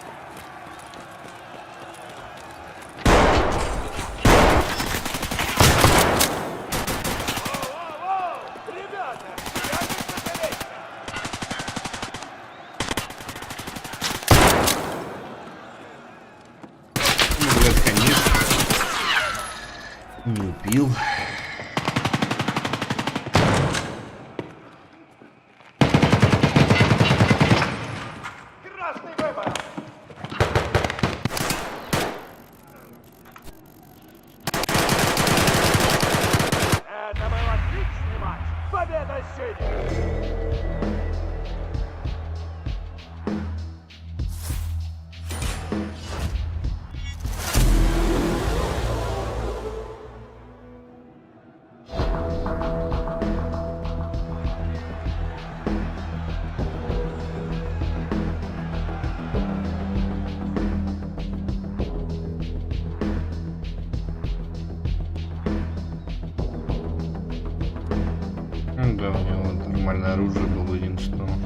Бил. Красный выбор! Это был отличный матч! Победа синих! Ну да, у него нормальное оружие было единственное.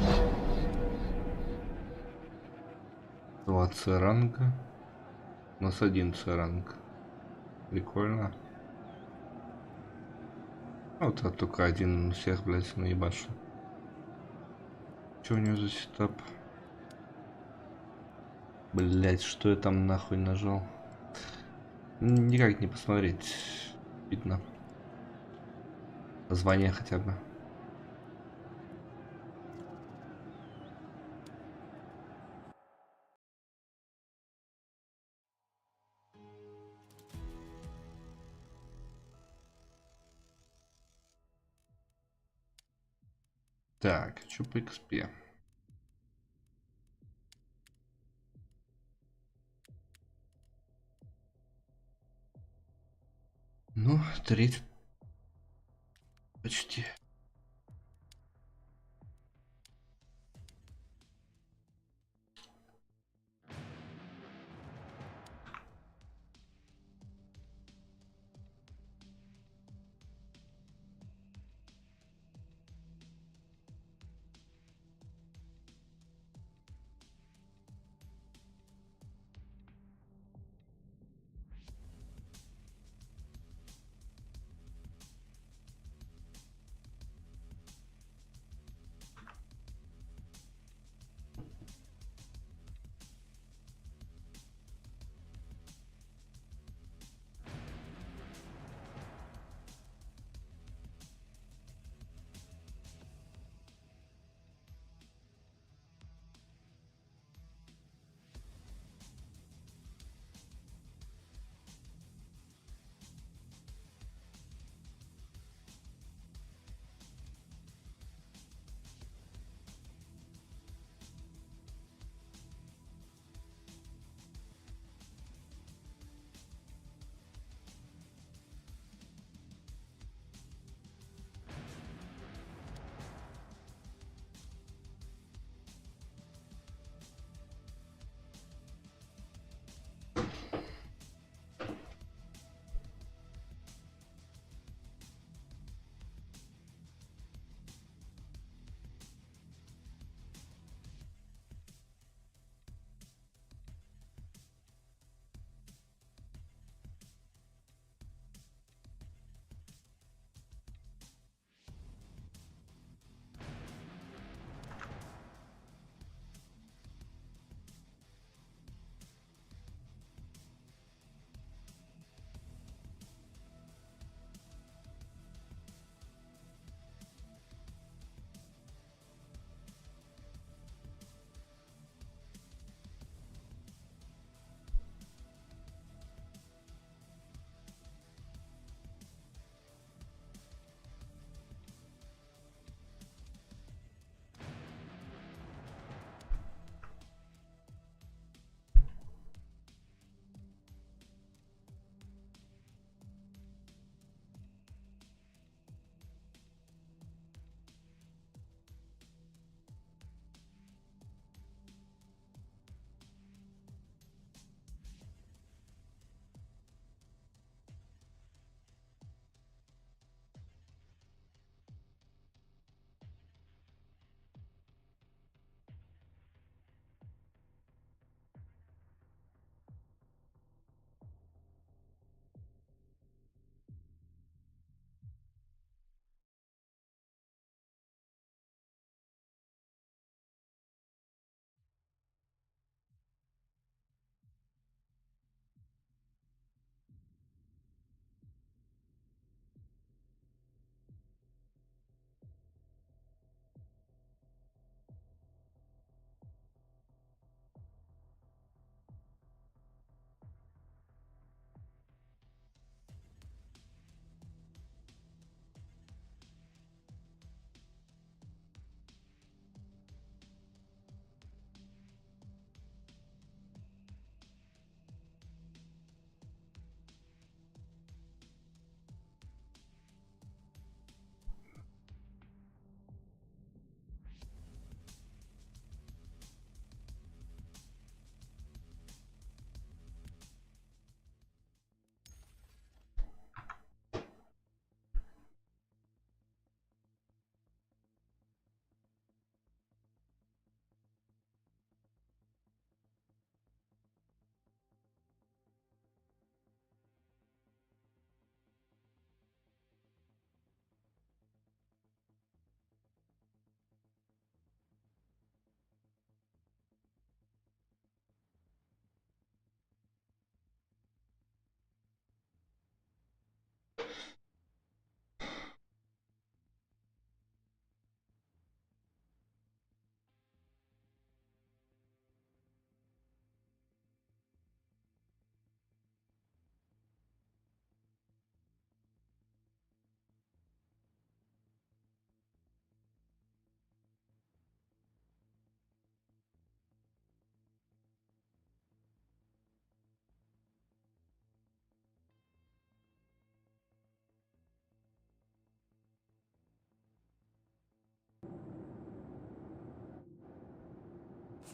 20 ранга. У нас 11 ранг. Прикольно. Вот это только один всех, блядь, наебашу. Что у него за сетап? Блять, что я там нахуй нажал? Никак не посмотреть. Видно. Название хотя бы. Так, что по XP? Ну, 30. Почти.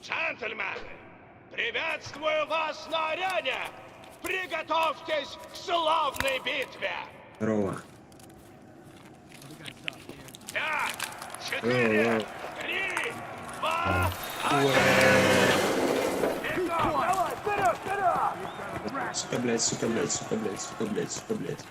Джентльмены, приветствую вас на арене! Приготовьтесь к славной битве! Здорово. 5, 4, 3, 2, 1! Давай, вперед, вперед! Сука, блядь, сука, блядь, сука, блядь, сука, блядь, сука, блядь.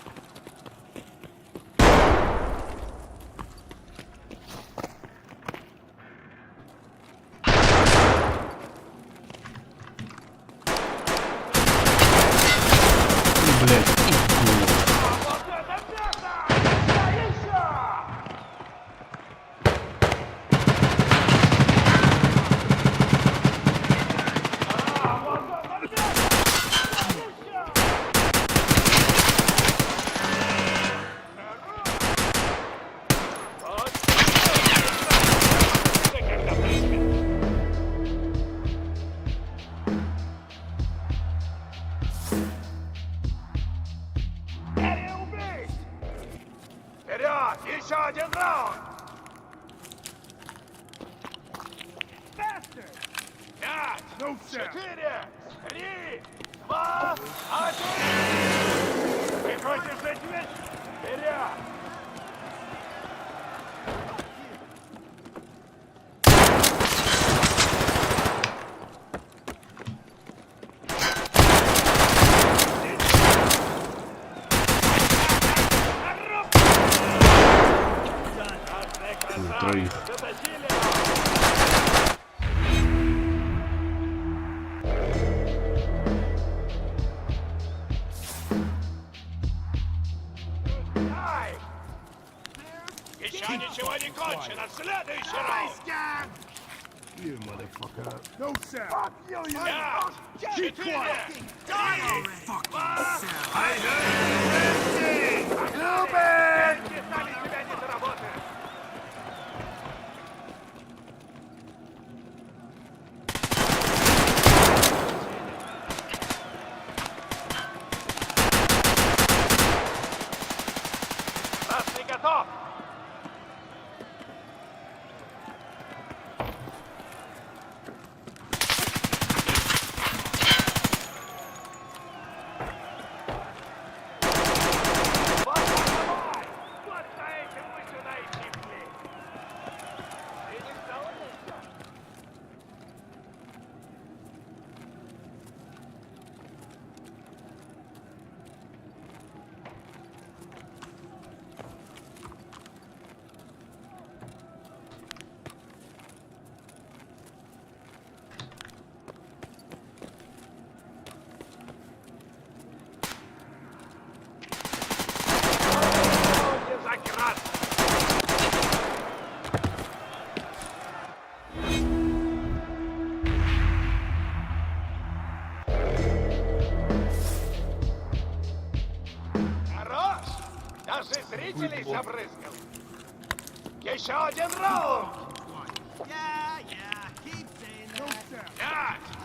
Вперед! Еще один раунд! 5, 4, 3, 2, 1! Ты хочешь жить вечно? Вперед! Троих. Еще ничего не кончено. Следующий раунд. You motherfucker. No sound. Fuck you, you. 5, 4, 3, 2, 1. Любит! Писали тебя не заработают. Красный готов. Хорош! Даже зрителей забрызгал. Еще один раунд.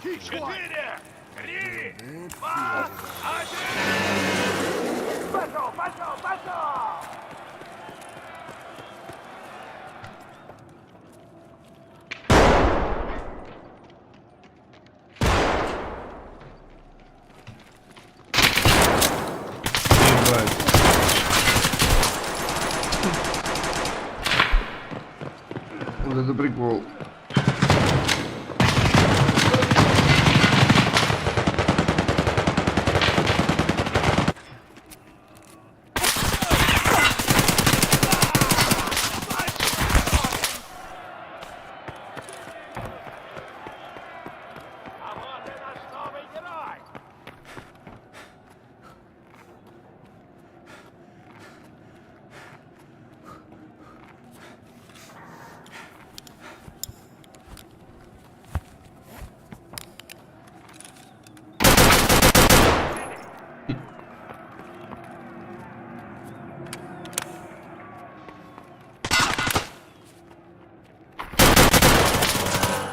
5, 4, 3, 2, 1. Пошел, пошел, пошел! Вот это прикол. А вот и наш новый герой!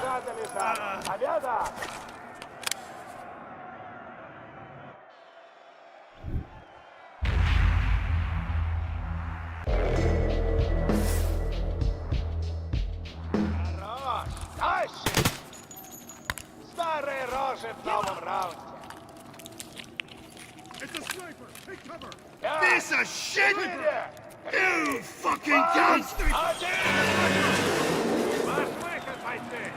Задали, задали. Победа! Хорош! Тащи! покажет в новом раунде. It's a sniper! Take cover! Piece of shit! You fucking cunt! Ваш выход, бойцы!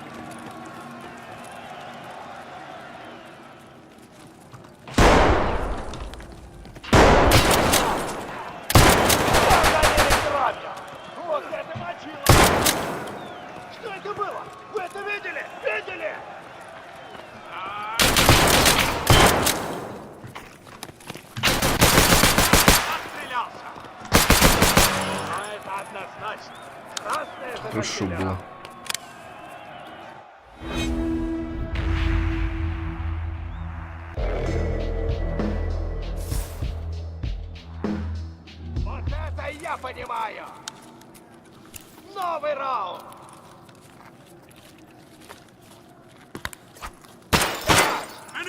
Вот это мочило! Что это было? Вы это видели? Видели? Отстрелялся! Но это однозначно. Красная Хорошо было. Вот это я понимаю! Новый раунд!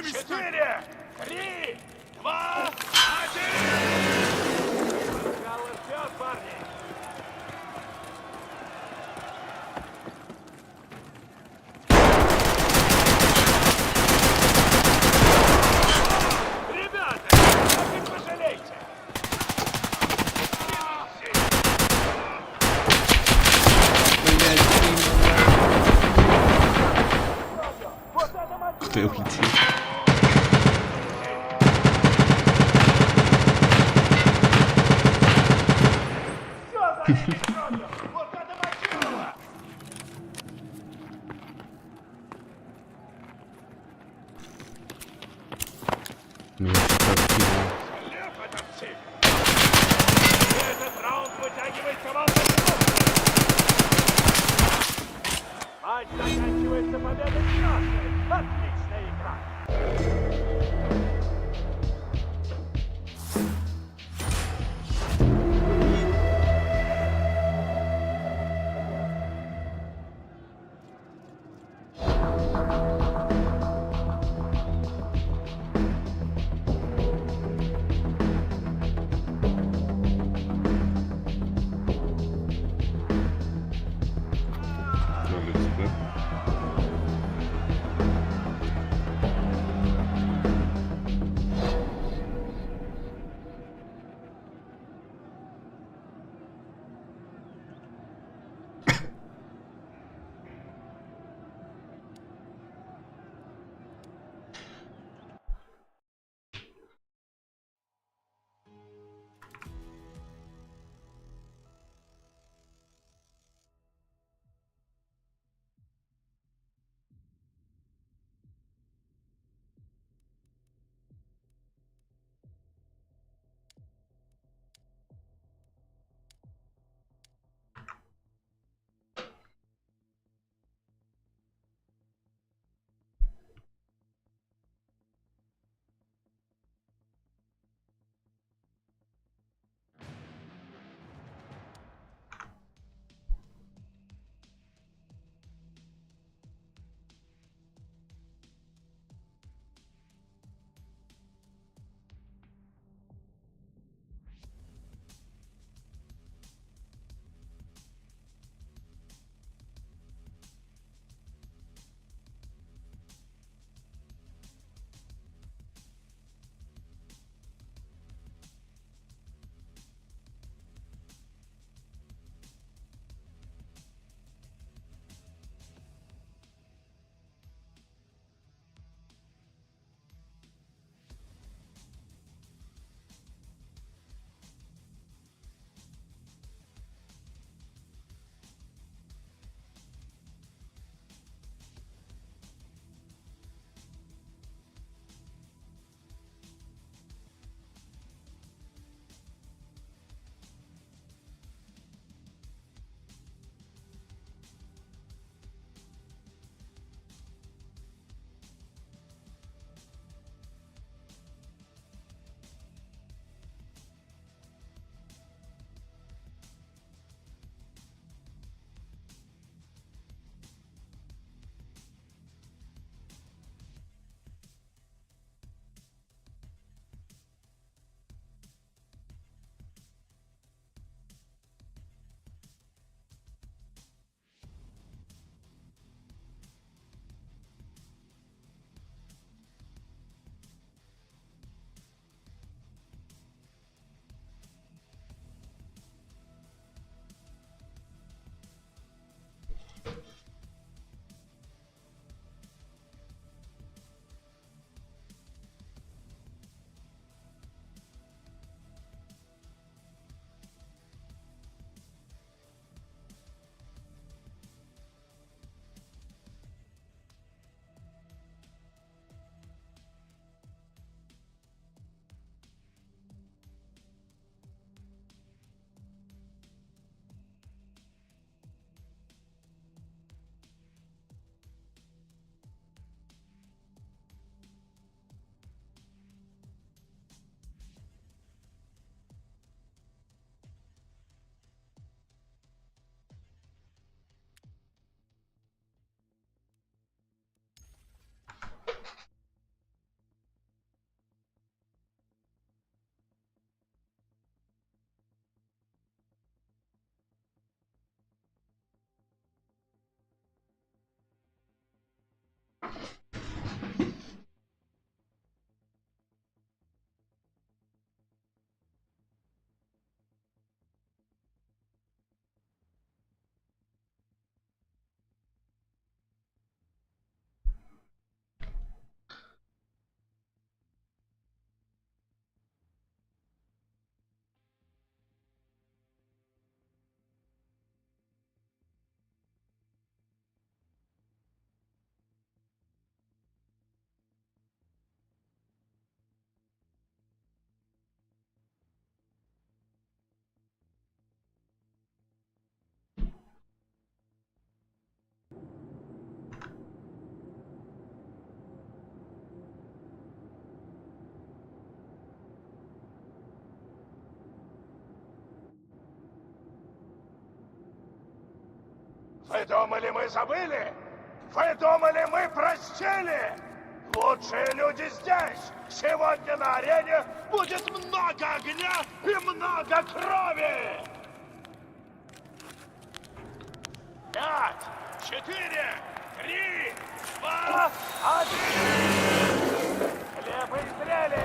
Четыре, 3, 2, 1! Начало ждет, парни! Ребята, как вы пожалеете? Кто я улетел? Вот это мочилово! Меня что-то откинуло. Лев этот тип! Этот раунд вытягивает команду. Матч заканчивается победой красной. Отличная игра! Вы думали, мы забыли? Вы думали, мы простили? Лучшие люди здесь! Сегодня на арене будет много огня и много крови! 5, 4, 3, 2, 1! Хлеб и стрели!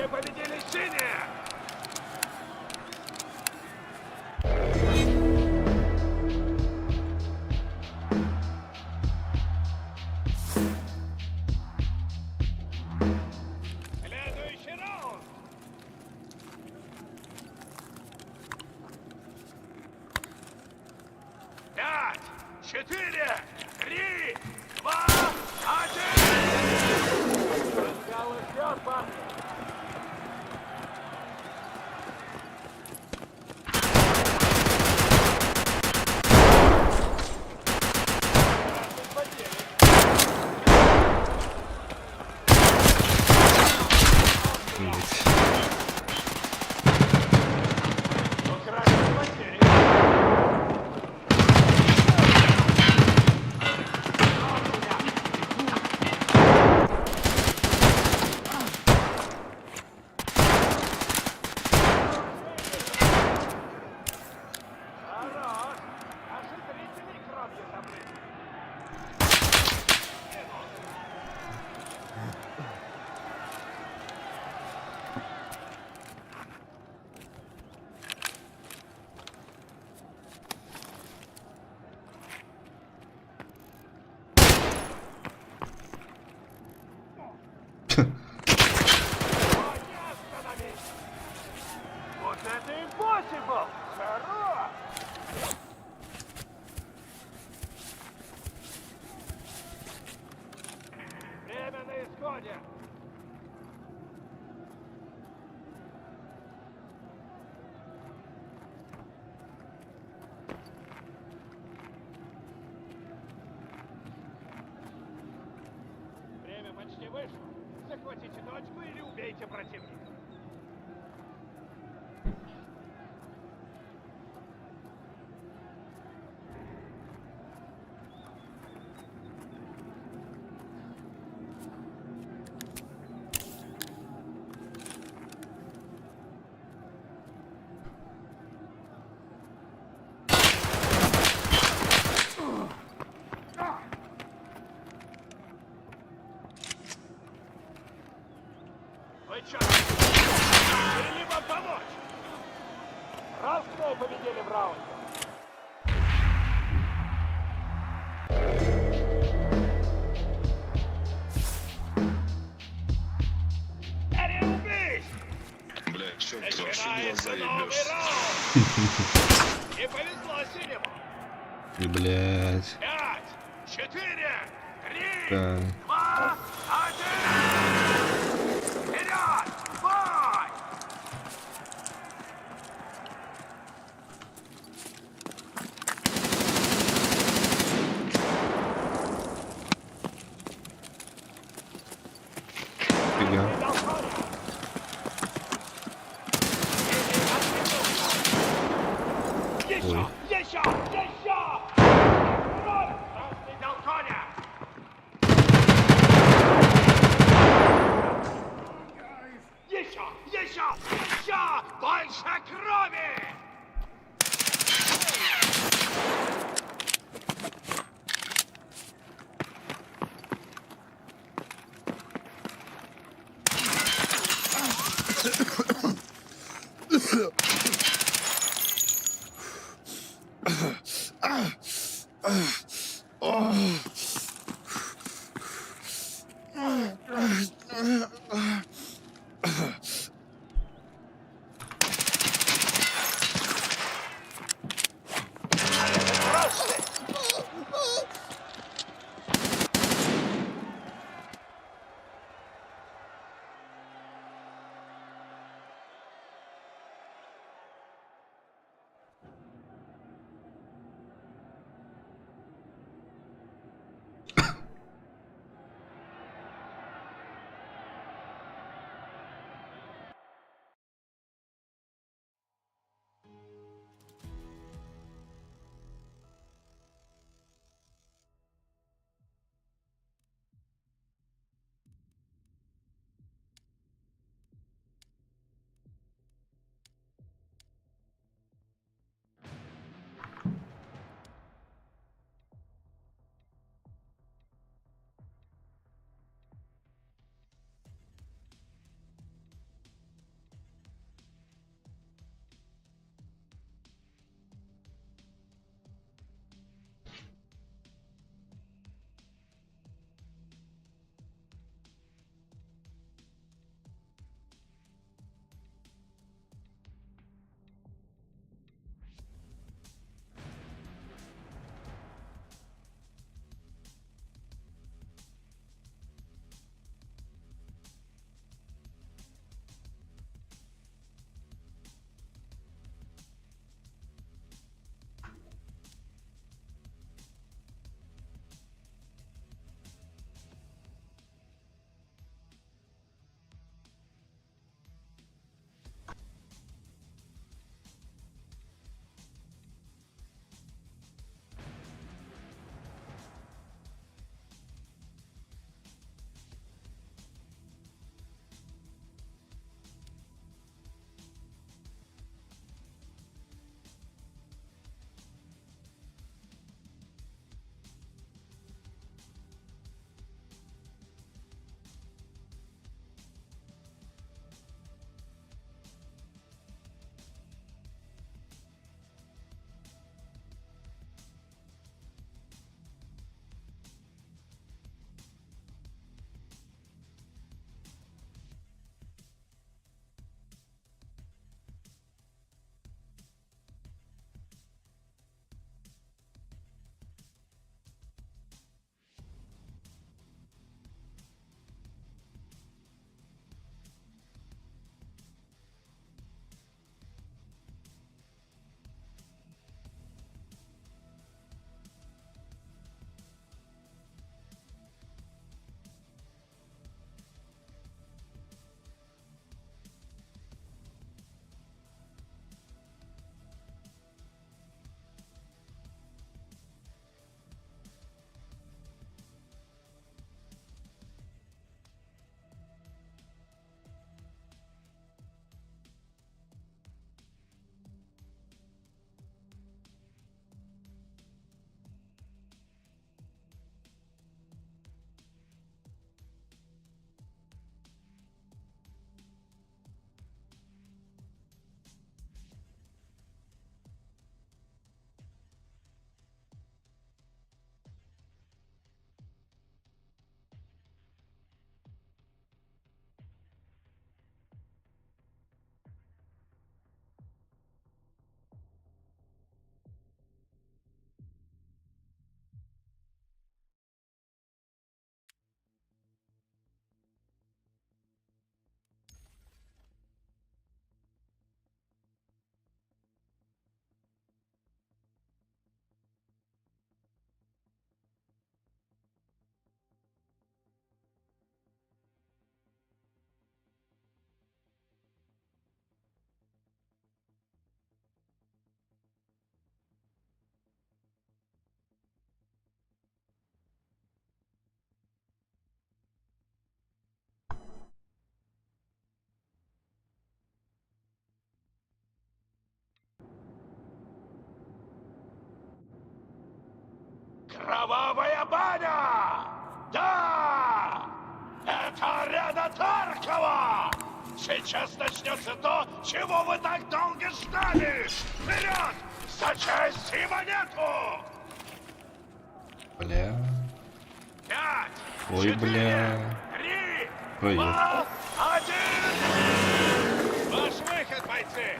Победили синие! Следующий раунд! Пять, 4, 3, 2, 1! Начало ждет, парни! Вот это impossible! Хорош! Время на исходе! Время почти вышло. Захватите точку или убейте противника. Вы чё? Или вам помочь? Красные победили в раунде. Блядь, чё ты вообще глаза ебёшь? И повезло синему. И, блядь. 5, 4, 3, Да. 2, 1! Вперед! Бой! Фига. Еще! Еще! Еще! Кровь! Красный дал коня! Еще! Еще! Еще! Больше крови! Кровавая баня! Да! Это арена Таркова! Сейчас начнется то, чего вы так долго ждали! Вперед! За честь и монету! Бля. 5, Ой, 4, бля. 3, Проеб. 2, 1! Ваш выход, бойцы!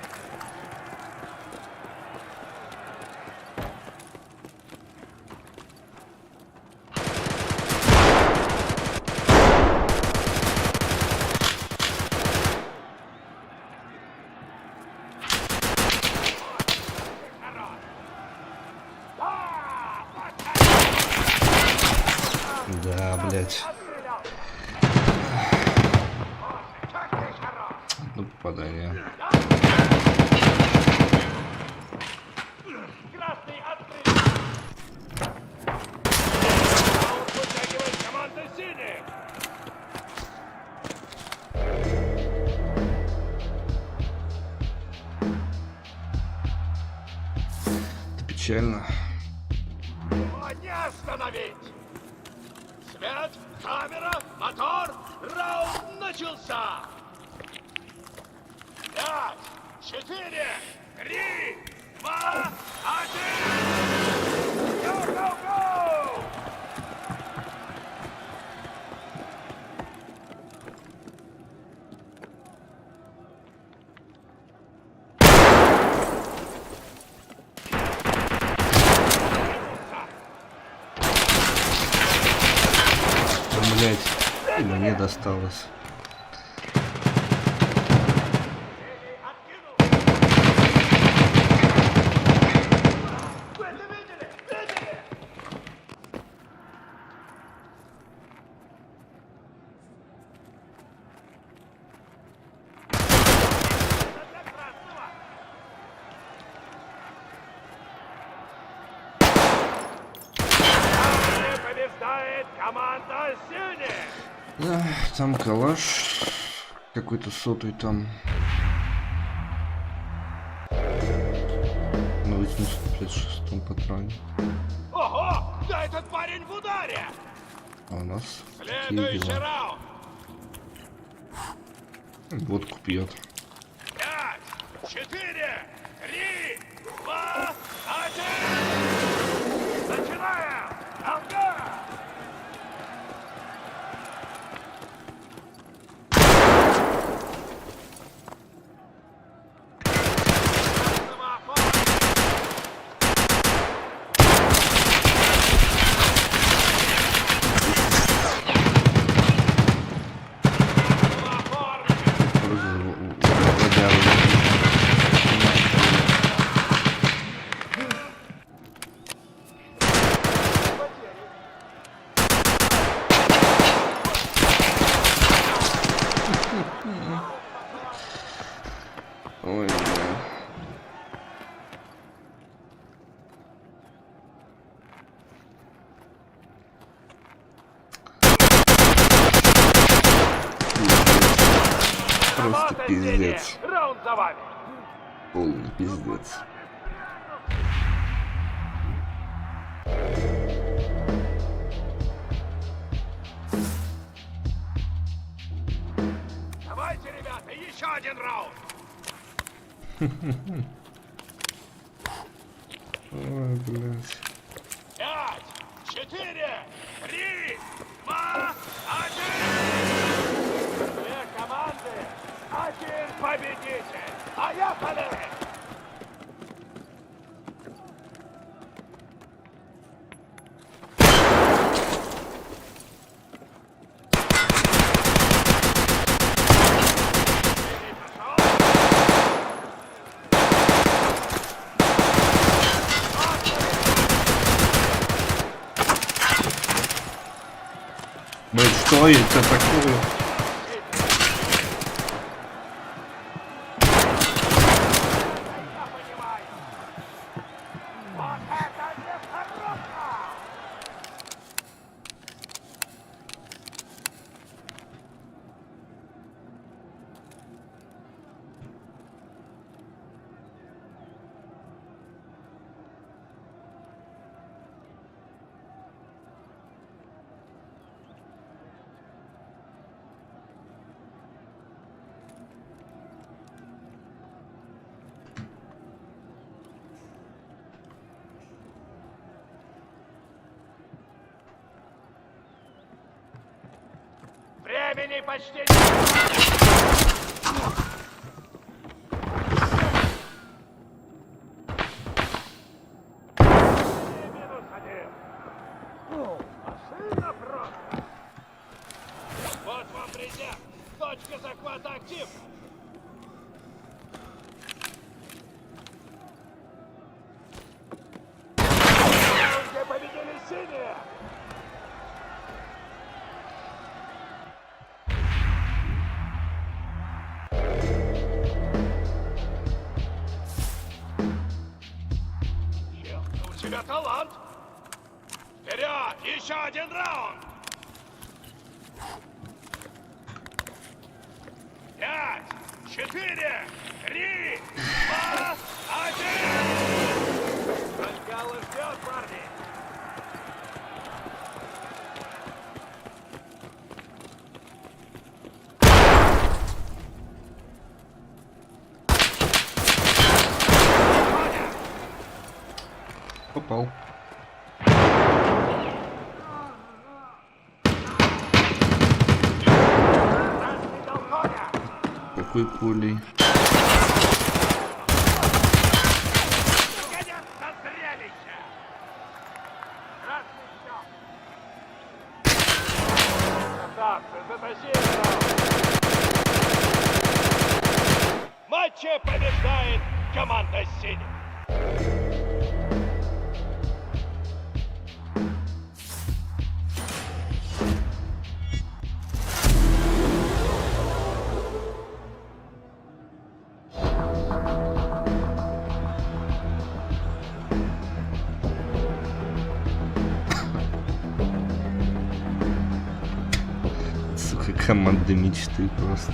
Да, блядь. Ну, попадание. Красный отстрел! Раунд вытягивает команда синих! Это печально. Его не остановить! Свет, камера, мотор, раунд начался! 5, 4, 3, 2, 1! Go, go, go! Блять, и мне досталось. Побеждает команда синих! Да, там калаш. Какой-то сотый там. На 86-м патроне. Ого! Да этот парень в ударе! А у нас какие Следующий дела? раунд! Водку пьет. 5, 4, 3, 2, 1! Начинаем! Алга! Ой, бля. Просто пиздец. Раунд за вами! Полный пиздец. Давайте, ребята, еще один раунд! Ой, блядь. 5, 4, 3, 2, 1! Две команды, один победитель! Поехали! Блядь, что это такое? Времени почти нет. Машина просто. Вот вам резерв. Точка захвата активна. Где победили синие? Чел, у тебя талант. Вперед! Еще один раунд! 5, 4, 3, 2, 1! Ангалы ждет, парни! Попал. Какой пулей? В матче побеждает команда синих. Сука, команда мечты просто.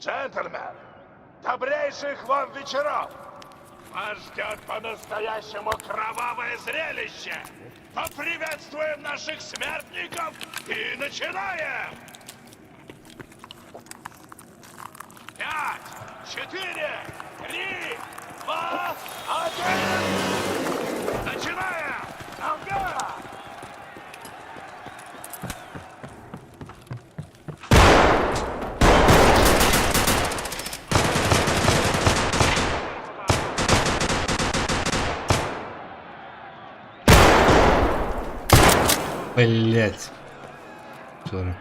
Джентльмен, добрейших вам вечеров! Вас ждет по-настоящему кровавое зрелище! Поприветствуем наших смертников и начинаем! 5, 4, 3, 2, 1! Начинаем! Ага! Блять. Сори.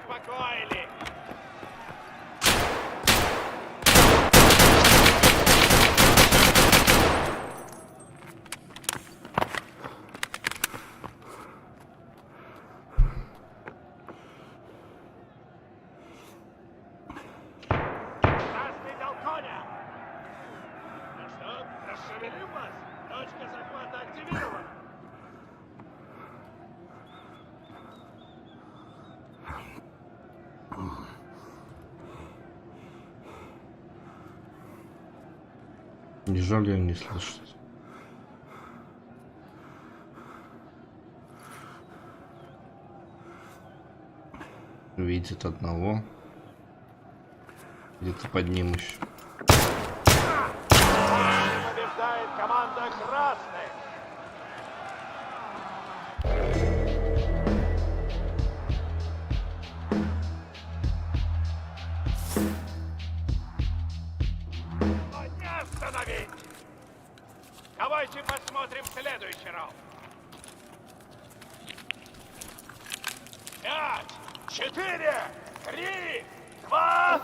Успокоили! Красный дал коня! Ну что, расшевелим вас? Точка захвата активирована! Не жаль, я не слышу. Видит одного. Где-то под ним еще. Побеждает команда красных! Не остановить! Давайте посмотрим следующий раунд. 5, 4, 3, 2, 1!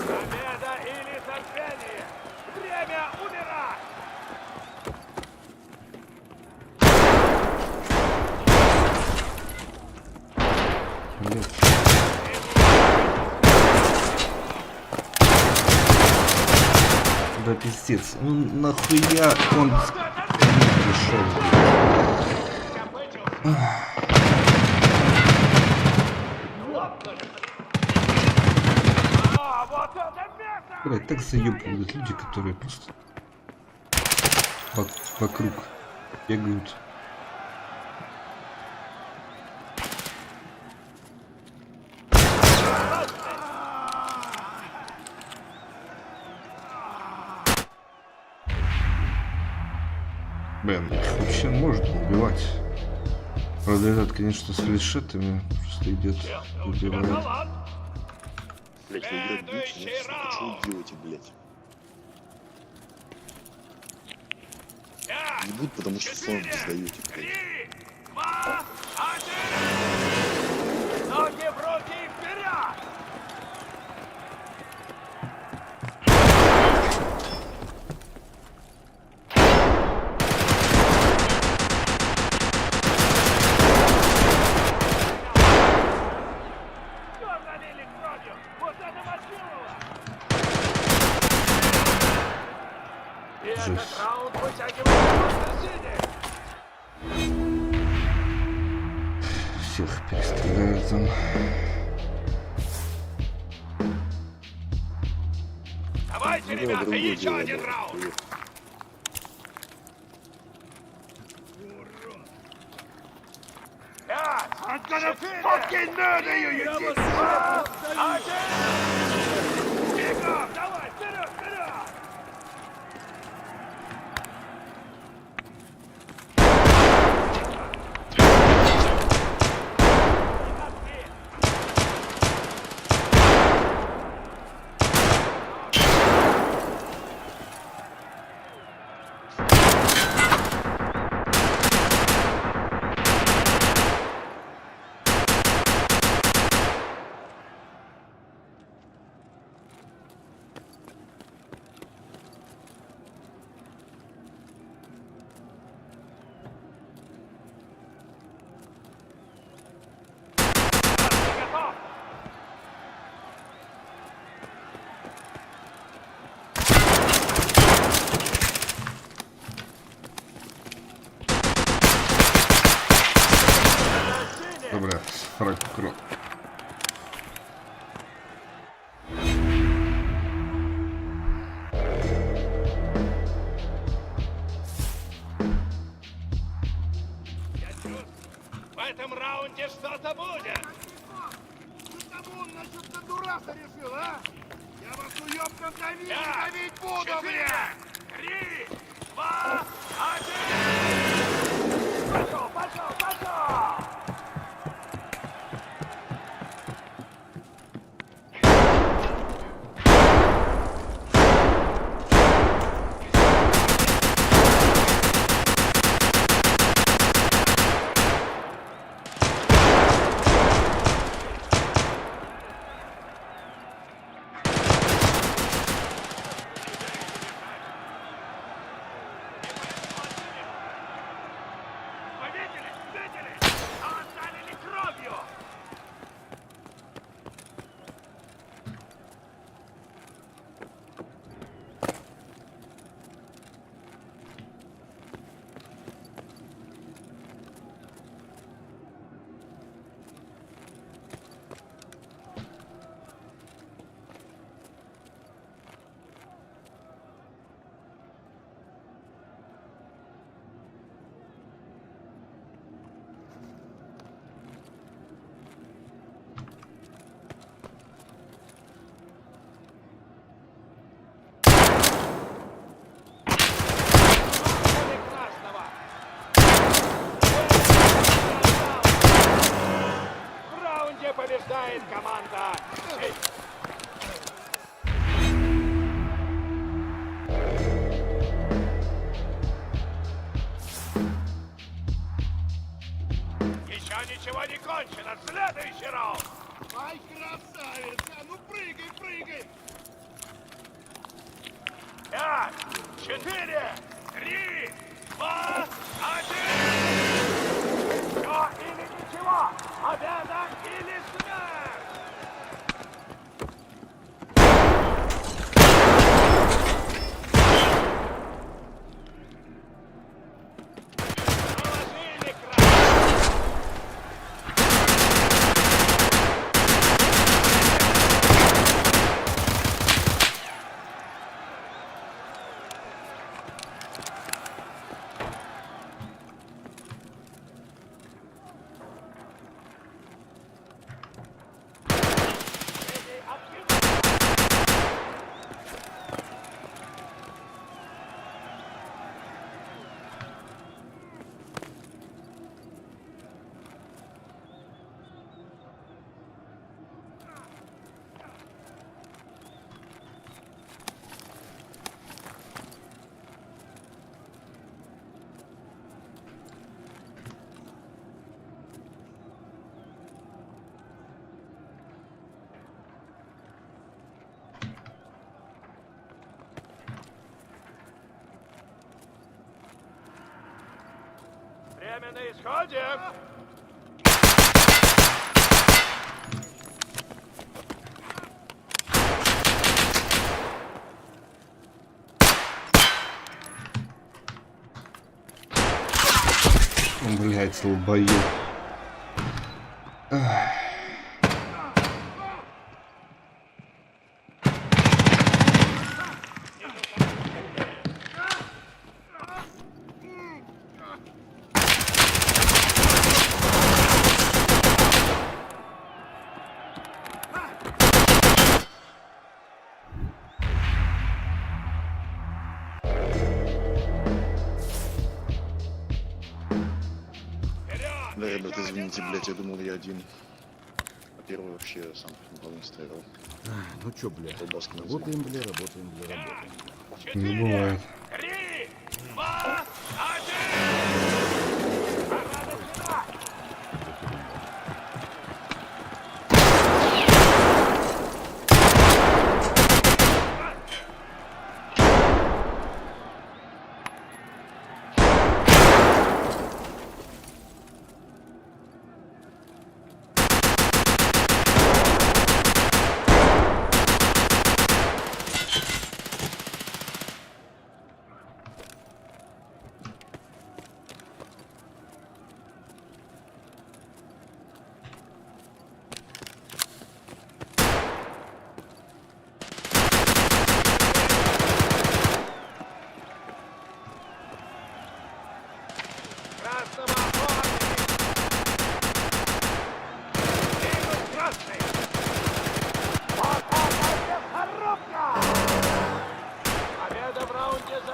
Победа или забвение! Время умирать! Да пиздец. Ну нахуя он пришел? Блять, так заебывают люди, которые просто вокруг бегают. Блин, их вообще можно убивать. Правда, этот, конечно, с флешетами просто идет убивает. Блять, вы играть будете, нет? Что вы делаете, блять? Не будут, потому что фон сдаете, блять. Ноги в руки и вперед! И этот раунд вытягивает Всех перестреляют там. Давайте, ребята, еще один раунд! I'm gonna fucking murder you, you dick! Бегом, давай, вперед, вперед! напрасться решил, а? Я вас уёбком давить буду, 4, блядь! 3, 2, 1! Пошел, пошел, пошел! Вы видели? Видели? Нас залили кровью! В раунде побеждает команда. Еще ничего не кончено! Следующий раунд! Ай, красавица! Ну прыгай, прыгай! 5, 4, 3, 2, 1! Все или ничего! Победа или смерть! Положили красавцев! Время на исходе! Блять, долбоёб. Да, ребят, извините, блядь, я думал, я один. А первый вообще сам никого не стрелял. Ну чё, бля, Колбаски не работаем, бля, работаем, бля, работаем. Не бывает. 3, 2, 1!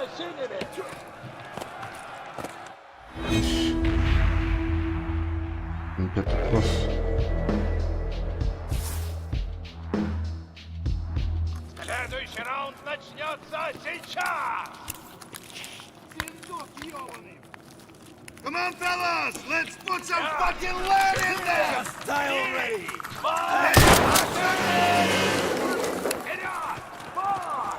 за синими! Пятый класс. Следующий раунд начнется сейчас! Come on, fellas! Let's put some fucking lead in there! Style ready! Вперед! Бой!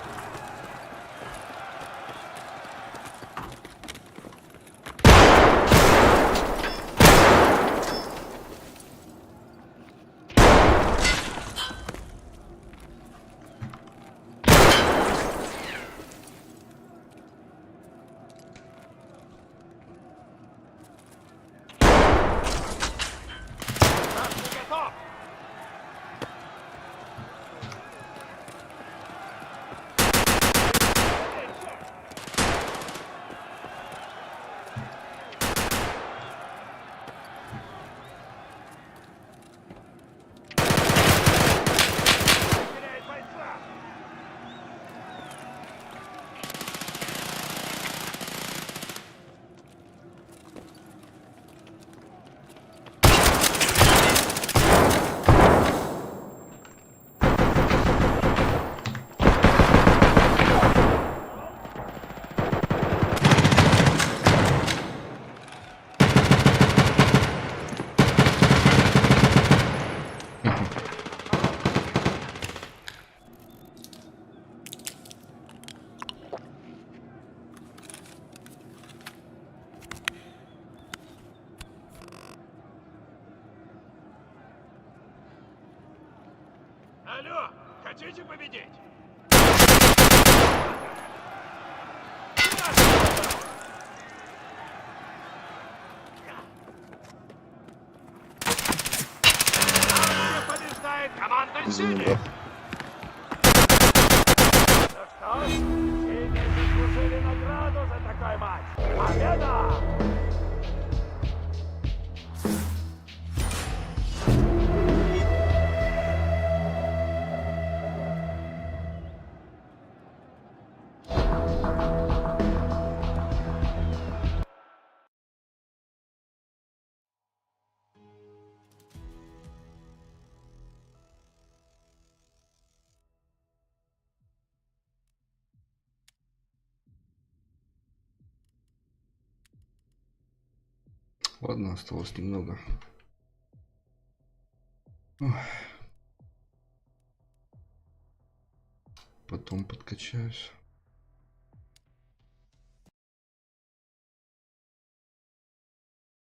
Готов! Теряет бойца! Алло, хотите победить? Побеждает команда Синий! Ну что ж, Синие заслужили награду за такой матч! Победа! Ладно, осталось немного. Ой. Потом подкачаюсь.